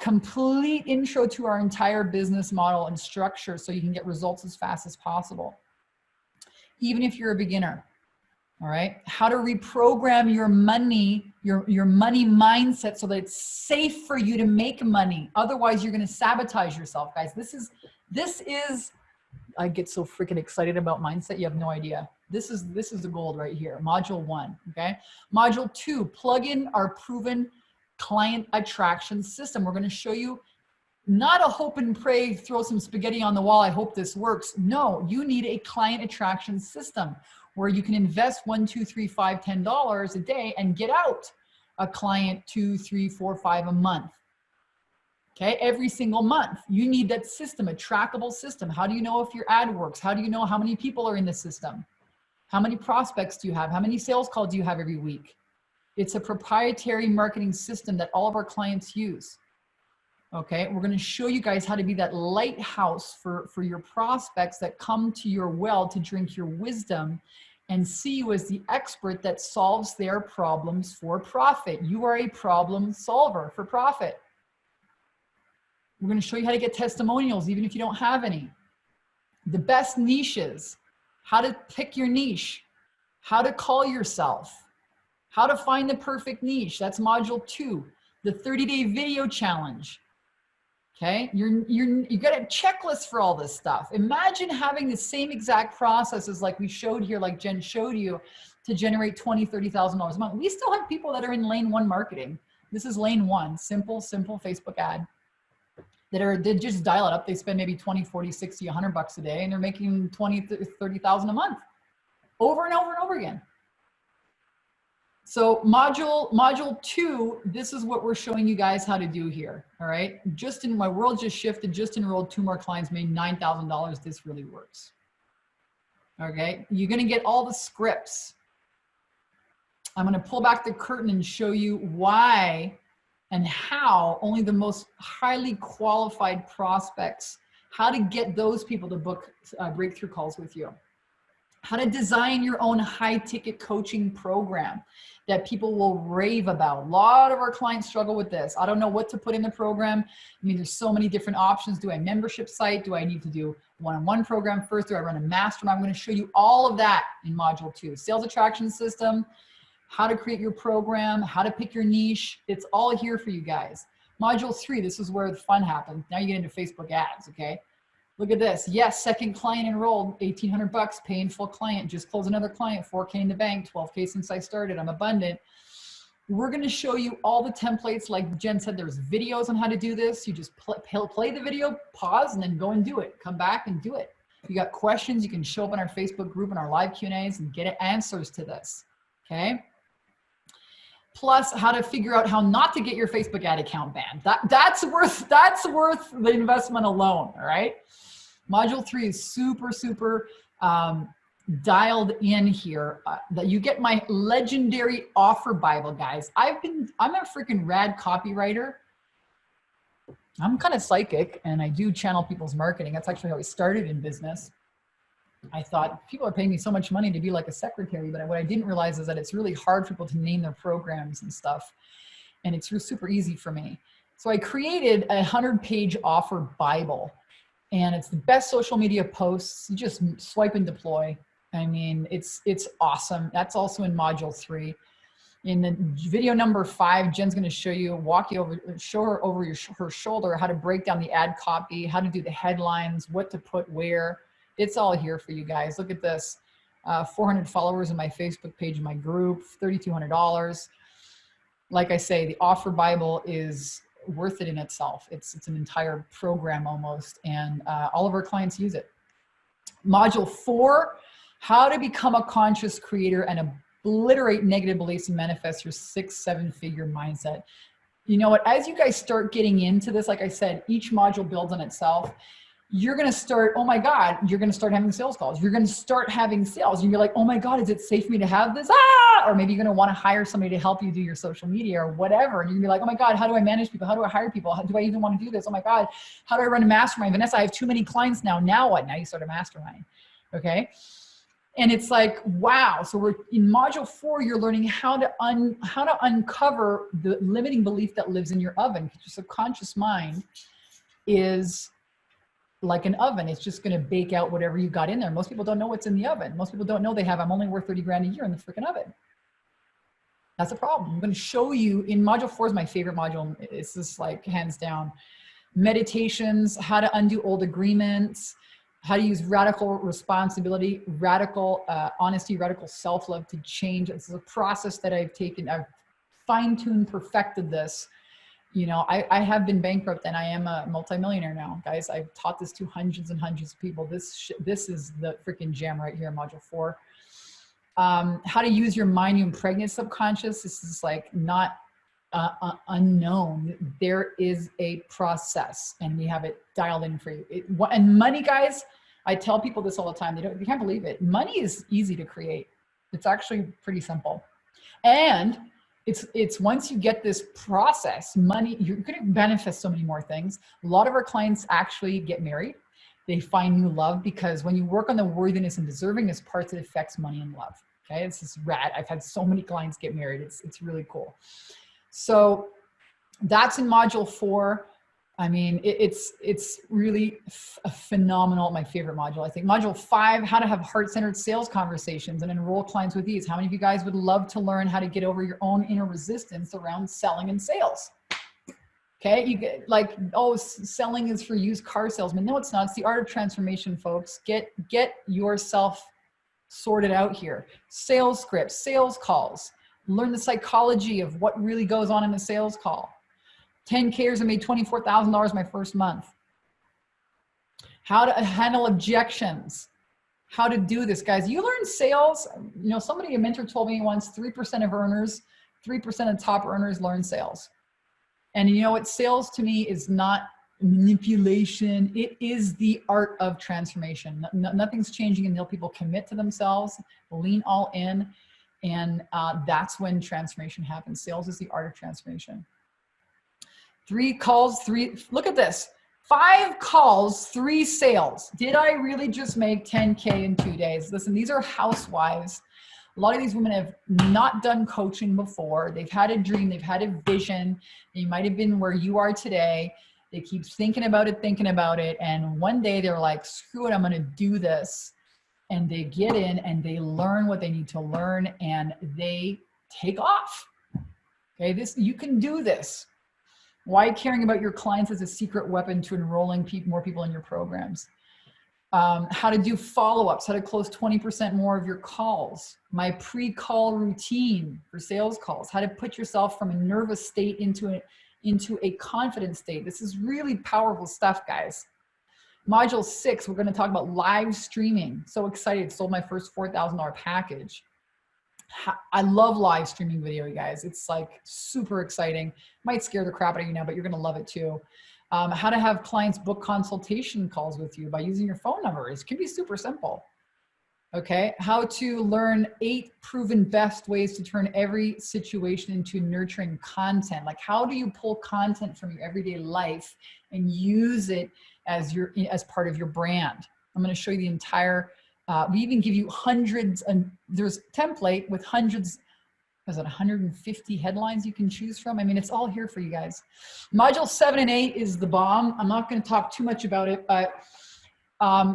Speaker 1: Complete intro to our entire business model and structure so you can get results as fast as possible. Even if you're a beginner, all right? How to reprogram your money, your money mindset so that it's safe for you to make money. Otherwise, you're gonna sabotage yourself, guys. This is, I get so freaking excited about mindset, you have no idea. This is the gold right here, module 1, okay? Module 2, plug in our proven client attraction system. We're gonna show you not a hope and pray, throw some spaghetti on the wall, I hope this works. No, you need a client attraction system where you can invest $1, $2, $3, $5, $10 a day and get out a client 2, 3, 4, 5 a month. Okay, every single month. You need that system, a trackable system. How do you know if your ad works? How do you know how many people are in the system? How many prospects do you have? How many sales calls do you have every week? It's a proprietary marketing system that all of our clients use. Okay, we're going to show you guys how to be that lighthouse for your prospects that come to your well to drink your wisdom and see you as the expert that solves their problems for profit. You are a problem solver for profit. We're going to show you how to get testimonials even if you don't have any. The best niches, how to pick your niche, how to call yourself, how to find the perfect niche. That's module 2. The 30-day video challenge. Okay, you got a checklist for all this stuff. Imagine having the same exact processes like we showed here, like Jen showed you, to generate $20,000, $30,000 a month. We still have people that are in lane 1 marketing. This is lane 1, simple Facebook ad. They just dial it up. They spend maybe 20, 40, 60, $100 a day, and they're making 20, 30,000 a month over and over and over again. So module 2, this is what we're showing you guys how to do here. All right. My world just shifted, just enrolled 2 more clients, made $9,000. This really works. Okay. You're going to get all the scripts. I'm going to pull back the curtain and show you why and how only the most highly qualified prospects, how to get those people to book breakthrough calls with you. How to design your own high-ticket coaching program that people will rave about. A lot of our clients struggle with this. I don't know what to put in the program. I mean, there's so many different options. Do I membership site? Do I need to do one-on-one program first? Do I run a mastermind? I'm going to show you all of that in module 2. Sales attraction system, how to create your program, how to pick your niche. It's all here for you guys. Module 3, this is where the fun happens. Now you get into Facebook ads, okay? Look at this. Yes, second client enrolled, 1,800 bucks, paying full client, just close another client, 4K in the bank, 12K since I started, I'm abundant. We're gonna show you all the templates. Like Jen said, there's videos on how to do this. You just play the video, pause, and then go and do it. Come back and do it. If you got questions, you can show up in our Facebook group and our live Q&As and get answers to this, okay? Plus how to figure out how not to get your Facebook ad account banned. That's worth the investment alone, all right? Module 3 is super dialed in here. That you get my legendary offer Bible, guys. I'm a freaking rad copywriter. I'm kind of psychic and I do channel people's marketing. That's actually how I started in business. I thought people are paying me so much money to be like a secretary, but what I didn't realize is that it's really hard for people to name their programs and stuff. And it's super easy for me. So I created a 100-page offer Bible, and it's the best social media posts. You just swipe and deploy. I mean, it's awesome. That's also in module 3. In the video number 5, Jen's going to show you, show her over her shoulder how to break down the ad copy, how to do the headlines, what to put where. It's all here for you guys. Look at this. 400 followers in my Facebook page, in my group, $3,200. Like I say, the offer Bible is worth it in itself. It's an entire program almost, and all of our clients use it. Module 4, how to become a conscious creator and obliterate negative beliefs and manifest your 6-7 figure mindset. You know what, as you guys start getting into this, like I said, each module builds on itself. You're going to start, oh my God, you're going to start having sales calls. You're going to start having sales. You're like, oh my God, is it safe for me to have this? Ah! Or maybe you're going to want to hire somebody to help you do your social media or whatever. And you're going to be like, oh my God, how do I manage people? How do I hire people? Do I even want to do this? Oh my God, how do I run a mastermind? Vanessa, I have too many clients now. Now what? Now you start a mastermind. Okay. And it's like, wow. So we're in module 4, you're learning how to uncover the limiting belief that lives in your oven. Your subconscious mind is like an oven. It's just going to bake out whatever you got in there. Most people don't know what's in the oven. Most people don't know I'm only worth 30 grand a year in the freaking oven. That's a problem. I'm going to show you in module 4 is my favorite module. It's just like hands down. Meditations, how to undo old agreements, how to use radical responsibility, radical honesty, radical self-love to change. It's a process that I've taken. I've fine-tuned, perfected this. You know, I have been bankrupt and I am a multimillionaire now, guys. I've taught this to hundreds and hundreds of people. This is the freaking gem right here in module 4. How to use your mind to impregnate subconscious. This is like not unknown. There is a process and we have it dialed in for you. And money, guys, I tell people this all the time. They can't believe it. Money is easy to create. It's actually pretty simple. And it's once you get this process, money, you're going to benefit so many more things. A lot of our clients actually get married. They find new love because when you work on the worthiness and deservingness parts, it affects money and love. Okay. It's just rad. I've had so many clients get married. It's really cool. So that's in module 4. I mean, it's really a phenomenal, my favorite module, I think. Module 5, how to have heart-centered sales conversations and enroll clients with ease. How many of you guys would love to learn how to get over your own inner resistance around selling and sales? Okay, you get like, oh, selling is for used car salesmen. No, it's not. It's the art of transformation, folks. Get yourself sorted out here. Sales scripts, sales calls. Learn the psychology of what really goes on in a sales call. 10Kers, I made $24,000 my first month. How to handle objections. How to do this, guys. You learn sales. You know, a mentor told me once 3% of earners, 3% of top earners learn sales. And you know what? Sales to me is not manipulation. It is the art of transformation. Nothing's changing until people commit to themselves, lean all in. And that's when transformation happens. Sales is the art of transformation. 3 calls, look at this. 5 calls, 3 sales. Did I really just make 10K in 2 days? Listen, these are housewives. A lot of these women have not done coaching before. They've had a dream. They've had a vision. They might have been where you are today. They keep thinking about it. And one day they're like, screw it, I'm going to do this. And they get in and they learn what they need to learn. And they take off. Okay, you can do this. Why caring about your clients is a secret weapon to enrolling more people in your programs. How to do follow-ups, how to close 20% more of your calls, my pre-call routine for sales calls, how to put yourself from a nervous state into a confident state. This is really powerful stuff, guys. Module 6, we're going to talk about live streaming. So excited, sold my first $4,000 package. I love live streaming video, you guys. It's like super exciting. Might scare the crap out of you now, but you're going to love it too. How to have clients book consultation calls with you by using your phone number. It can be super simple. Okay. How to learn 8 proven best ways to turn every situation into nurturing content. Like, how do you pull content from your everyday life and use it as part of your brand? I'm going to show you the entire, we even give you hundreds, and there's a template with hundreds, was it 150 headlines you can choose from? I mean, it's all here for you guys. Module 7 and 8 is the bomb. I'm not going to talk too much about it, but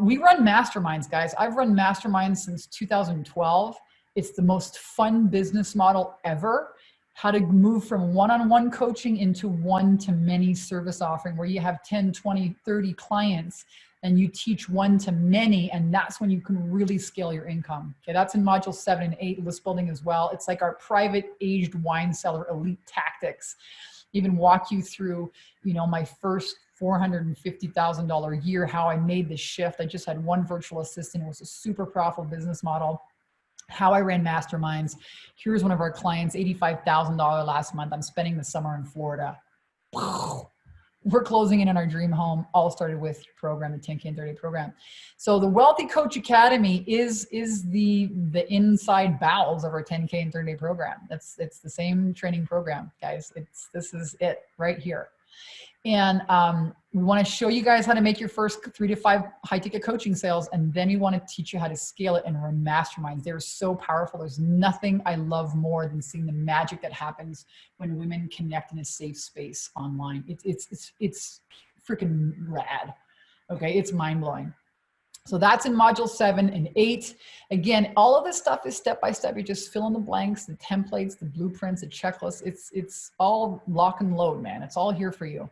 Speaker 1: we run masterminds, guys. I've run masterminds since 2012. It's the most fun business model ever. How to move from one-on-one coaching into one-to-many service offering where you have 10, 20, 30 clients and you teach one-to-many, and that's when you can really scale your income. Okay, that's in module 7 and 8, list building as well. It's like our private aged wine cellar elite tactics. Even walk you through, my first $450,000 year, how I made the shift. I just had one virtual assistant. It was a super profitable business model. How I ran masterminds. Here's one of our clients, $85,000 last month. I'm spending the summer in Florida. We're closing in on our dream home. All started with your program, the 10K in 30 Day program. So the Wealthy Coach Academy is the inside bowels of our 10K in 30 Day program. It's the same training program, guys. This is it right here. And we want to show you guys how to make your first 3 to 5 high ticket coaching sales. And then we want to teach you how to scale it and run masterminds. They're so powerful. There's nothing I love more than seeing the magic that happens when women connect in a safe space online. It's freaking rad. Okay. It's mind blowing. So that's in module 7 and 8. Again, all of this stuff is step-by-step. You just fill in the blanks, the templates, the blueprints, the checklists. It's all lock and load, man. It's all here for you.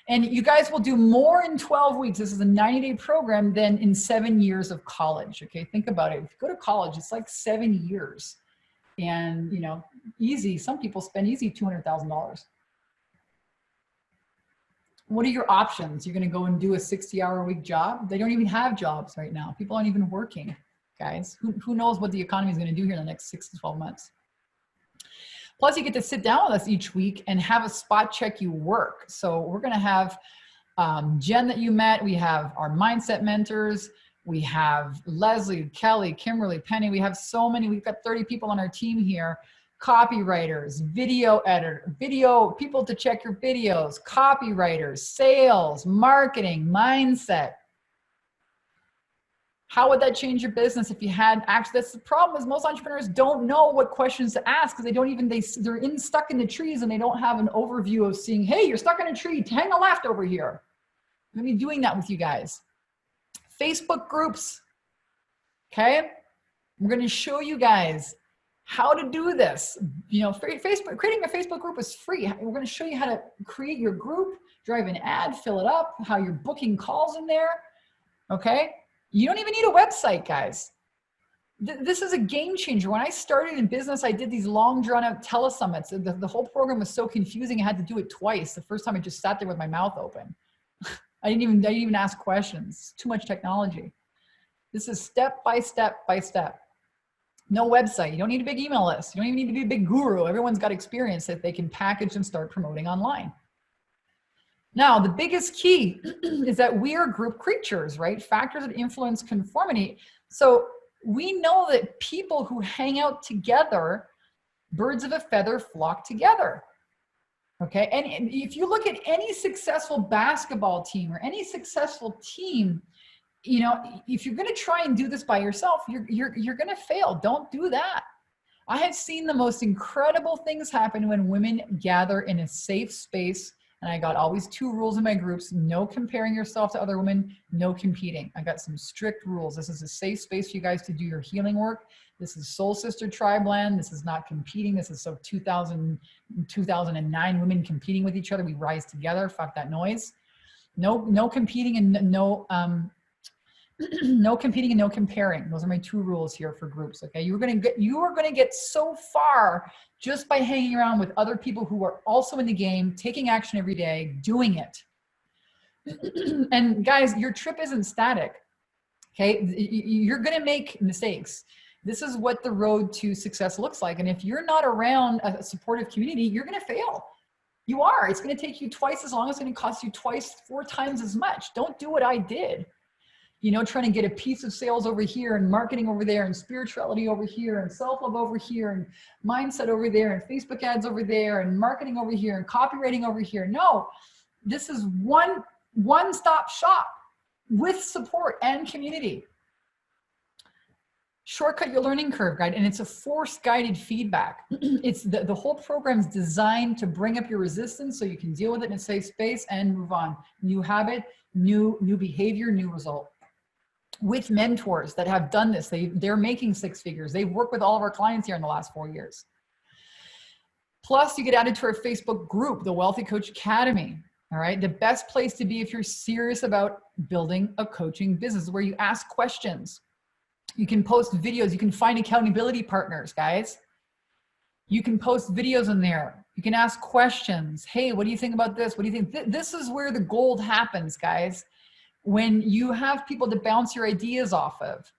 Speaker 1: And you guys will do more in 12 weeks. This is a 90-day program than in 7 years of college. Okay, think about it. If you go to college, it's like 7 years. And, easy. Some people spend easy $200,000. What are your options? You're going to go and do a 60-hour-a-week job? They don't even have jobs right now. People aren't even working, guys. Who knows what the economy is going to do here in the next 6 to 12 months? Plus, you get to sit down with us each week and have a spot check you work. So we're going to have Jen that you met. We have our mindset mentors. We have Leslie, Kelly, Kimberly, Penny. We have so many. We've got 30 people on our team here. Copywriters, video editor, people to check your videos, copywriters, sales, marketing, mindset. How would that change your business if you had actually? That's the problem, is most entrepreneurs don't know what questions to ask because they're stuck in the trees and they don't have an overview of seeing, hey, you're stuck in a tree, hang a left over here. I'm going to be doing that with you guys. Facebook groups. Okay. I'm going to show you guys how to do this. Facebook, creating a Facebook group is free. We're going to show you how to create your group, drive an ad, fill it up, how you're booking calls in there. Okay. You don't even need a website, guys. This is a game changer. When I started in business, I did these long drawn out telesummits. The whole program was so confusing. I had to do it twice. The first time I just sat there with my mouth open. I didn't even ask questions. Too much technology. This is step by step by step. No website. You don't need a big email list. You don't even need to be a big guru. Everyone's got experience that they can package and start promoting online. Now, the biggest key is that we are group creatures, right? Factors that influence conformity. So we know that people who hang out together, birds of a feather flock together. Okay. And if you look at any successful basketball team or any successful team, if you're going to try and do this by yourself, you're going to fail. Don't do that. I have seen the most incredible things happen when women gather in a safe space. And I got always 2 rules in my groups: no comparing yourself to other women, no competing. I got some strict rules. This is a safe space for you guys to do your healing work. This is Soul Sister Tribe land. This is not competing. This is so 2009 women competing with each other. We rise together. Fuck that noise. No competing and no competing and no comparing. Those are my 2 rules here for groups. Okay, you are going to get so far just by hanging around with other people who are also in the game, taking action every day, doing it. And guys, your trip isn't static. Okay, you're going to make mistakes. This is what the road to success looks like. And if you're not around a supportive community, you're going to fail. You are. It's going to take you twice as long. It's going to cost you 4 times as much. Don't do what I did. You know, trying to get a piece of sales over here and marketing over there and spirituality over here and self-love over here and mindset over there and Facebook ads over there and marketing over here and copywriting over here. No, this is one-stop shop with support and community. Shortcut your learning curve guide, and it's a force-guided feedback. It's the whole program is designed to bring up your resistance so you can deal with it in a safe space and move on. New habit, new behavior, new result. With mentors that have done this, they're making 6 figures. They've worked with all of our clients here in the last 4 years. Plus, you get added to our Facebook group, the Wealthy Coach Academy. All right, the best place to be if you're serious about building a coaching business, where you ask questions. You can post videos. You can find accountability partners, guys. You can post videos in there. You can ask questions. Hey, what do you think about this? What do you think? This is where the gold happens, guys. When you have people to bounce your ideas off of,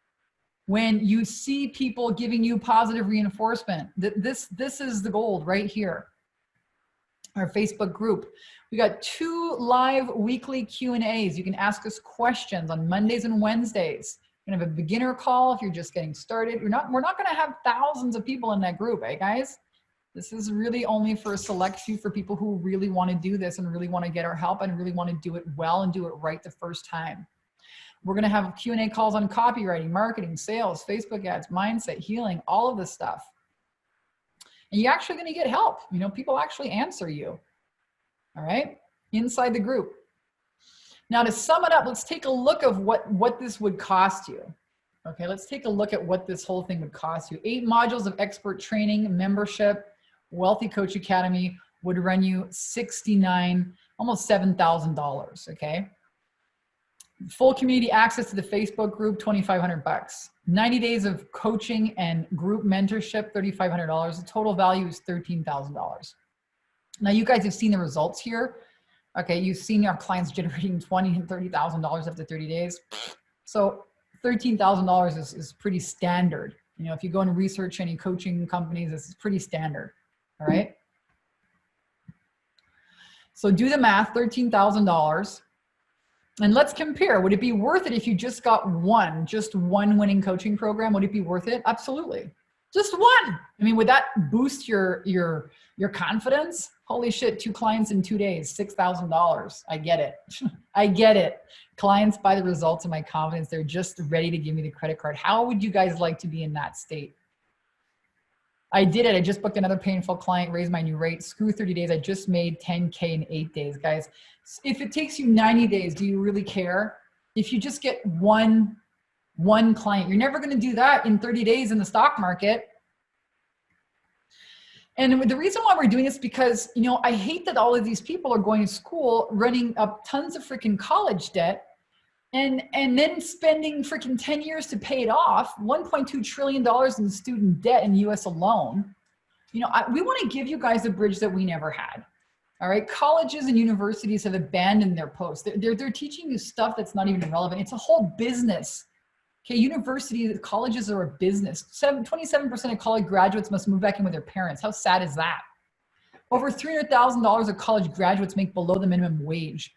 Speaker 1: when you see people giving you positive reinforcement, this is the gold right here. Our Facebook group. We got 2 live weekly Q&As. You can ask us questions on Mondays and Wednesdays. We're gonna have a beginner call if you're just getting started. We're not gonna have thousands of people in that group, eh, guys? This is really only for a select few, for people who really want to do this and really want to get our help and really want to do it well and do it right the first time. We're going to have Q&A calls on copywriting, marketing, sales, Facebook ads, mindset, healing, all of this stuff. And you're actually going to get help. You know, people actually answer you. All right, inside the group. Now, to sum it up, let's take a look of what this would cost you. Okay, let's take a look at what this whole thing would cost you. 8 modules of expert training, membership, Wealthy Coach Academy would run you $69,000, almost $7,000, okay? Full community access to the Facebook group, $2,500. 90 days of coaching and group mentorship, $3,500. The total value is $13,000. Now, you guys have seen the results here. Okay, you've seen our clients generating $20,000 and $30,000 after 30 days. So $13,000 is pretty standard. You know, if you go and research any coaching companies, this is pretty standard. All right. So do the math, $13,000. And let's compare. Would it be worth it if you just got just one winning coaching program? Would it be worth it? Absolutely. Just one. I mean, would that boost your confidence? Holy shit, 2 clients in 2 days, $6,000. I get it. I get it. Clients buy the results of my confidence. They're just ready to give me the credit card. How would you guys like to be in that state? I did it. I just booked another painful client, raised my new rate. Screw 30 days. I just made 10K in 8 days, guys. If it takes you 90 days, do you really care? If you just get one client, you're never going to do that in 30 days in the stock market. And the reason why we're doing this is because, you know, I hate that all of these people are going to school, running up tons of freaking college debt, and then spending freaking 10 years to pay it off, $1.2 trillion in student debt in the US alone. You know, we want to give you guys a bridge that we never had. All right. Colleges and universities have abandoned their posts. They're teaching you stuff that's not even relevant. It's a whole business. Okay. Universities, colleges are a business. 27% of college graduates must move back in with their parents. How sad is that? Over $300,000 of college graduates make below the minimum wage.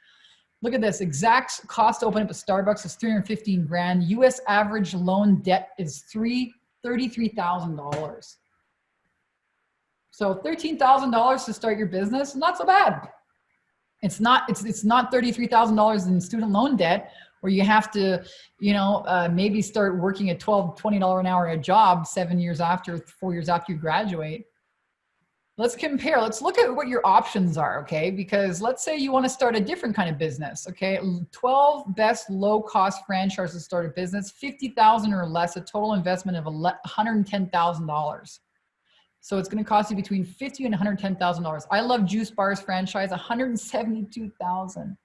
Speaker 1: Look at this. Exact cost to open up a Starbucks is 315 grand. US average loan debt is $33,000. So $13,000 to start your business, not so bad. It's not $33,000 in student loan debt where you have to, you know, maybe start working at $20 an hour at a job 4 years after you graduate. Let's compare. Let's look at what your options are, okay? Because let's say you want to start a different kind of business, okay? 12 best low-cost franchises to start a business, 50,000 or less, a total investment of $110,000. So it's going to cost you between $50 and $110,000. I Love Juice Bar's franchise, $172,000.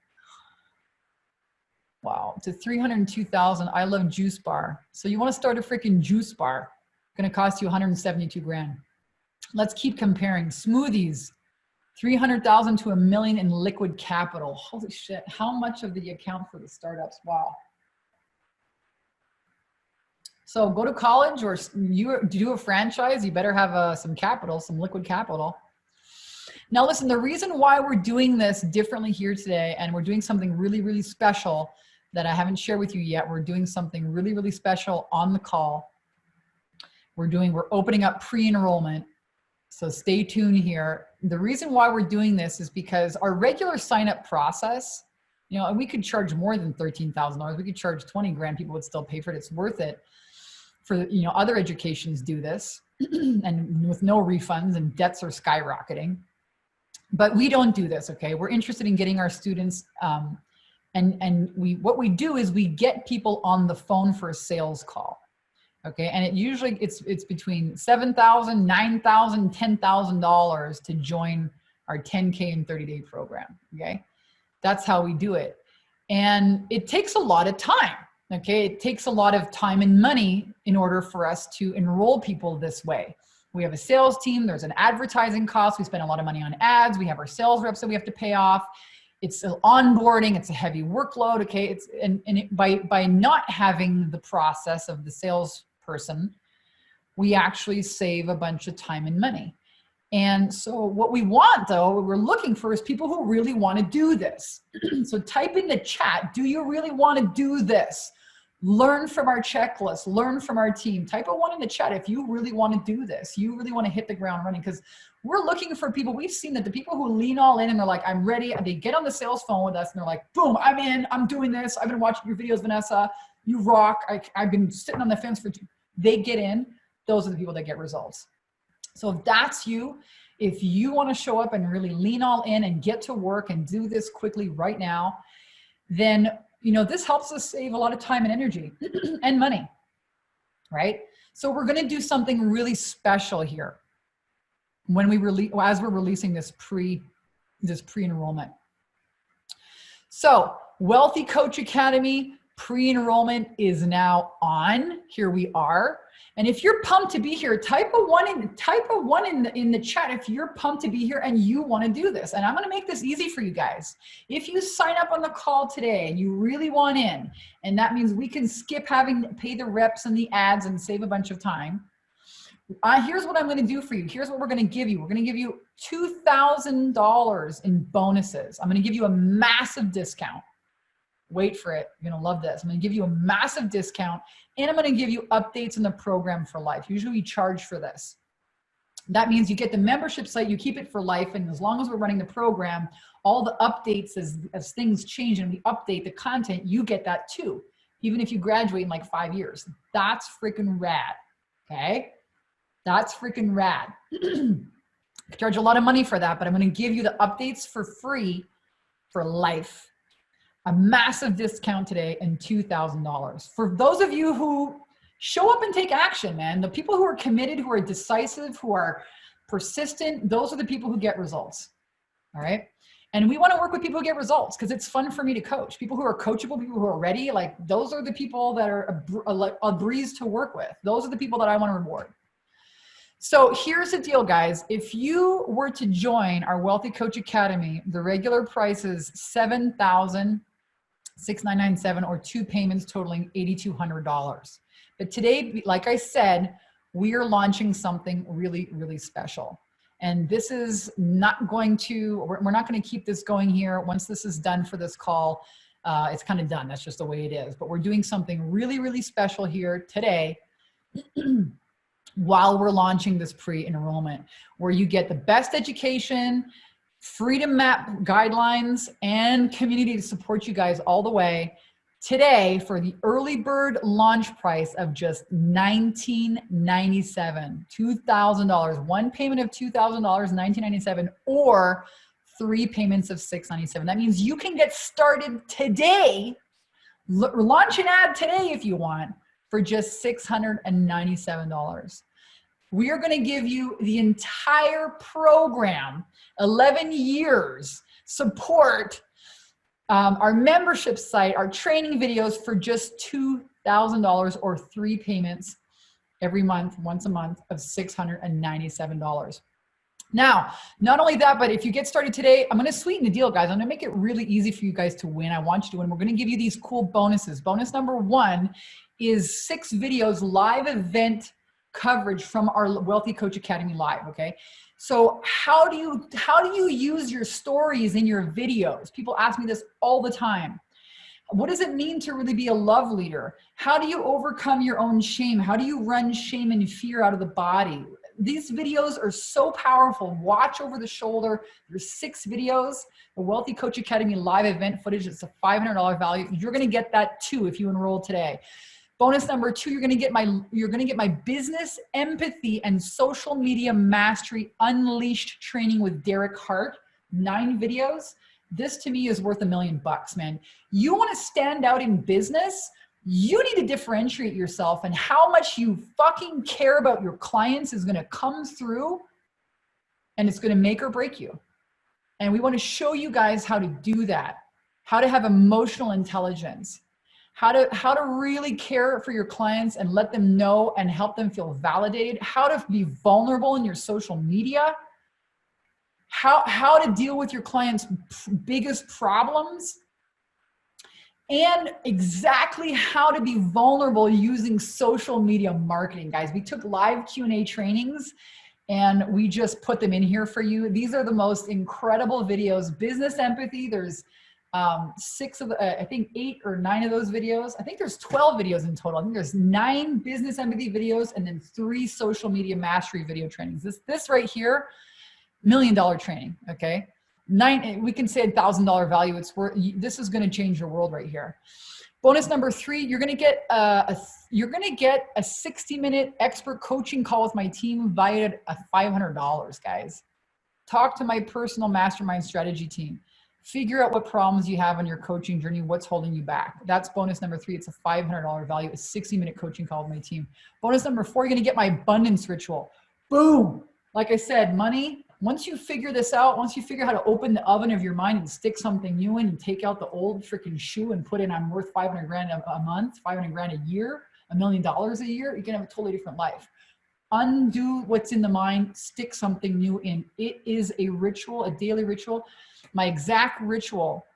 Speaker 1: Wow, to $302,000. I Love Juice Bar. So you want to start a freaking juice bar? It's going to cost you 172 grand. Let's keep comparing. Smoothies, 300,000 to $1 million in liquid capital. Holy shit. How much of the account for the startups? Wow. So go to college or you do a franchise, you better have some capital, some liquid capital. Now listen, the reason why we're doing this differently here today, and we're doing something really, really special that I haven't shared with you yet. We're doing something really, really special on the call. We're opening up pre-enrollment. So stay tuned here. The reason why we're doing this is because our regular sign-up process, you know, and we could charge more than $13,000. We could charge 20 grand. People would still pay for it. It's worth it. For, you know, other educations do this and with no refunds, and debts are skyrocketing. But we don't do this, okay? We're interested in getting our students, what we do is we get people on the phone for a sales call. Okay, and it's between $7,000, $9,000, $10,000 to join our 10K and 30-day program. Okay, that's how we do it, and it takes a lot of time. Okay, it takes a lot of time and money in order for us to enroll people this way. We have a sales team. There's an advertising cost. We spend a lot of money on ads. We have our sales reps that we have to pay off. It's onboarding. It's a heavy workload. Okay, by not having the process of the sales person, we actually save a bunch of time and money. And so what we want, though, what we're looking for is people who really want to do this. So type in the chat, do you really want to do this? Learn from our checklist, learn from our team. Type a 1 in the chat if you really want to do this. You really want to hit the ground running, because we're looking for people. We've seen that the people who lean all in and they're like, I'm ready. They get on the sales phone with us and they're like, boom, I'm in, I'm doing this. I've been watching your videos, Vanessa. You rock. I've been sitting on the fence for they get in. Those are the people that get results. So if that's you, if you want to show up and really lean all in and get to work and do this quickly right now, then, you know, this helps us save a lot of time and energy and money, right? So we're going to do something really special here when as we're releasing this pre-enrollment. So Wealthy Coach Academy pre-enrollment is now on. Here we are. And if you're pumped to be here, type a 1 in the chat if you're pumped to be here and you want to do this. And I'm going to make this easy for you guys. If you sign up on the call today and you really want in, and that means we can skip having to pay the reps and the ads and save a bunch of time. Here's what I'm going to do for you. Here's what we're going to give you. We're going to give you $2,000 in bonuses. I'm going to give you a massive discount. Wait for it. You're going to love this. I'm going to give you a massive discount, and I'm going to give you updates in the program for life. Usually we charge for this. That means you get the membership site, you keep it for life, and as long as we're running the program, all the updates as things change and we update the content, you get that too, even if you graduate in like 5 years. That's freaking rad, okay? That's freaking rad. I charge a lot of money for that, but I'm going to give you the updates for free for life. A massive discount today and $2,000. For those of you who show up and take action, man, the people who are committed, who are decisive, who are persistent, those are the people who get results, all right? And we want to work with people who get results because it's fun for me to coach. People who are coachable, people who are ready, like those are the people that are a breeze to work with. Those are the people that I want to reward. So here's the deal, guys. If you were to join our Wealthy Coach Academy, the regular price is $7,697 or 2 payments totaling $8,200. But today, like I said, we are launching something really, really special. And this is not going to, we're not going to keep this going here. Once this is done for this call, it's kind of done. That's just the way it is. But we're doing something really, really special here today while we're launching this pre-enrollment, where you get the best education, freedom map guidelines, and community to support you guys all the way today for the early bird launch price of just $19.97, $2,000, one payment of $2,000, $19.97, or 3 payments of $697. That means you can get started today, launch an ad today if you want, for just $697. We are going to give you the entire program, 11 years support, our membership site, our training videos for just $2,000 or 3 payments every month, once a month of $697. Now, not only that, but if you get started today, I'm going to sweeten the deal, guys. I'm going to make it really easy for you guys to win. I want you to win. We're going to give you these cool bonuses. Bonus number 1 is 6 videos live event coverage from our Wealthy Coach Academy Live, okay? So how do you use your stories in your videos? People ask me this all the time. What does it mean to really be a love leader? How do you overcome your own shame? How do you run shame and fear out of the body? These videos are so powerful. Watch over the shoulder. There's 6 videos. The Wealthy Coach Academy live event footage, it's a $500 value. You're going to get that too if you enroll today. Bonus number 2, you're going to get my business empathy and social media mastery unleashed training with Derek Hart, 9 videos. This to me is worth $1 million, man. You want to stand out in business? You need to differentiate yourself, and how much you fucking care about your clients is going to come through, and it's going to make or break you. And we want to show you guys how to do that, how to have emotional intelligence, how to really care for your clients and let them know and help them feel validated, how to be vulnerable in your social media, how to deal with your clients' biggest problems, and exactly how to be vulnerable using social media marketing, guys. We took live Q&A trainings and we just put them in here for you. These are the most incredible videos. Business empathy, there's 6 of the, I think 8 or 9 of those videos. I think there's 12 videos in total. I think there's 9 business empathy videos and then 3 social media mastery video trainings. This right here, $1 million training, okay? 9, we can say $1,000 value. It's worth, this is going to change your world right here. Bonus number 3, you're going to get a 60-minute expert coaching call with my team valued at $500, guys. Talk to my personal mastermind strategy team. Figure out what problems you have on your coaching journey, what's holding you back. That's bonus number 3. It's a $500 value, a 60-minute coaching call with my team. Bonus number 4, you're going to get my abundance ritual. Boom. Like I said, money, once you figure this out, once you figure how to open the oven of your mind and stick something new in and take out the old freaking shoe and put in, I'm worth 500 grand a month, 500 grand a year, $1 million a year, you can have a totally different life. Undo what's in the mind, stick something new in. It is a ritual, a daily ritual. My exact ritual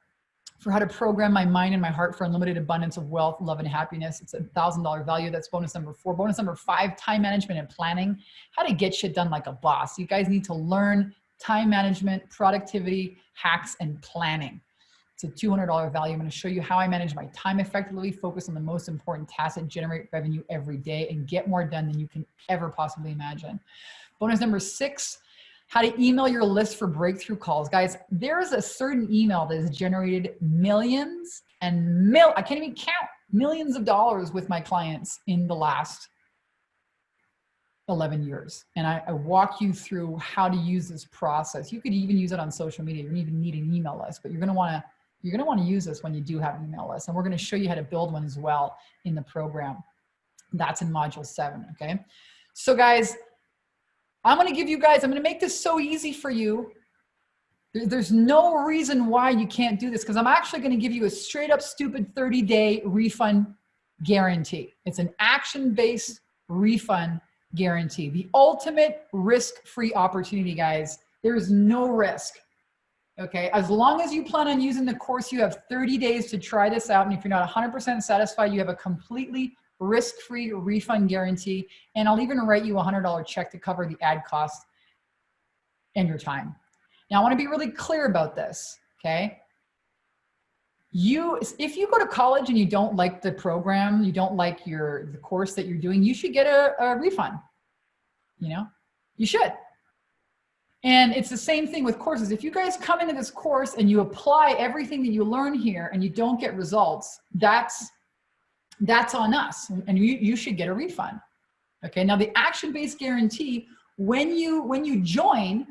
Speaker 1: for how to program my mind and my heart for unlimited abundance of wealth, love, and happiness. It's a $1,000 value. That's bonus number 4. Bonus number 5, time management and planning. How to get shit done like a boss. You guys need to learn time management, productivity, hacks, and planning. It's a $200 value. I'm going to show you how I manage my time effectively, focus on the most important tasks that generate revenue every day, and get more done than you can ever possibly imagine. Bonus number 6, how to email your list for breakthrough calls. Guys, there is a certain email that has generated millions and I can't even count, millions of dollars with my clients in the last 11 years. And I walk you through how to use this process. You could even use it on social media. You don't even need an email list, but you're going to want to use this when you do have an email list. And we're going to show you how to build one as well in the program. That's in module 7. Okay. So guys, I'm going to make this so easy for you. There's no reason why you can't do this, because I'm actually going to give you a straight up stupid 30-day refund guarantee. It's an action-based refund guarantee. The ultimate risk-free opportunity, guys. There's no risk. Okay. As long as you plan on using the course, you have 30 days to try this out. And if you're not 100% satisfied, you have a completely risk-free refund guarantee. And I'll even write you a $100 check to cover the ad cost and your time. Now I want to be really clear about this. Okay. If you go to college and you don't like the program, you don't like the course that you're doing, you should get a refund. You know, you should. And it's the same thing with courses. If you guys come into this course and you apply everything that you learn here and you don't get results, that's on us, and you should get a refund. Okay, now the action-based guarantee, when you join,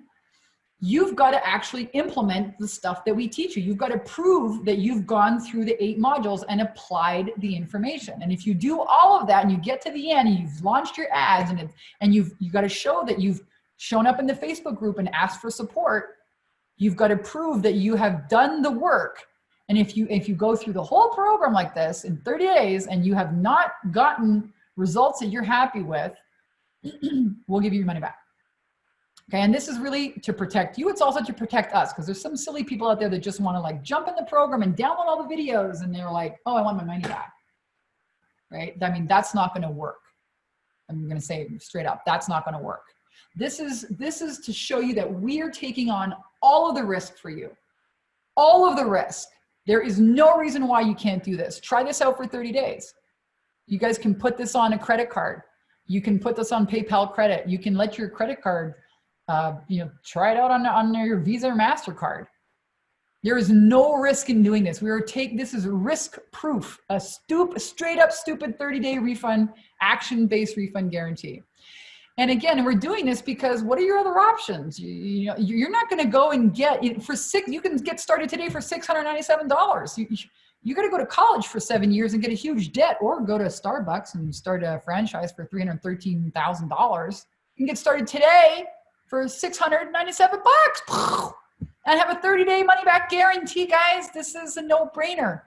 Speaker 1: you've got to actually implement the stuff that we teach you. You've got to prove that you've gone through the 8 modules and applied the information. And if you do all of that and you get to the end and you've launched your ads and you've got to show that you've shown up in the Facebook group and asked for support, you've got to prove that you have done the work. And if you go through the whole program like this in 30 days and you have not gotten results that you're happy with, we'll give you your money back. Okay, and this is really to protect you. It's also to protect us, because there's some silly people out there that just want to like jump in the program and download all the videos and they're like, oh, I want my money back, right? I mean, that's not going to work. I'm going to say it straight up, that's not going to work. This is to show you that we are taking on all of the risk for you, all of the risk. There is no reason why you can't do this. Try this out for 30 days. You guys can put this on a credit card. You can put this on PayPal credit. You can let your credit card, try it out on your Visa or MasterCard. There is no risk in doing this. This is risk proof, a straight up stupid 30-day refund, action-based refund guarantee. And again, we're doing this because what are your other options? You're not going to go and get you can get started today for $697. You got to go to college for 7 years and get a huge debt, or go to Starbucks and start a franchise for $313,000. You can get started today for $697 and have a 30-day money back guarantee, guys. This is a no-brainer.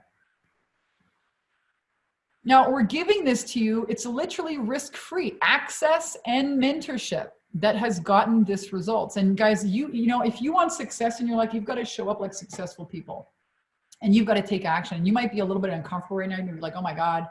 Speaker 1: Now, we're giving this to you. It's literally risk-free access and mentorship that has gotten this results. And guys, if you want success in your life, you've got to show up like successful people. And you've got to take action. You might be a little bit uncomfortable right now. You're like, oh my God,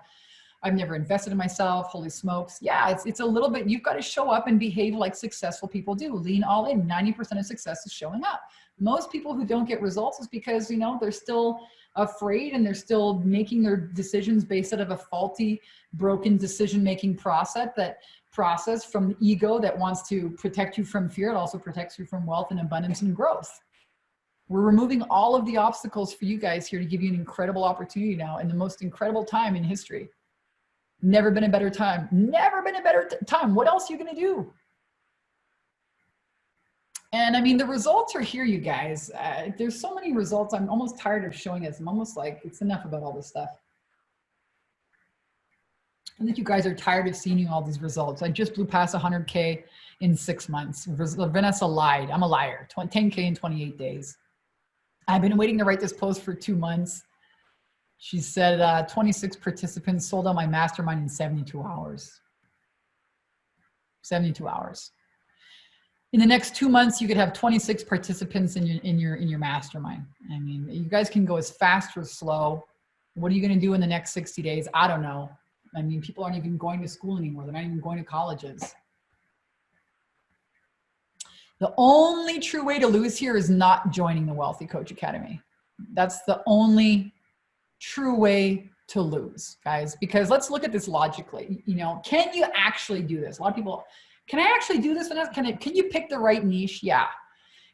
Speaker 1: I've never invested in myself. Holy smokes. Yeah, it's a little bit, you've got to show up and behave like successful people do. Lean all in. 90% of success is showing up. Most people who don't get results is because, they're still afraid and they're still making their decisions based out of a faulty, broken decision-making process from the ego that wants to protect you from fear. It also protects you from wealth and abundance and growth. We're removing all of the obstacles for you guys here to give you an incredible opportunity now in the most incredible time in history. Never been a better time. Never been a better time. What else are you going to do? And I mean, the results are here, you guys. There's so many results. I'm almost tired of showing this. I'm almost like, it's enough about all this stuff. I think you guys are tired of seeing all these results. I just blew past 100K in 6 months. Vanessa lied. I'm a liar. 10K in 28 days. I've been waiting to write this post for 2 months. She said 26 participants sold out my mastermind in 72 hours. 72 hours. In the next 2 months, you could have 26 participants in your mastermind. I mean, you guys can go as fast or slow. What are you going to do in the next 60 days? I don't know. I mean, people aren't even going to school anymore. They're not even going to colleges. The only true way to lose here is not joining the Wealthy Coach Academy. That's the only true way to lose, guys, because let's look at this logically. Can you actually do this? A lot of people, can I actually do this? Can you pick the right niche? Yeah.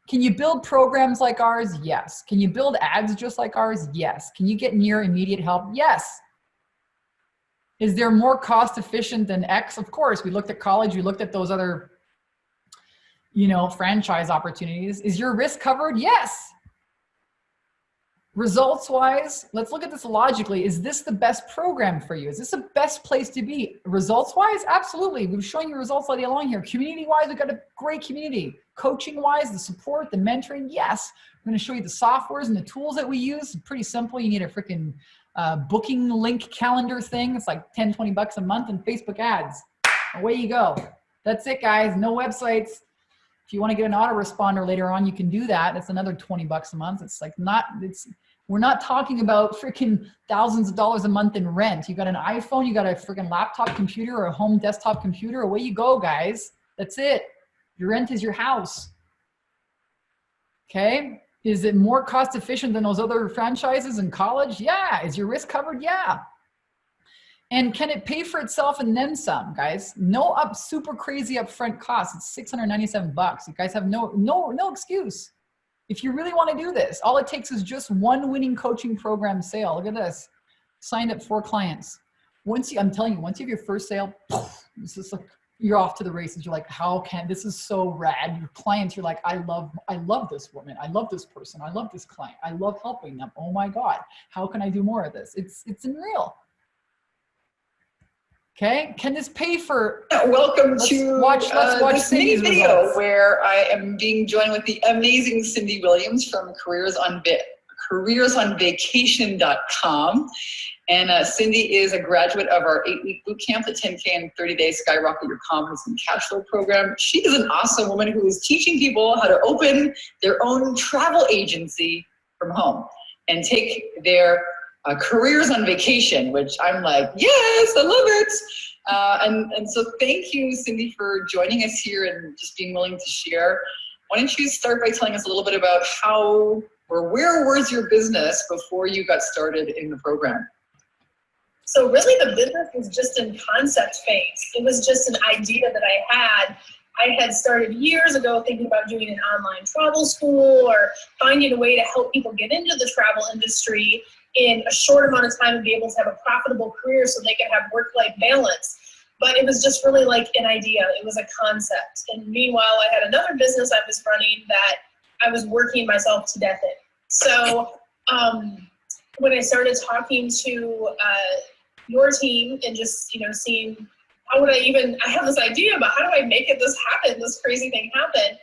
Speaker 1: Can you build programs like ours? Yes. Can you build ads just like ours? Yes. Can you get near immediate help? Yes. Is there more cost efficient than X? Of course. We looked at college. We looked at those other franchise opportunities. Is your risk covered? Yes. Results wise, let's look at this logically. Is this the best program for you? Is this the best place to be? Results wise, absolutely. We've shown you results all day long here. Community wise, we've got a great community. Coaching wise, the support, the mentoring, yes. I'm going to show you the softwares and the tools that we use. Pretty simple. You need a freaking booking link calendar thing. It's like 10, 20 bucks a month, and Facebook ads. Away you go. That's it, guys. No websites. If you want to get an autoresponder later on, you can do that. It's another 20 bucks a month. We're not talking about freaking thousands of dollars a month in rent. You got an iPhone, you got a freaking laptop computer or a home desktop computer. Away you go, guys. That's it. Your rent is your house. Okay. Is it more cost efficient than those other franchises in college? Yeah. Is your risk covered? Yeah. And can it pay for itself and then some, guys? No super crazy upfront costs. It's 697 bucks. You guys have no excuse. If you really want to do this, all it takes is just one winning coaching program sale. Look at this. Signed up 4 clients. I'm telling you, once you have your first sale, this is like, you're off to the races. You're like, this is so rad. Your clients, you're like, I love this woman. I love this person. I love this client. I love helping them. Oh my God. How can I do more of this? It's unreal. Okay, can this pay for?
Speaker 3: Welcome to
Speaker 1: let's watch
Speaker 3: this mini
Speaker 1: Cindy's
Speaker 3: video
Speaker 1: results.
Speaker 3: where I am being joined with the amazing Cindy Williams from careersonvacation.com. And Cindy is a graduate of our 8-week boot camp, the 10K and 30-day Skyrocket Your Confidence and Cash Flow program. She is an awesome woman who is teaching people how to open their own travel agency from home and take their careers on vacation, which I'm like, yes, I love it. And so thank you, Cindy, for joining us here and just being willing to share. Why don't you start by telling us a little bit about how or where was your business before you got started in the program?
Speaker 4: So really the business was just in concept phase. It was just an idea that I had. I had started years ago thinking about doing an online travel school or finding a way to help people get into the travel industry in a short amount of time and be able to have a profitable career so they can have work-life balance. But it was just really like an idea. It was a concept. And meanwhile, I had another business I was running that I was working myself to death in. So when I started talking to your team and just, seeing how would I have this idea about how do I make this happen, this crazy thing happen,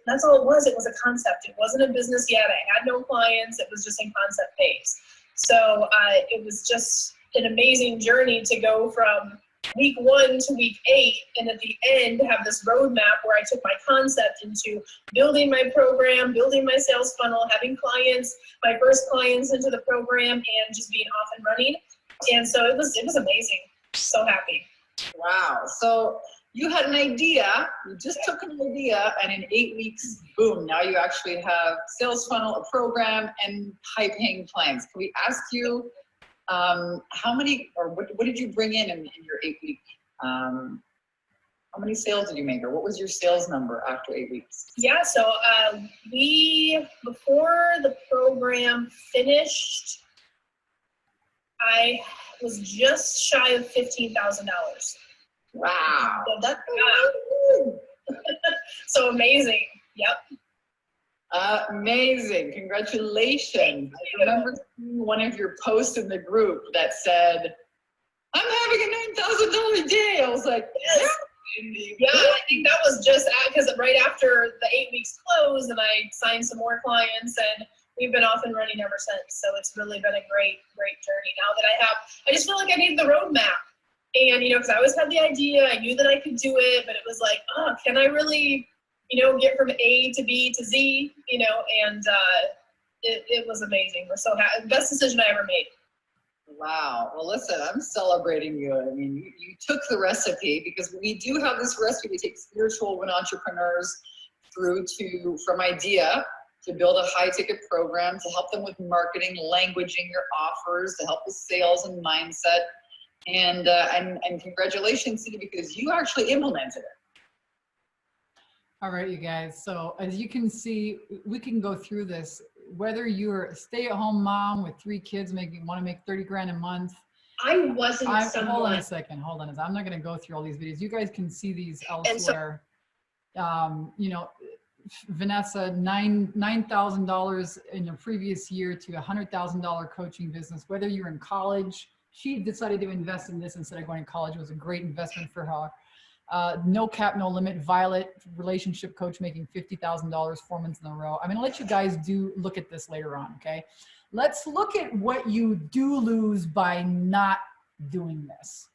Speaker 4: that's all it was. It was a concept. It wasn't a business yet. I had no clients. It was just in concept phase. So it was just an amazing journey to go from week 1 to week 8, and at the end have this roadmap where I took my concept into building my program, building my sales funnel, having clients, my first clients into the program, and just being off and running. And so it was amazing. So happy.
Speaker 3: Wow. So you had an idea, you just took an idea, and in 8 weeks, boom, now you actually have sales funnel, a program, and high-paying clients. Can we ask you how many, or what did you bring in your 8-week, how many sales did you make, or what was your sales number after 8 weeks?
Speaker 4: Yeah, so before the program finished, I was just shy of $15,000.
Speaker 3: Wow.
Speaker 4: That's so amazing. Yep.
Speaker 3: Amazing. Congratulations. I remember seeing one of your posts in the group that said, I'm having a $9,000 day. I was like,
Speaker 4: yes. Yeah, I think that was just because right after the 8 weeks closed and I signed some more clients, and we've been off and running ever since. So it's really been a great journey. Now that I just feel like I need the roadmap. And, because I always had the idea, I knew that I could do it, but it was like, can I really, get from A to B to Z, and it was amazing. We're so happy. Best decision I ever made.
Speaker 3: Wow. Well, listen, I'm celebrating you. I mean, you took the recipe, because we do have this recipe to take spiritual women entrepreneurs through from idea to build a high-ticket program, to help them with marketing, languaging your offers, to help with sales and mindset. And congratulations, Cindy, because you actually implemented it.
Speaker 1: All right, you guys. So as you can see, we can go through this. Whether you're a stay-at-home mom with 3 kids want to make 30 grand a month.
Speaker 4: I wasn't someone.
Speaker 1: Hold on a second. Hold on. I'm not going to go through all these videos. You guys can see these elsewhere. Vanessa, $9,000 in your previous year to $100,000 coaching business. Whether you're in college, she decided to invest in this instead of going to college. It was a great investment for her. No cap, no limit. Violet, relationship coach, making $50,000 4 months in a row. I'm going to let you guys look at this later on. Okay. Let's look at what you do lose by not doing this.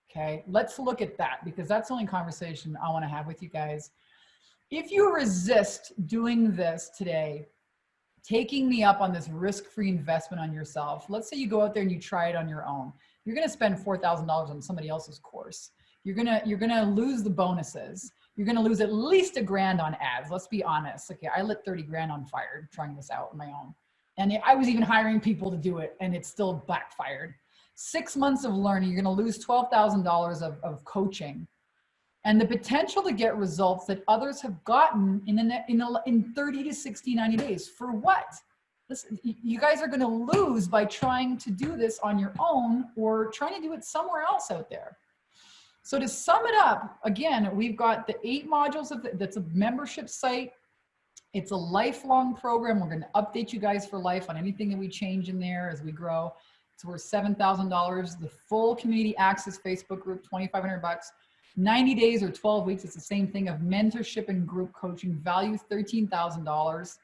Speaker 1: Okay. Let's look at that, because that's the only conversation I want to have with you guys. If you resist doing this today, taking me up on this risk-free investment on yourself, let's say you go out there and you try it on your own. You're going to spend $4,000 on somebody else's course. You're gonna lose the bonuses. You're gonna lose at least $1,000 on ads. Let's be honest. Okay, I lit 30 grand on fire trying this out on my own, and I was even hiring people to do it, and it still backfired. 6 months of learning, you're going to lose $12,000 of coaching, and the potential to get results that others have gotten in 30 to 60, 90 days. For what? Listen, you guys are going to lose by trying to do this on your own or trying to do it somewhere else out there. So to sum it up, again, we've got the 8 modules that's a membership site. It's a lifelong program. We're going to update you guys for life on anything that we change in there as we grow. It's worth $7,000. The full community access Facebook group, $2,500. 90 days or 12 weeks, it's the same thing, of mentorship and group coaching, value $13,000.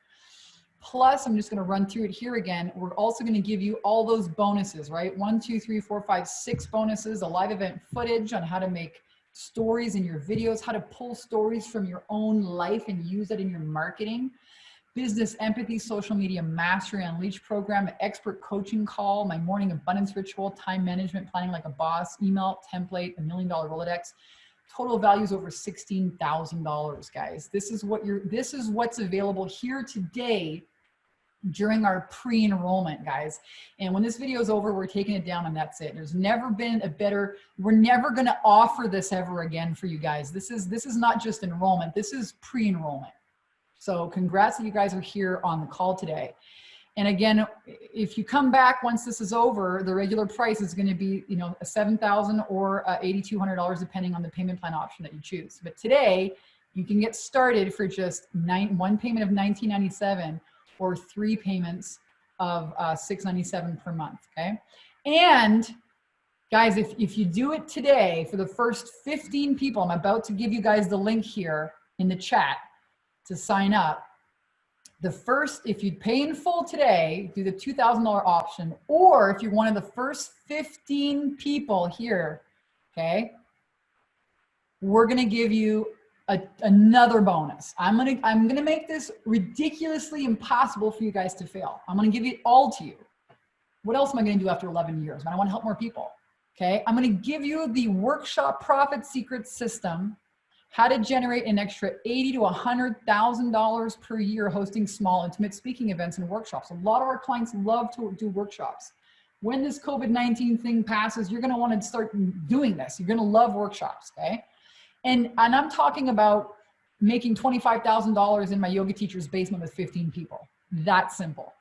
Speaker 1: Plus, I'm just going to run through it here again. We're also going to give you all those bonuses, right? 1, 2, 3, 4, 5, 6 bonuses, a live event footage on how to make stories in your videos, how to pull stories from your own life and use it in your marketing, business empathy, social media mastery unleashed program, expert coaching call, my morning abundance ritual, time management, planning like a boss, email template, $1 million Rolodex. Total value is over $16,000, guys. This is what's available here today during our pre-enrollment, guys. And when this video is over, we're taking it down and that's it. There's never been a better, we're never going to offer this ever again for you guys. This is not just enrollment. This is pre-enrollment. So congrats that you guys are here on the call today. And again, if you come back once this is over, the regular price is going to be, you know, $7,000 or $8,200 depending on the payment plan option that you choose. But today you can get started for just one payment of $19.97 or 3 payments of $697 per month. Okay. And guys, if you do it today for the first 15 people, I'm about to give you guys the link here in the chat to sign up. If you pay in full today, do the $2,000 option, or if you're one of the first 15 people here, okay, we're gonna give you another bonus. I'm gonna make this ridiculously impossible for you guys to fail. I'm gonna give it all to you. What else am I gonna do after 11 years? I wanna help more people, okay? I'm gonna give you the workshop profit secret system, how to generate an extra $80,000 to $100,000 per year hosting small intimate speaking events and workshops. A lot of our clients love to do workshops. When this COVID-19 thing passes, you're gonna wanna start doing this. You're gonna love workshops, okay? And I'm talking about making $25,000 in my yoga teacher's basement with 15 people. That simple.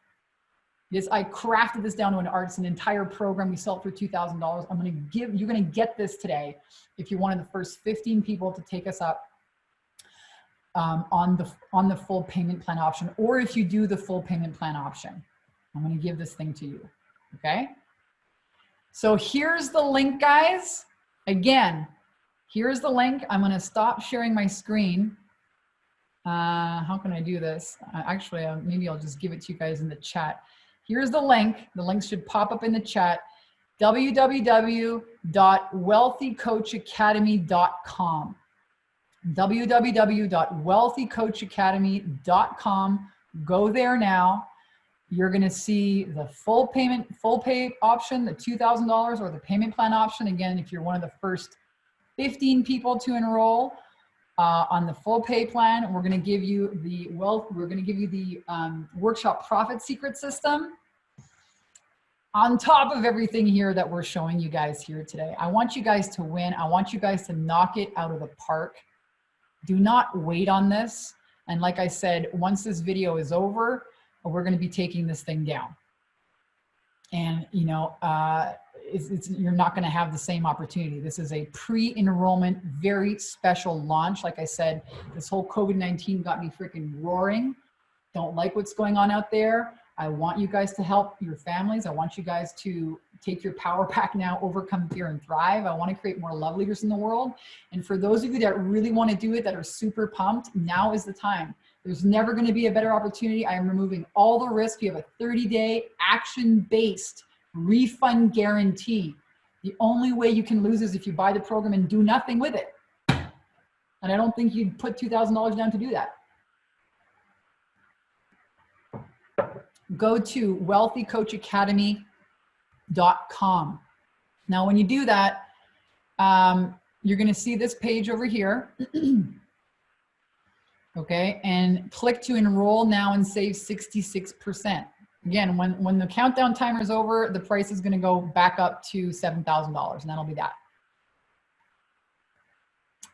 Speaker 1: I crafted this down to an art. It's an entire program. We sell it for $2,000. You're gonna get this today if you're one of the first 15 people to take us up on the full payment plan option, or if you do the full payment plan option. I'm gonna give this thing to you, okay? So here's the link, guys. Again, here's the link. I'm gonna stop sharing my screen. How can I do this? Actually, maybe I'll just give it to you guys in the chat. Here's the link. The link should pop up in the chat. www.wealthycoachacademy.com. www.wealthycoachacademy.com. Go there now. You're going to see the full pay option, the $2,000, or the payment plan option. Again, if you're one of the first 15 people to enroll on the full pay plan, we're going to give you the workshop profit secret system on top of everything here that we're showing you guys here today. I want you guys to win. I want you guys to knock it out of the park. Do not wait on this. And like I said, once this video is over, we're going to be taking this thing down. And, you know, you're not going to have the same opportunity. This is a pre-enrollment, very special launch. Like I said, this whole COVID-19 got me freaking roaring. Don't like what's going on out there. I want you guys to help your families. I want you guys to take your power back now, overcome fear and thrive. I want to create more love leaders in the world. And for those of you that really want to do it, that are super pumped, now is the time. There's never going to be a better opportunity. I am removing all the risk. You have a 30-day action-based refund guarantee. The only way you can lose is if you buy the program and do nothing with it. And I don't think you'd put $2,000 down to do that. Go to wealthycoachacademy.com. Now, when you do that, you're going to see this page over here. Okay, and click to enroll now and save 66%. Again, when the countdown timer is over, the price is going to go back up to $7,000, and that'll be that.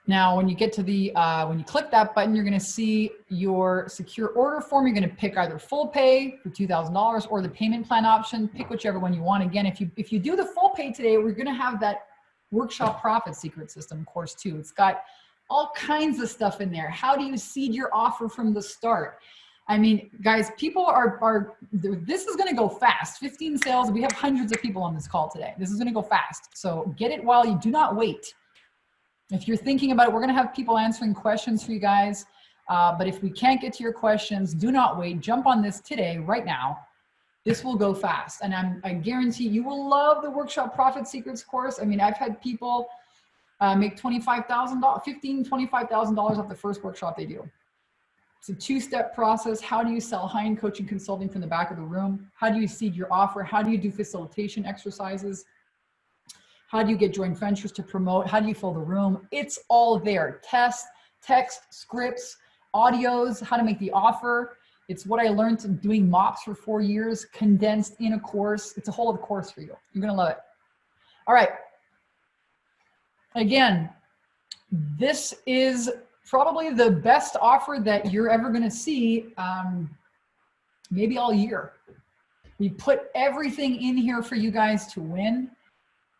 Speaker 1: Now, when you get to the, when you click that button, you're going to see your secure order form. You're going to pick either full pay for $2,000 or the payment plan option. Pick whichever one you want. Again, if you do the full pay today, we're going to have that workshop profit secret system course too. It's got all kinds of stuff in there. How do you seed your offer from the start? I mean, guys, people this is going to go fast. 15 sales. We have hundreds of people on this call today. This is going to go fast. So get it while you do not wait. If you're thinking about it, we're going to have people answering questions for you guys. But if we can't get to your questions, do not wait. Jump on this today, right now. This will go fast. And I guarantee you will love the Workshop Profit Secrets course. I mean, I've had people make $25,000, $15,000, $25,000 off the first workshop they do. It's a two-step process. How do you sell high-end coaching consulting from the back of the room? How do you seed your offer? How do you do facilitation exercises? How do you get joint ventures to promote? How do you fill the room? It's all there. Text, scripts, audios, how to make the offer. It's what I learned doing MOPS for 4 years, condensed in a course. It's a whole other course for you. You're gonna love it. All right. Again, this is probably the best offer that you're ever gonna see, maybe all year. We put everything in here for you guys to win.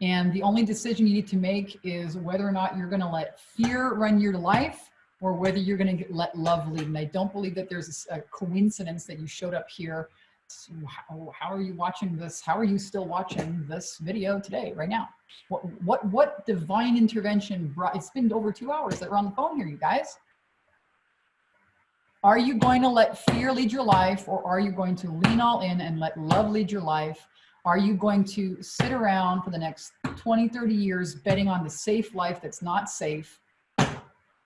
Speaker 1: And the only decision you need to make is whether or not you're going to let fear run your life or whether you're going to let love lead. And I don't believe that there's a coincidence that you showed up here. So how are you watching this? How are you still watching this video today, right now? What divine intervention brought? It's been over 2 hours that we're on the phone here, you guys. Are you going to let fear lead your life, or are you going to lean all in and let love lead your life? Are you going to sit around for the next 20, 30 years betting on the safe life that's not safe?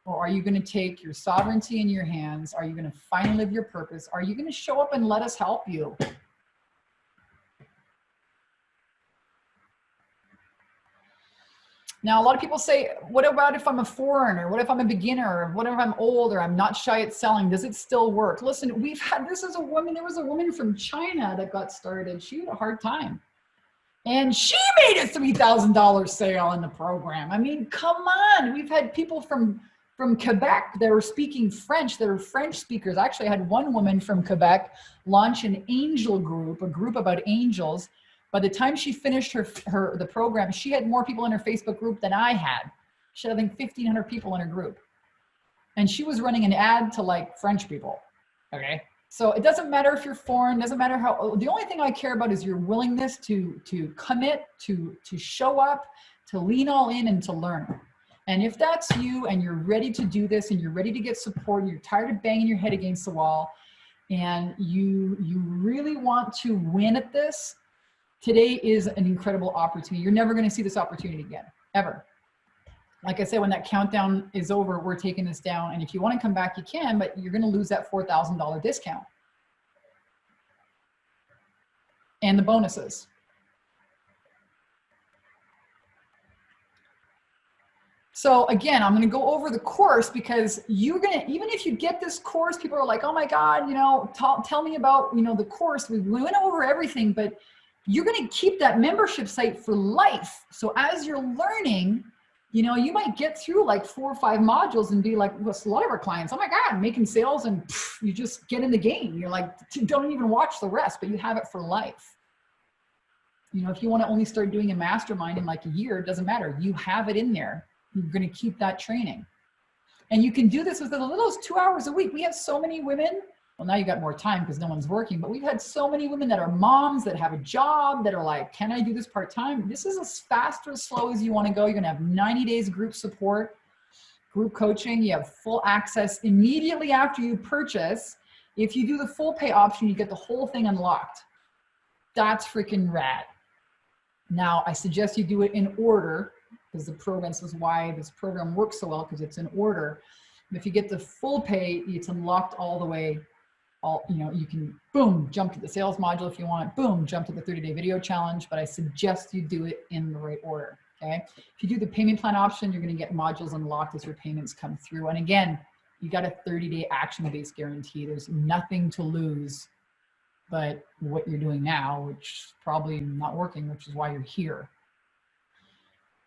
Speaker 1: Or are you going to take your sovereignty in your hands? Are you going to finally live your purpose? Are you going to show up and let us help you? Now, a lot of people say, what about if I'm a foreigner? What if I'm a beginner? What if I'm old or I'm not shy at selling? Does it still work? Listen, there was a woman from China that got started. She had a hard time. And she made a $3,000 sale in the program. I mean, come on. We've had people from Quebec that are speaking French, that are French speakers. Actually, I had one woman from Quebec launch an angel group, a group about angels. By the time she finished the program, she had more people in her Facebook group than I had. She had, I think, 1,500 people in her group. And she was running an ad to like French people, okay? So it doesn't matter if you're foreign, doesn't matter how, the only thing I care about is your willingness to commit, to show up, to lean all in and to learn. And if that's you and you're ready to do this and you're ready to get support and you're tired of banging your head against the wall and you really want to win at this, today is an incredible opportunity. You're never going to see this opportunity again, ever. Like I said, when that countdown is over, we're taking this down. And if you want to come back, you can, but you're going to lose that $4,000 discount. And the bonuses. So again, I'm going to go over the course because you're going to, even if you get this course, people are like, oh my God, tell me about, the course. We went over everything, but you're going to keep that membership site for life. So as you're learning, you might get through like 4 or 5 modules and be like, well, a lot of our clients, oh my God, I'm making sales, and you just get in the game. You're like, don't even watch the rest, but you have it for life. If you want to only start doing a mastermind in like a year, it doesn't matter. You have it in there. You're going to keep that training. And you can do this with as little as 2 hours a week. We have so many women. Well, now you got more time because no one's working, but we've had so many women that are moms that have a job that are like, can I do this part-time? This is as fast or as slow as you want to go. You're going to have 90 days group support, group coaching. You have full access immediately after you purchase. If you do the full pay option, you get the whole thing unlocked. That's freaking rad. Now, I suggest you do it in order because this is why this program works so well, because it's in order. If you get the full pay, it's unlocked all the way. You can, boom, jump to the sales module if you want, boom, jump to the 30-day video challenge, but I suggest you do it in the right order, okay? If you do the payment plan option, you're gonna get modules unlocked as your payments come through. And again, you got a 30-day action-based guarantee. There's nothing to lose but what you're doing now, which is probably not working, which is why you're here,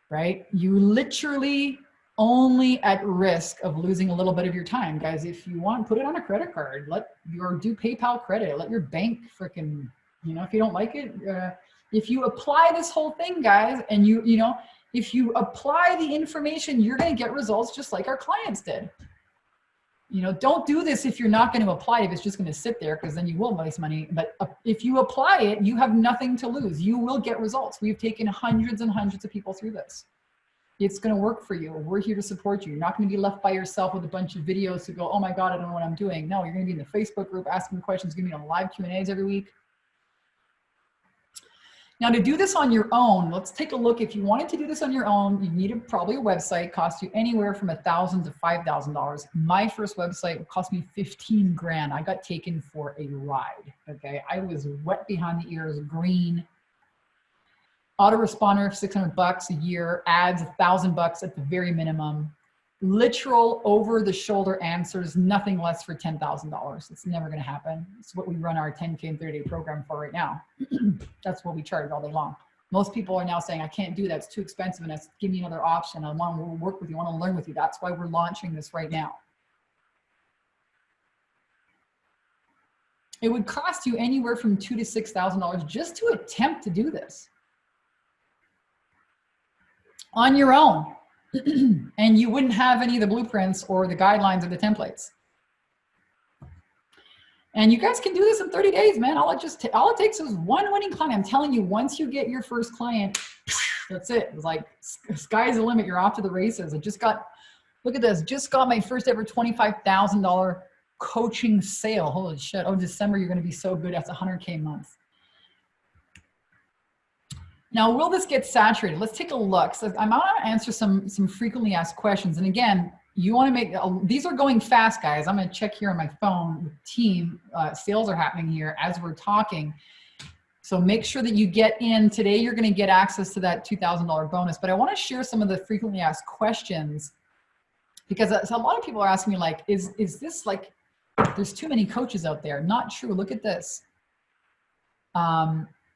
Speaker 1: right? You literally only at risk of losing a little bit of your time. Guys, if you want, put it on a credit card, do PayPal credit, let your bank frickin', you know, if you don't like it, if you apply this whole thing, guys, and you know, if you apply the information, you're going to get results just like our clients did. You know, don't do this if you're not going to apply it, if it's just going to sit there, because then you will waste money. But if you apply it, you have nothing to lose. You will get results. We've taken hundreds and hundreds of people through this. It's going to work for you. We're here to support you. You're not going to be left by yourself with a bunch of videos to go, oh my God, I don't know what I'm doing. No, you're going to be in the Facebook group asking questions, going to be on live Q&As every week. Now, to do this on your own, let's take a look. If you wanted to do this on your own, you need probably a website. Cost you anywhere from $1,000 to $5,000. My first website cost me 15 grand. I got taken for a ride. Okay, I was wet behind the ears, green. Autoresponder, $600 a year. Ads, $1,000 at the very minimum. Literal over-the-shoulder answers, nothing less for $10,000. It's never going to happen. It's what we run our 10K and 30-day program for right now. That's what we charge all day long. Most people are now saying, I can't do that. It's too expensive, and give me another option. I want to work with you. I want to learn with you. That's why we're launching this right now. It would cost you anywhere from $2,000 to $6,000 just to attempt to do this on your own. And you wouldn't have any of the blueprints or the guidelines or the templates. And you guys can do this in 30 days, man. All it takes is one winning client. I'm telling you, once you get your first client, that's it. It's like sky's the limit. You're off to the races. Look at this, just got my first ever $25,000 coaching sale. Holy shit. Oh, December, you're going to be so good. That's 100K a month. Now, will this get saturated? Let's take a look. So I'm going to answer some frequently asked questions. And again, you want to make, these are going fast, guys. I'm going to check here on my phone with team. Sales are happening here as we're talking. So make sure that you get in. Today, you're going to get access to that $2,000 bonus. But I want to share some of the frequently asked questions, because a lot of people are asking me, like, is this like, there's too many coaches out there? Not true. Look at this.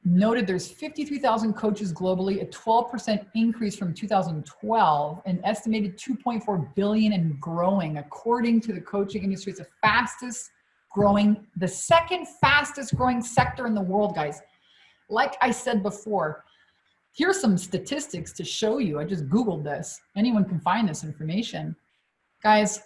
Speaker 1: Noted there's 53,000 coaches globally, a 12% increase from 2012, an estimated 2.4 billion and growing, according to the coaching industry. It's the second fastest growing sector in the world, guys. Like I said before, here's some statistics to show you. I just Googled this. Anyone can find this information. Guys,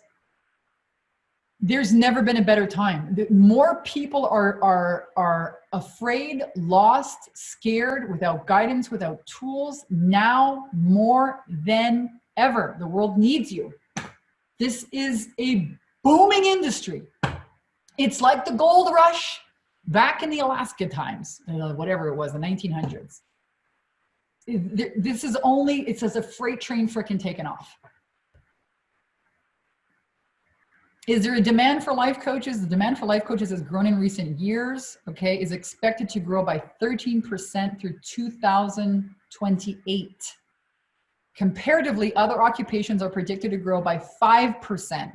Speaker 1: there's never been a better time. More people are afraid, lost, scared, without guidance, without tools, now more than ever. The world needs you. This is a booming industry. It's like the gold rush back in the Alaska times, whatever it was, the 1900s. This is only, it's as a freight train frickin' taken off. Is there a demand for life coaches? The demand for life coaches has grown in recent years, okay, is expected to grow by 13% through 2028. Comparatively, other occupations are predicted to grow by 5%,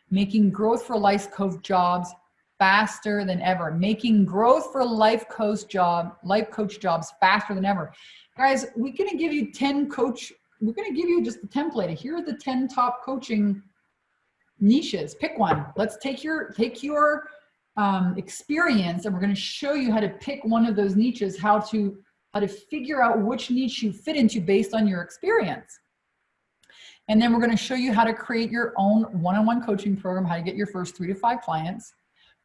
Speaker 1: making growth for life coach jobs faster than ever. Making growth for life coach jobs faster than ever. Guys, we're gonna give you we're gonna give you just the template. Here are the 10 top coaching niches. Pick one. Let's take your experience, and we're going to show you how to pick one of those niches, how to figure out which niche you fit into based on your experience. And then we're going to show you how to create your own one-on-one coaching program, how to get your first 3 to 5 clients.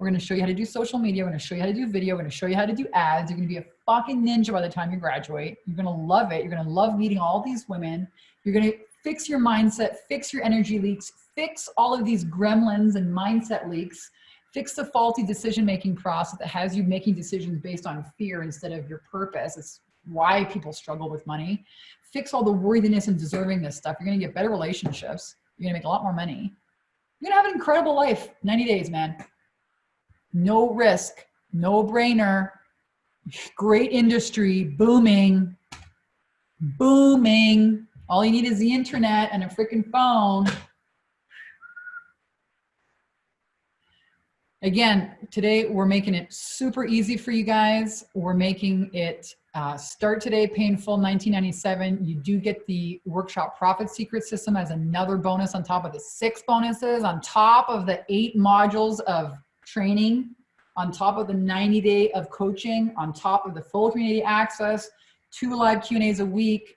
Speaker 1: We're going to show you how to do social media. We're going to show you how to do video. We're going to show you how to do ads. You're going to be a fucking ninja by the time you graduate. You're going to love it. You're going to love meeting all these women. You're going to fix your mindset, fix your energy leaks, fix all of these gremlins and mindset leaks, fix the faulty decision-making process that has you making decisions based on fear instead of your purpose. It's why people struggle with money. Fix all the worthiness and deservingness stuff. You're going to get better relationships. You're going to make a lot more money. You're going to have an incredible life. 90 days, man. No risk, no brainer. Great industry, booming, booming. All you need is the internet and a freaking phone. Again, today we're making it super easy for you guys. We're making it start today, painful, $19.97. You do get the workshop profit secret system as another bonus on top of the 6 bonuses, on top of the 8 modules of training, on top of the 90-day of coaching, on top of the full community access, 2 live Q&As a week.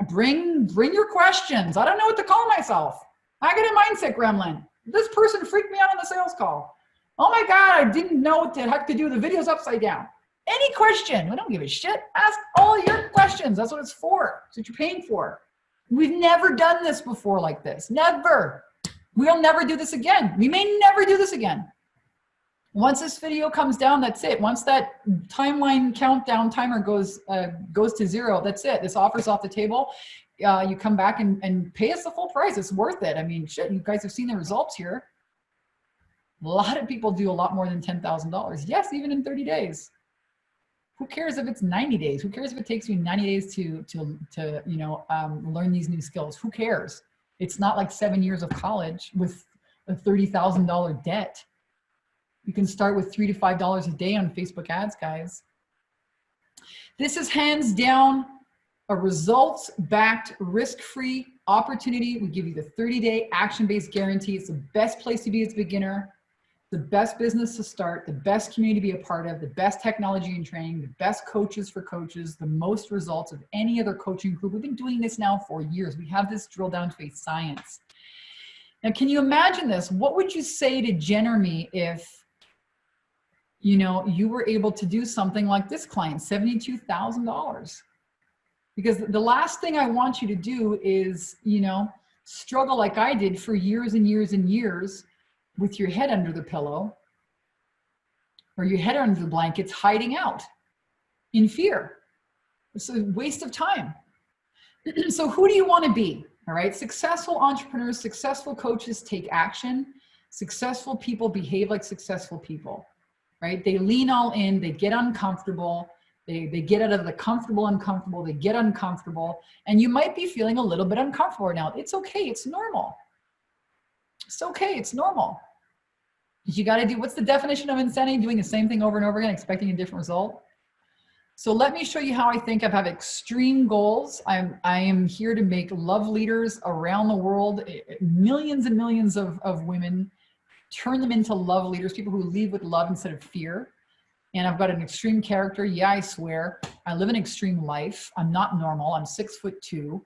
Speaker 1: Bring your questions. I don't know what to call myself. I get a mindset gremlin. This person freaked me out on the sales call. Oh my God, I didn't know what the heck to do. The video's upside down. Any question, we don't give a shit. Ask all your questions. That's what it's for. That's what you're paying for. We've never done this before like this. Never. We'll never do this again. We may never do this again. Once this video comes down, that's it. Once that timeline countdown timer goes to 0, that's it. This offer's off the table. You come back and pay us the full price. It's worth it. I mean, shit, you guys have seen the results here. A lot of people do a lot more than $10,000. Yes, even in 30 days. Who cares if it's 90 days? Who cares if it takes you 90 days to learn these new skills? Who cares? It's not like 7 years of college with a $30,000 debt. You can start with $3 to $5 a day on Facebook ads, guys. This is hands down a results-backed, risk-free opportunity. We give you the 30-day action-based guarantee. It's the best place to be as a beginner, the best business to start, the best community to be a part of, the best technology and training, the best coaches for coaches, the most results of any other coaching group. We've been doing this now for years. We have this drilled down to a science. Now, can you imagine this? What would you say to Jeremy if, you were able to do something like this client, $72,000? Because the last thing I want you to do is, struggle like I did for years and years and years with your head under the pillow or your head under the blankets, hiding out in fear. It's a waste of time. So who do you want to be? All right. Successful entrepreneurs, successful coaches take action. Successful people behave like successful people, right? They lean all in, they get uncomfortable. They get out of the comfortable, uncomfortable, they get uncomfortable. And you might be feeling a little bit uncomfortable right now. It's okay, it's normal. It's okay, it's normal. You gotta do, what's the definition of insanity? Doing the same thing over and over again, expecting a different result. So let me show you how I think I have extreme goals. I am here to make love leaders around the world, millions and millions of women, turn them into love leaders, people who lead with love instead of fear. And I've got an extreme character. Yeah, I swear. I live an extreme life. I'm not normal. I'm 6'2".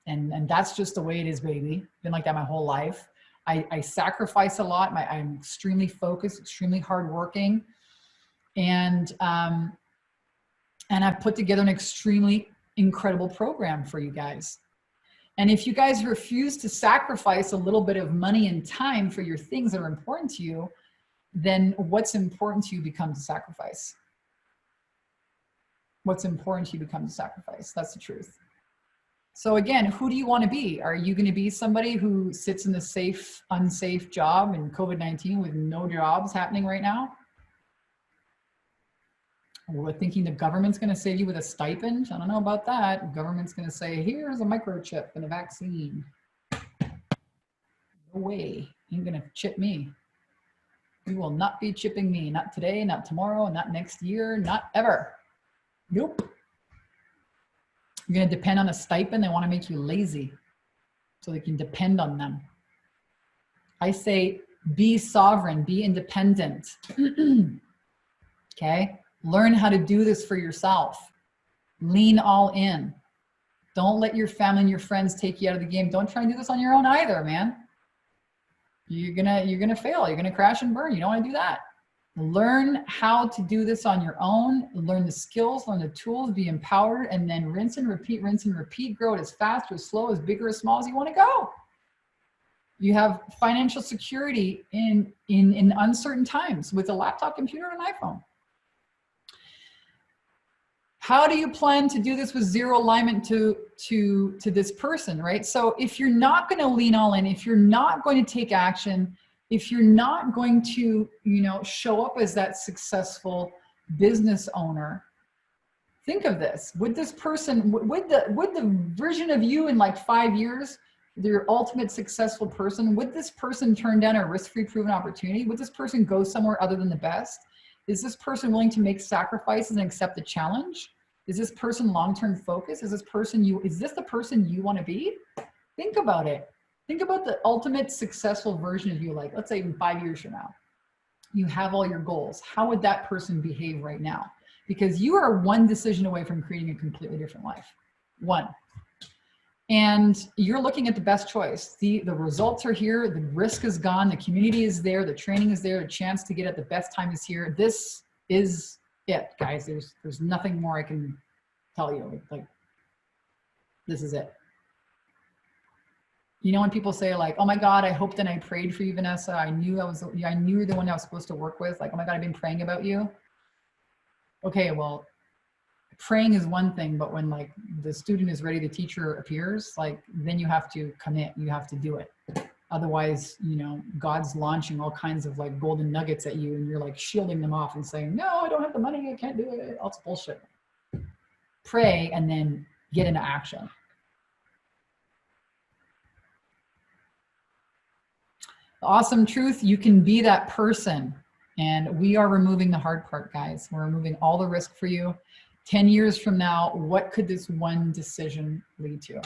Speaker 1: And that's just the way it is, baby. Been like that my whole life. I sacrifice a lot. I'm extremely focused, extremely hardworking. And I've put together an extremely incredible program for you guys. And if you guys refuse to sacrifice a little bit of money and time for your things that are important to you, then what's important to you becomes a sacrifice. What's important to you becomes a sacrifice. That's the truth. So again, who do you want to be? Are you going to be somebody who sits in the safe, unsafe job in COVID-19 with no jobs happening right now? We're thinking the government's going to save you with a stipend. I don't know about that. The government's going to say, here's a microchip and a vaccine. No way. You ain't going to chip me. You will not be chipping me. Not today, not tomorrow, not next year, not ever. Nope. You're going to depend on a stipend. They want to make you lazy so they can depend on them. I say, be sovereign, be independent. Okay? Learn how to do this for yourself. Lean all in. Don't let your family and your friends take you out of the game. Don't try and do this on your own either, man. You're gonna fail. You're gonna crash and burn. You don't want to do that. Learn how to do this on your own. Learn the skills, learn the tools, be empowered, and then rinse and repeat, rinse and repeat. Grow it as fast or as slow, as big or as small as you want to go. You have financial security in uncertain times with a laptop, computer, and an iPhone. How do you plan to do this with zero alignment to this person, right? So if you're not going to lean all in, if you're not going to take action, if you're not going to, show up as that successful business owner, think of this. Would this person, would the version of you in like 5 years Your ultimate successful person, would this person turn down a risk-free proven opportunity? Would this person go somewhere other than the best? Is this person willing to make sacrifices and accept the challenge? Is this person long-term focused? Is this the person you want to be? Think about it. Think about the ultimate successful version of you. Like, let's say in 5 years from now, you have all your goals. How would that person behave right now? Because you are one decision away from creating a completely different life. One. And you're looking at the best choice. The results are here. The risk is gone. The community is there. The training is there. The chance to get at the best time is here. This is it, guys. There's nothing more I can tell you. Like, this is it. You know, when people say like, oh my God, I hoped and I prayed for you, Vanessa. I knew you're the one I was supposed to work with. Like, oh my God, I've been praying about you. Okay, well, praying is one thing, but when like the student is ready, the teacher appears, like then you have to commit, you have to do it. Otherwise, you know, God's launching all kinds of like golden nuggets at you and you're like shielding them off and saying, no, I don't have the money, I can't do it. All it's bullshit. Pray and then get into action. The awesome truth, you can be that person. And we are removing the hard part, guys. We're removing all the risk for you. 10 years from now, what could this one decision lead to?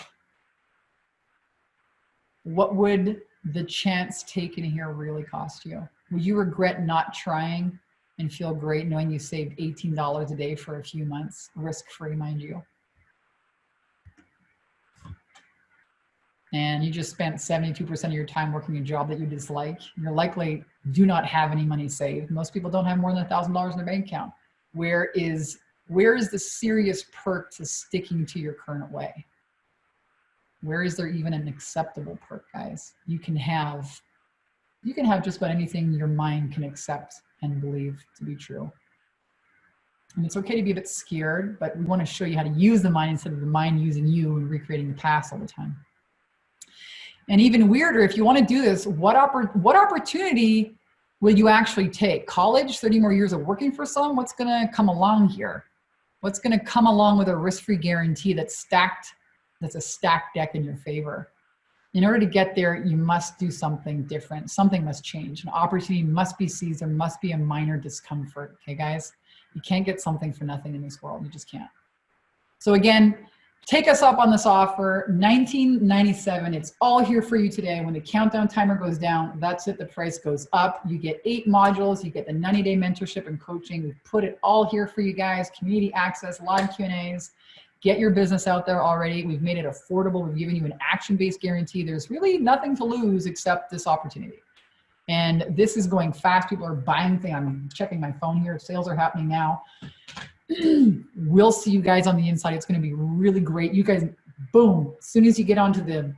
Speaker 1: What would the chance taken here really cost you? Would you regret not trying and feel great knowing you saved $18 a day for a few months, risk-free, mind you? And you just spent 72% of your time working a job that you dislike. You're likely do not have any money saved. Most people don't have more than $1,000 in their bank account. Where is the serious perk to sticking to your current way? Where is there even an acceptable perk, guys? You can have just about anything your mind can accept and believe to be true. And it's okay to be a bit scared, but we want to show you how to use the mind instead of the mind using you and recreating the past all the time. And even weirder, if you want to do this, what opportunity will you actually take? College, 30 more years of working for some? What's going to come along here? What's going to come along with a risk-free guarantee that's a stacked deck in your favor? In order to get there, you must do something different. Something must change. An opportunity must be seized. There must be a minor discomfort. Okay, guys? You can't get something for nothing in this world. You just can't. So again, take us up on this offer, $19.97. It's all here for you today. When the countdown timer goes down, that's it. The price goes up. You get 8 modules. You get the 90-day mentorship and coaching. We've put it all here for you guys. Community access, live Q&As. Get your business out there already. We've made it affordable. We've given you an action-based guarantee. There's really nothing to lose except this opportunity. And this is going fast. People are buying things. I'm checking my phone here. Sales are happening now. We'll see you guys on the inside. It's going to be really great. You guys, boom, as soon as you get onto the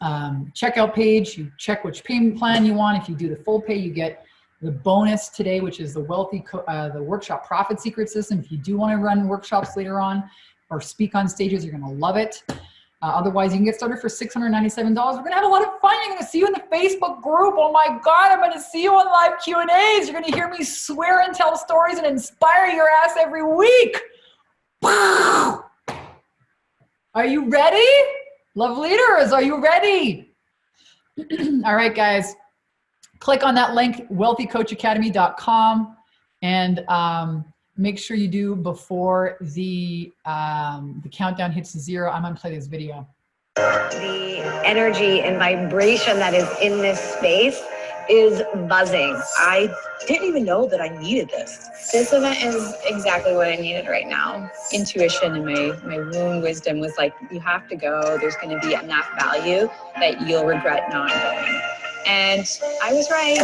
Speaker 1: checkout page, you check which payment plan you want. If you do the full pay, you get the bonus today, which is the the workshop profit secret system. If you do want to run workshops later on or speak on stages, you're going to love it. Otherwise, you can get started for $697. We're going to have a lot of fun. You're going to see you in the Facebook group. Oh my God, I'm going to see you on live Q&As. You're going to hear me swear and tell stories and inspire your ass every week. Wow. Are you ready? Love leaders, are you ready? All right, guys. Click on that link, wealthycoachacademy.com, and make sure you do before the countdown hits 0. I'm gonna play this video.
Speaker 5: The energy and vibration that is in this space is buzzing. I didn't even know that I needed this. This event is exactly what I needed right now. Intuition and my womb wisdom was like, you have to go. There's gonna be enough value that you'll regret not going. And I was right.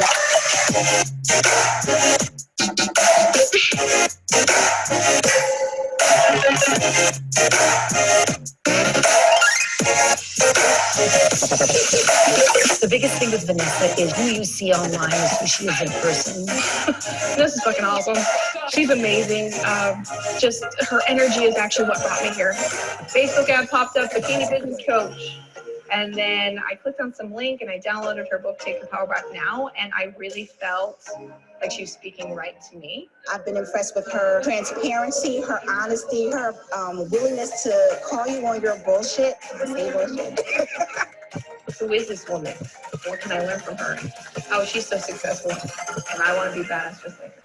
Speaker 5: The biggest thing with Vanessa is who you see online is who she is in person.
Speaker 4: This is fucking awesome. She's amazing. Just her energy is actually what brought me here. Facebook ad popped up, Bikini Business Coach. And then I clicked on some link and I downloaded her book, Take Your Power Back Now. And I really felt like she was speaking right to me.
Speaker 6: I've been impressed with her transparency, her honesty, her willingness to call you on your bullshit. Say bullshit.
Speaker 5: who is this woman? What can I learn from her? How is she so successful? And I want to be badass just like her.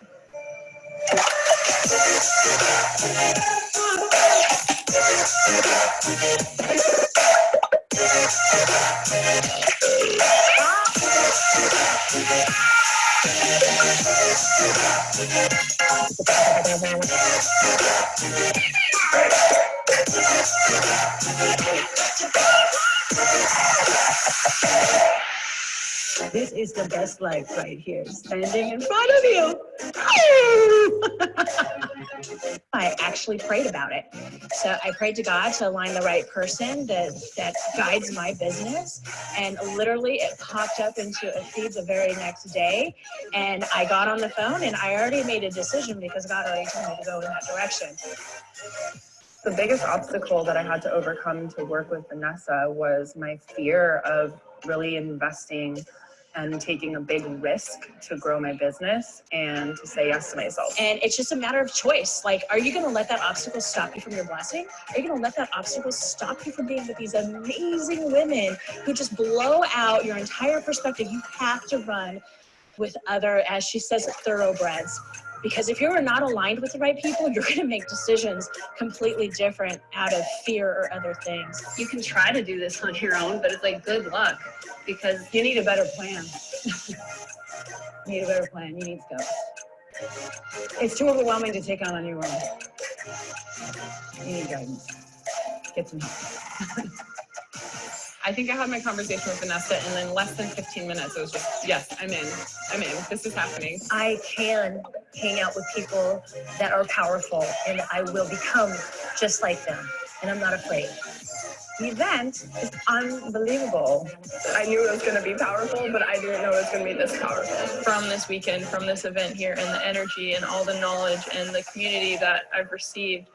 Speaker 5: This is the best life right here, standing in front of you. I actually prayed about it. So I prayed to God to align the right person that guides my business. And literally it popped up into a feed the very next day. And I got on the phone and I already made a decision because God already told me to go in that direction.
Speaker 7: The biggest obstacle that I had to overcome to work with Vanessa was my fear of really investing and taking a big risk to grow my business and to say yes to myself.
Speaker 5: And it's just a matter of choice. Like, are you gonna let that obstacle stop you from your blessing? Are you gonna let that obstacle stop you from being with these amazing women who just blow out your entire perspective? You have to run with other, as she says, thoroughbreds. Because if you're not aligned with the right people, you're gonna make decisions completely different out of fear or other things.
Speaker 8: You can try to do this on your own, but it's like, good luck, because
Speaker 5: You need a better plan. You need a better plan, you need to go. It's too overwhelming to take on your own. You need guidance. Get some help.
Speaker 7: I think I had my conversation with Vanessa and in less than 15 minutes, it was just, yes, I'm in, this is happening.
Speaker 5: I can hang out with people that are powerful and I will become just like them. And I'm not afraid. The event is unbelievable.
Speaker 7: I knew it was gonna be powerful, but I didn't know it was gonna be this powerful.
Speaker 9: From this weekend, from this event here, and the energy and all the knowledge and the community that I've received,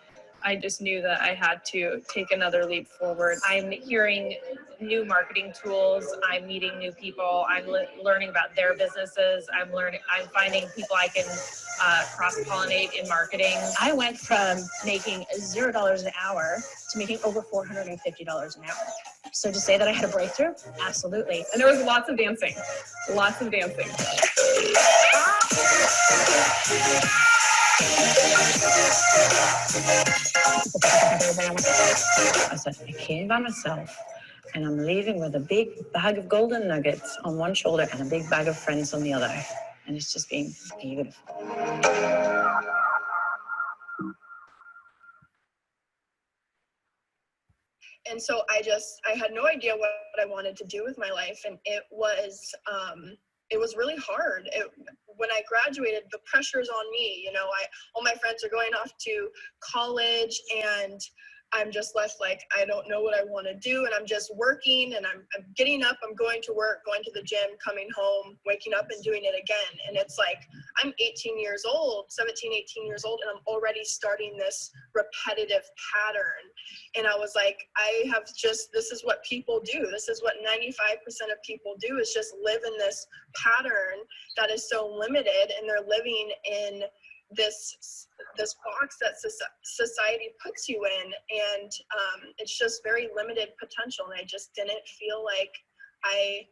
Speaker 9: I just knew that I had to take another leap forward.
Speaker 5: I'm hearing new marketing tools. I'm meeting new people. I'm learning about their businesses. I'm finding people I can cross-pollinate in marketing. I went from making $0 an hour to making over $450 an hour. So to say that I had a breakthrough, absolutely.
Speaker 7: And there was lots of dancing, lots of dancing.
Speaker 5: I said, I came by myself and I'm leaving with a big bag of golden nuggets on one shoulder and a big bag of friends on the other. And it's just been beautiful.
Speaker 4: And so I had no idea what I wanted to do with my life. And it was really hard. When I graduated, the pressure's on me. You know, all my friends are going off to college and I'm just left like, I don't know what I want to do. And I'm just working and I'm getting up, I'm going to work, going to the gym, coming home, waking up and doing it again. And it's like, I'm 17, 18 years old, and I'm already starting this repetitive pattern. And I was like, this is what people do. This is what 95% of people do, is just live in this pattern that is so limited, and they're living in this box that society puts you in, and it's just very limited potential. And I just didn't feel like I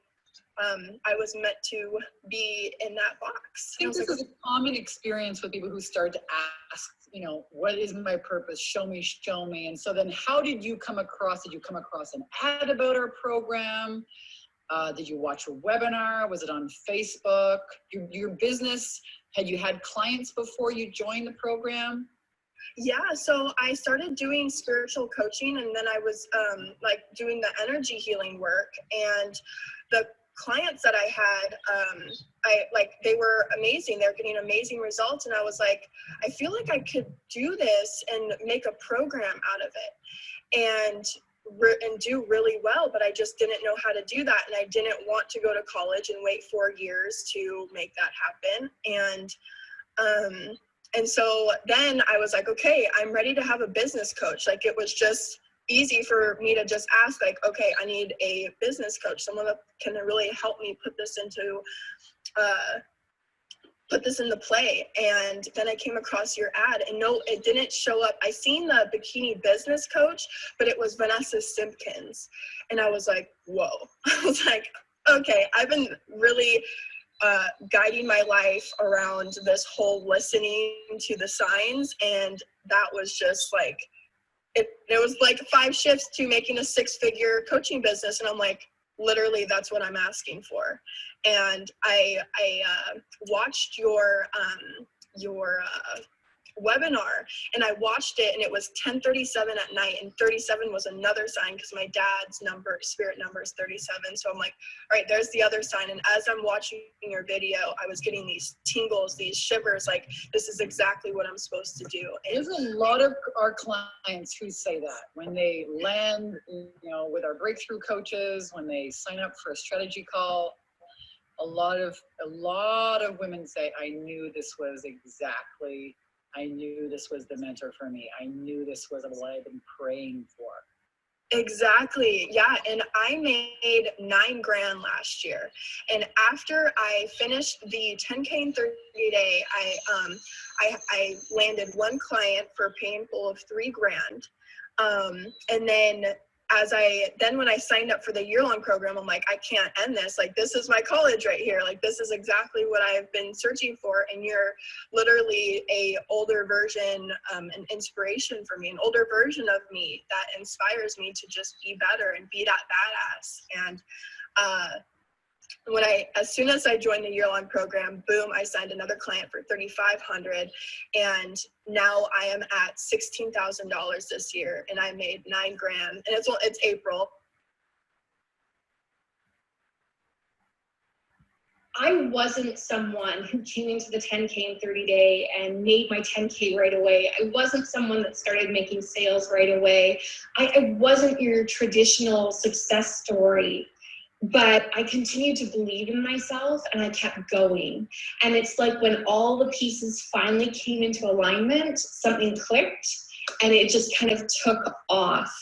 Speaker 4: was meant to be in that box.
Speaker 3: I think this is a common experience with people who start to ask, you know, what is my purpose? Show me, show me. And so then how did you come across? Did you come across an ad about our program? Did you watch a webinar? Was it on Facebook? Your business, had you had clients before you joined the program?
Speaker 4: Yeah, so I started doing spiritual coaching, and then I was like doing the energy healing work, and the clients that I had, they were amazing. They're getting amazing results. And I was like, I feel like I could do this and make a program out of it and do really well, but I just didn't know how to do that. And I didn't want to go to college and wait 4 years to make that happen. And so then I was like, okay, I'm ready to have a business coach. Like, it was just easy for me to just ask, like, okay, I need a business coach, someone that can really help me put this into put this into play. And then I came across your ad, and no, it didn't show up. I seen the bikini business coach, but it was Vanessa Simpkins. And I was like, whoa. I was like, okay, I've been really guiding my life around this whole listening to the signs. And that was just like, it was like 5 shifts to making a 6-figure coaching business. And I'm like, literally, that's what I'm asking for. And I watched your webinar, and I watched it, and it was 10:37 at night, and 37 was another sign because my dad's spirit number is 37. So I'm like, all right, there's the other sign. And as I'm watching your video, I was getting these tingles, these shivers, like this is exactly what I'm supposed to do. And
Speaker 3: there's a lot of our clients who say that when they land, with our breakthrough coaches, when they sign up for a strategy call, a lot of women say, I knew this was the mentor for me. I knew this was what I've been praying for.
Speaker 4: Exactly. Yeah. And I made $9,000 last year. And after I finished the 10K and 30 day, I landed one client for a pay in full of $3,000. And then when I signed up for the year-long program, I'm like, I can't end this. Like, this is my college right here. Like, this is exactly what I've been searching for. And you're literally a older version, an inspiration for me, an older version of me that inspires me to just be better and be that badass. And as soon as I joined the year-long program, boom, I signed another client for $3,500, and now I am at $16,000 this year, and I made $9,000, and it's April.
Speaker 10: I wasn't someone who came into the 10K and 30 day and made my 10K right away. I wasn't someone that started making sales right away. I wasn't your traditional success story. But I continued to believe in myself, and I kept going. And it's like when all the pieces finally came into alignment, something clicked, and it just kind of took off.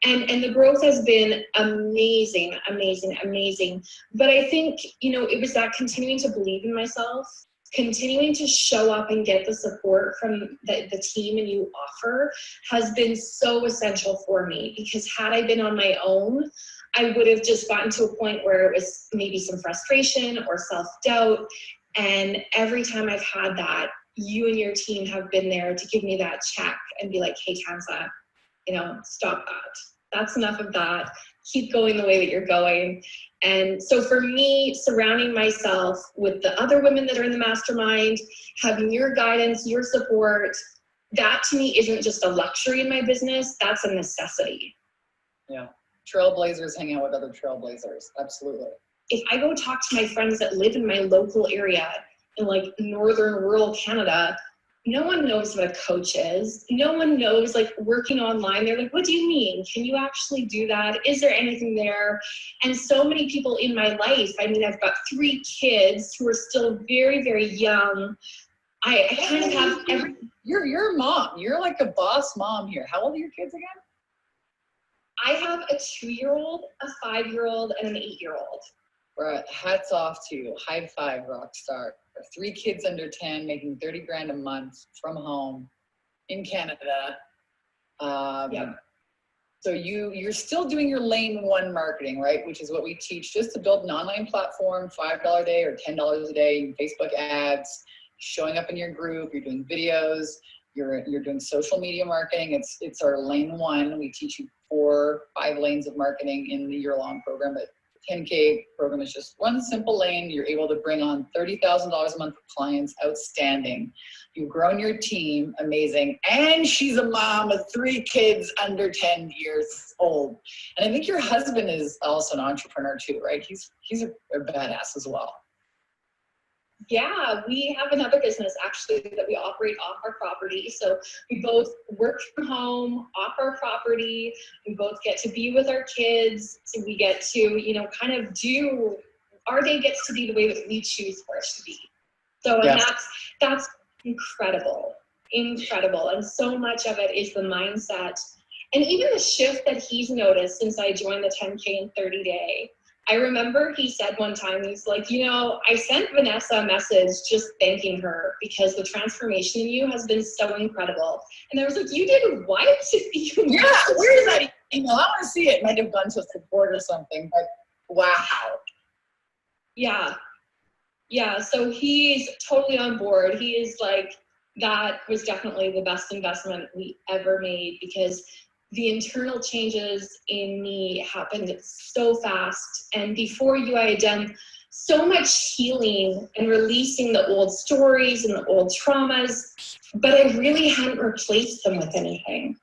Speaker 10: And the growth has been amazing, amazing, amazing. But I think, it was that continuing to believe in myself, continuing to show up and get the support from the team and you offer has been so essential for me, because had I been on my own, I would have just gotten to a point where it was maybe some frustration or self-doubt. And every time I've had that, you and your team have been there to give me that check and be like, hey, Kansa, stop that. That's enough of that. Keep going the way that you're going. And so for me, surrounding myself with the other women that are in the mastermind, having your guidance, your support, that to me isn't just a luxury in my business, that's a necessity.
Speaker 3: Yeah. Trailblazers hang out with other trailblazers. Absolutely.
Speaker 10: If I go talk to my friends that live in my local area in like northern rural Canada, no one knows what a coach is. No one knows, like, working online. They're like, what do you mean? Can you actually do that? Is there anything there? And so many people in my life, I've got 3 kids who are still very, very young. I kind of have everything.
Speaker 3: You're a mom. You're like a boss mom here. How old are your kids again?
Speaker 10: I have a 2-year-old, a 5-year-old, and an 8-year-old.
Speaker 3: Right. Hats off to you. High five, rock star. 3 kids under 10, making $30,000 a month from home in Canada.
Speaker 10: Yep.
Speaker 3: So you're still doing your lane 1 marketing, right? Which is what we teach, just to build an online platform, $5 a day or $10 a day, Facebook ads, showing up in your group, you're doing videos, you're doing social media marketing. It's our lane 1. We teach you 4, 5 lanes of marketing in the year-long program, but 10K program is just one simple lane. You're able to bring on $30,000 a month of clients. Outstanding. You've grown your team. Amazing. And she's a mom of 3 kids under 10 years old. And I think your husband is also an entrepreneur too, right? He's a badass as well.
Speaker 10: Yeah, we have another business actually that we operate off our property. So we both work from home, off our property. We both get to be with our kids. So we get to, kind of do, our day gets to be the way that we choose for it to be. So and that's incredible, incredible. And so much of it is the mindset. And even the shift that he's noticed since I joined the 10K and 30 day. I remember he said one time, he's like, you know, I sent Vanessa a message just thanking her because the transformation in you has been so incredible. And I was like, you did what?
Speaker 3: Yeah, where is that email? I want to see it. It might have gone to support or something, but wow.
Speaker 10: Yeah. Yeah, so he's totally on board. He is like, that was definitely the best investment we ever made because the internal changes in me happened so fast. And before you, I had done so much healing and releasing the old stories and the old traumas, but I really hadn't replaced them with anything.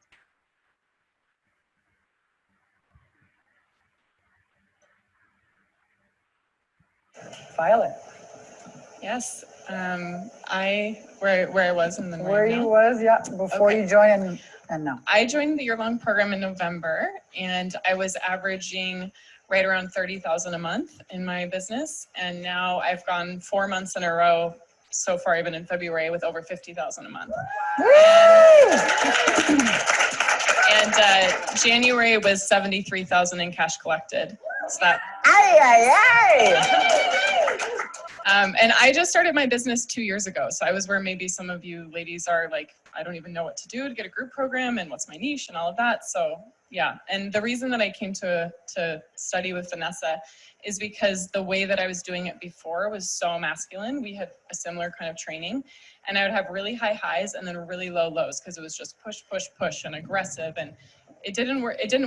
Speaker 11: Violet.
Speaker 9: Yes, where I was in the
Speaker 11: Where you was, yeah, before
Speaker 9: Okay.
Speaker 11: you joined and now.
Speaker 9: I joined the year-long program in November, and I was averaging right around 30,000 a month in my business, and now I've gone 4 months in a row so far, even in February, with over 50,000 a month. And January was 73,000 in cash collected. So that. And I just started my business 2 years ago. So I was where maybe some of you ladies are like, I don't even know what to do to get a group program and what's my niche and all of that. So yeah. And the reason that I came to study with Vanessa is because the way that I was doing it before was so masculine. We had a similar kind of training, and I would have really high highs and then really low lows because it was just push, push, push and aggressive. And it didn't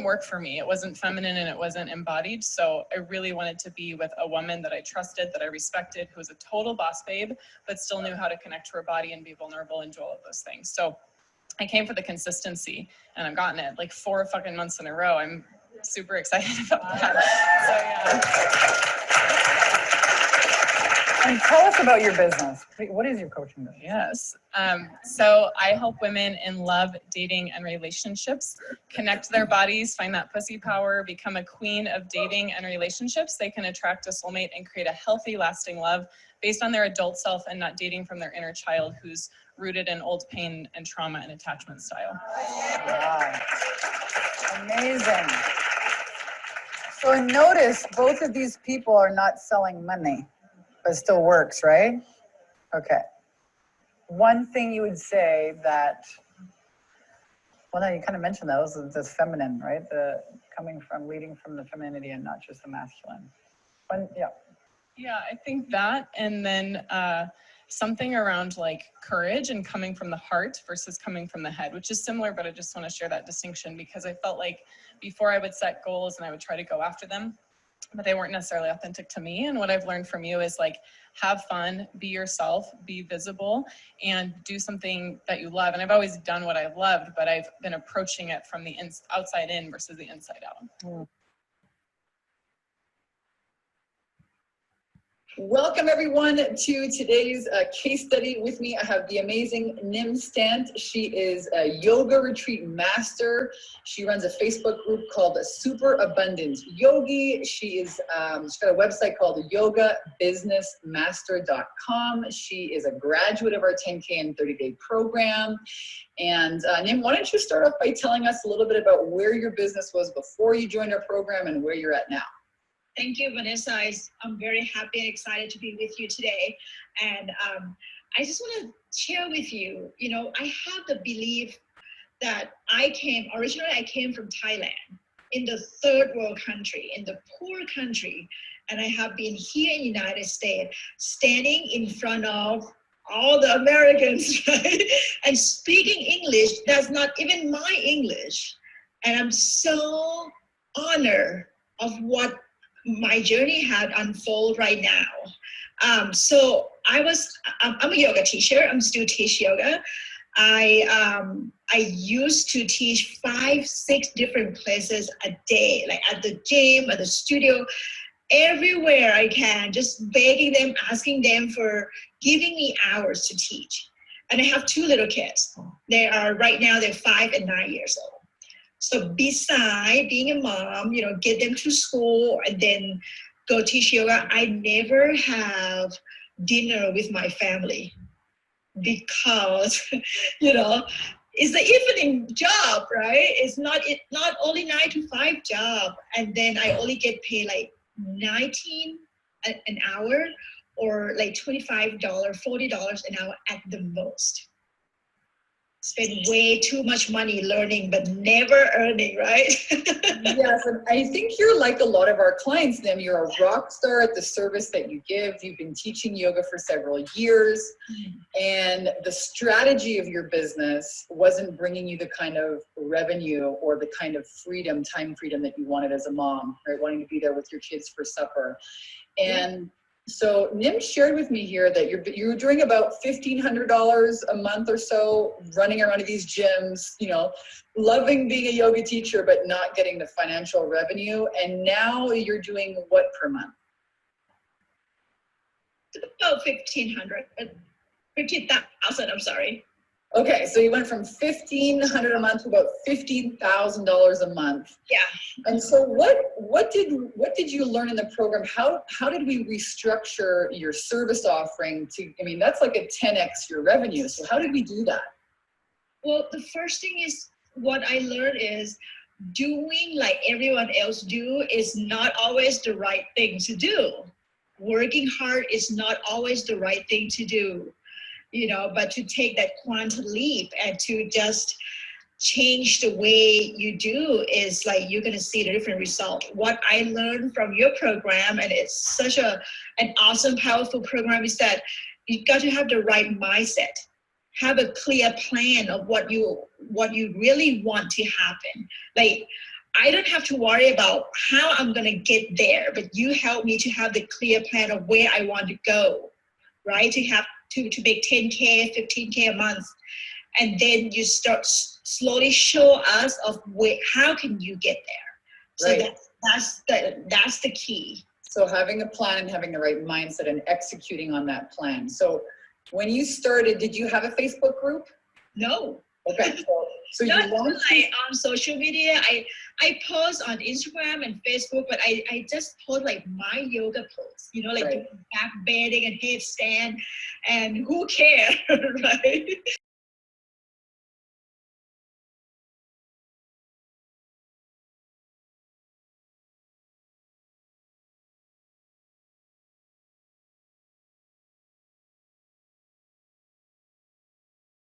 Speaker 9: work for me. It wasn't feminine and it wasn't embodied. So I really wanted to be with a woman that I trusted, that I respected, who was a total boss babe, but still knew how to connect to her body and be vulnerable and do all of those things. So I came for the consistency, and I've gotten it like 4 fucking months in a row. I'm super excited about that. So yeah.
Speaker 11: And tell us about your business. What is your coaching business?
Speaker 9: Yes. So I help women in love, dating, and relationships connect their bodies, find that pussy power, become a queen of dating and relationships. They can attract a soulmate and create a healthy, lasting love based on their adult self and not dating from their inner child who's rooted in old pain and trauma and attachment style.
Speaker 11: Wow. Amazing. So notice both of these people are not selling money, but it still works, right? Okay. One thing you would say that, well, no, you kind of mentioned that, was this feminine, right? The leading from the femininity and not just the masculine.
Speaker 9: Yeah, I think that, and then something around like courage and coming from the heart versus coming from the head, which is similar, but I just want to share that distinction because I felt like before I would set goals and I would try to go after them, but they weren't necessarily authentic to me. And what I've learned from you is like, have fun, be yourself, be visible, and do something that you love. And I've always done what I've loved, but I've been approaching it from the outside in versus the inside out.
Speaker 3: Welcome everyone to today's case study. With me, I have the amazing Nim Stant. She is a yoga retreat master. She runs a Facebook group called Super Abundance Yogi. She's got a website called yogabusinessmaster.com. She is a graduate of our 10K and 30-day program. And Nim, why don't you start off by telling us a little bit about where your business was before you joined our program and where you're at now?
Speaker 12: Thank you, Vanessa. I'm very happy and excited to be with you today. And I just want to share with you, I have the belief that originally I came from Thailand, in the third world country, in the poor country. And I have been here in the United States, standing in front of all the Americans, right? And speaking English that's not even my English. And I'm so honored of what my journey had unfolded right now. So I'm a yoga teacher. I'm still teach yoga. I used to teach 5-6 different places a day, like at the gym, at the studio, everywhere I can, just begging them, asking them for giving me hours to teach. And I have 2 little kids. Right now they're 5 and 9 years old. So beside being a mom, get them to school and then go teach yoga, I never have dinner with my family because, it's the evening job, right? It's not only 9 to 5 job. And then I only get paid like $19 an hour or like $25, $40 an hour at the most. Spend way too much money learning, but never earning, right?
Speaker 3: Yes, and I think you're like a lot of our clients, Nim. You're a rock star at the service that you give. You've been teaching yoga for several years, and the strategy of your business wasn't bringing you the kind of revenue or the kind of freedom, time freedom that you wanted as a mom, right? Wanting to be there with your kids for supper. And so Nim shared with me here that you're doing about $1,500 a month or so, running around to these gyms, you know, loving being a yoga teacher, but not getting the financial revenue. And now you're doing what per month?
Speaker 12: About 1,500, 15,000, I'm sorry.
Speaker 3: Okay, so you went from $1,500 a month to about $15,000 a month.
Speaker 12: Yeah.
Speaker 3: And so what did you learn in the program? How did we restructure your service offering to? I mean, that's like a 10x your revenue. So how did we do that?
Speaker 12: Well, the first thing is what I learned is doing like everyone else do is not always the right thing to do. Working hard is not always the right thing to do. You know, but to take that quantum leap and to just change the way you do is like, you're going to see the different result. What I learned from your program, and it's such an awesome, powerful program, is that you've got to have the right mindset, have a clear plan of what you really want to happen. Like, I don't have to worry about how I'm going to get there, but you help me to have the clear plan of where I want to go, right? To have to make 10K, 15K a month. And then you start slowly show us of how can you get there. So
Speaker 3: Right.
Speaker 12: that's the key.
Speaker 3: So having a plan and having the right mindset and executing on that plan. So when you started, did you have a Facebook group?
Speaker 12: No.
Speaker 3: Okay. So you
Speaker 12: Not
Speaker 3: launched
Speaker 12: like on social media. I post on Instagram and Facebook, but I just post like my yoga posts, you know, like
Speaker 3: Right.
Speaker 12: back bending and headstand, and who cares, right?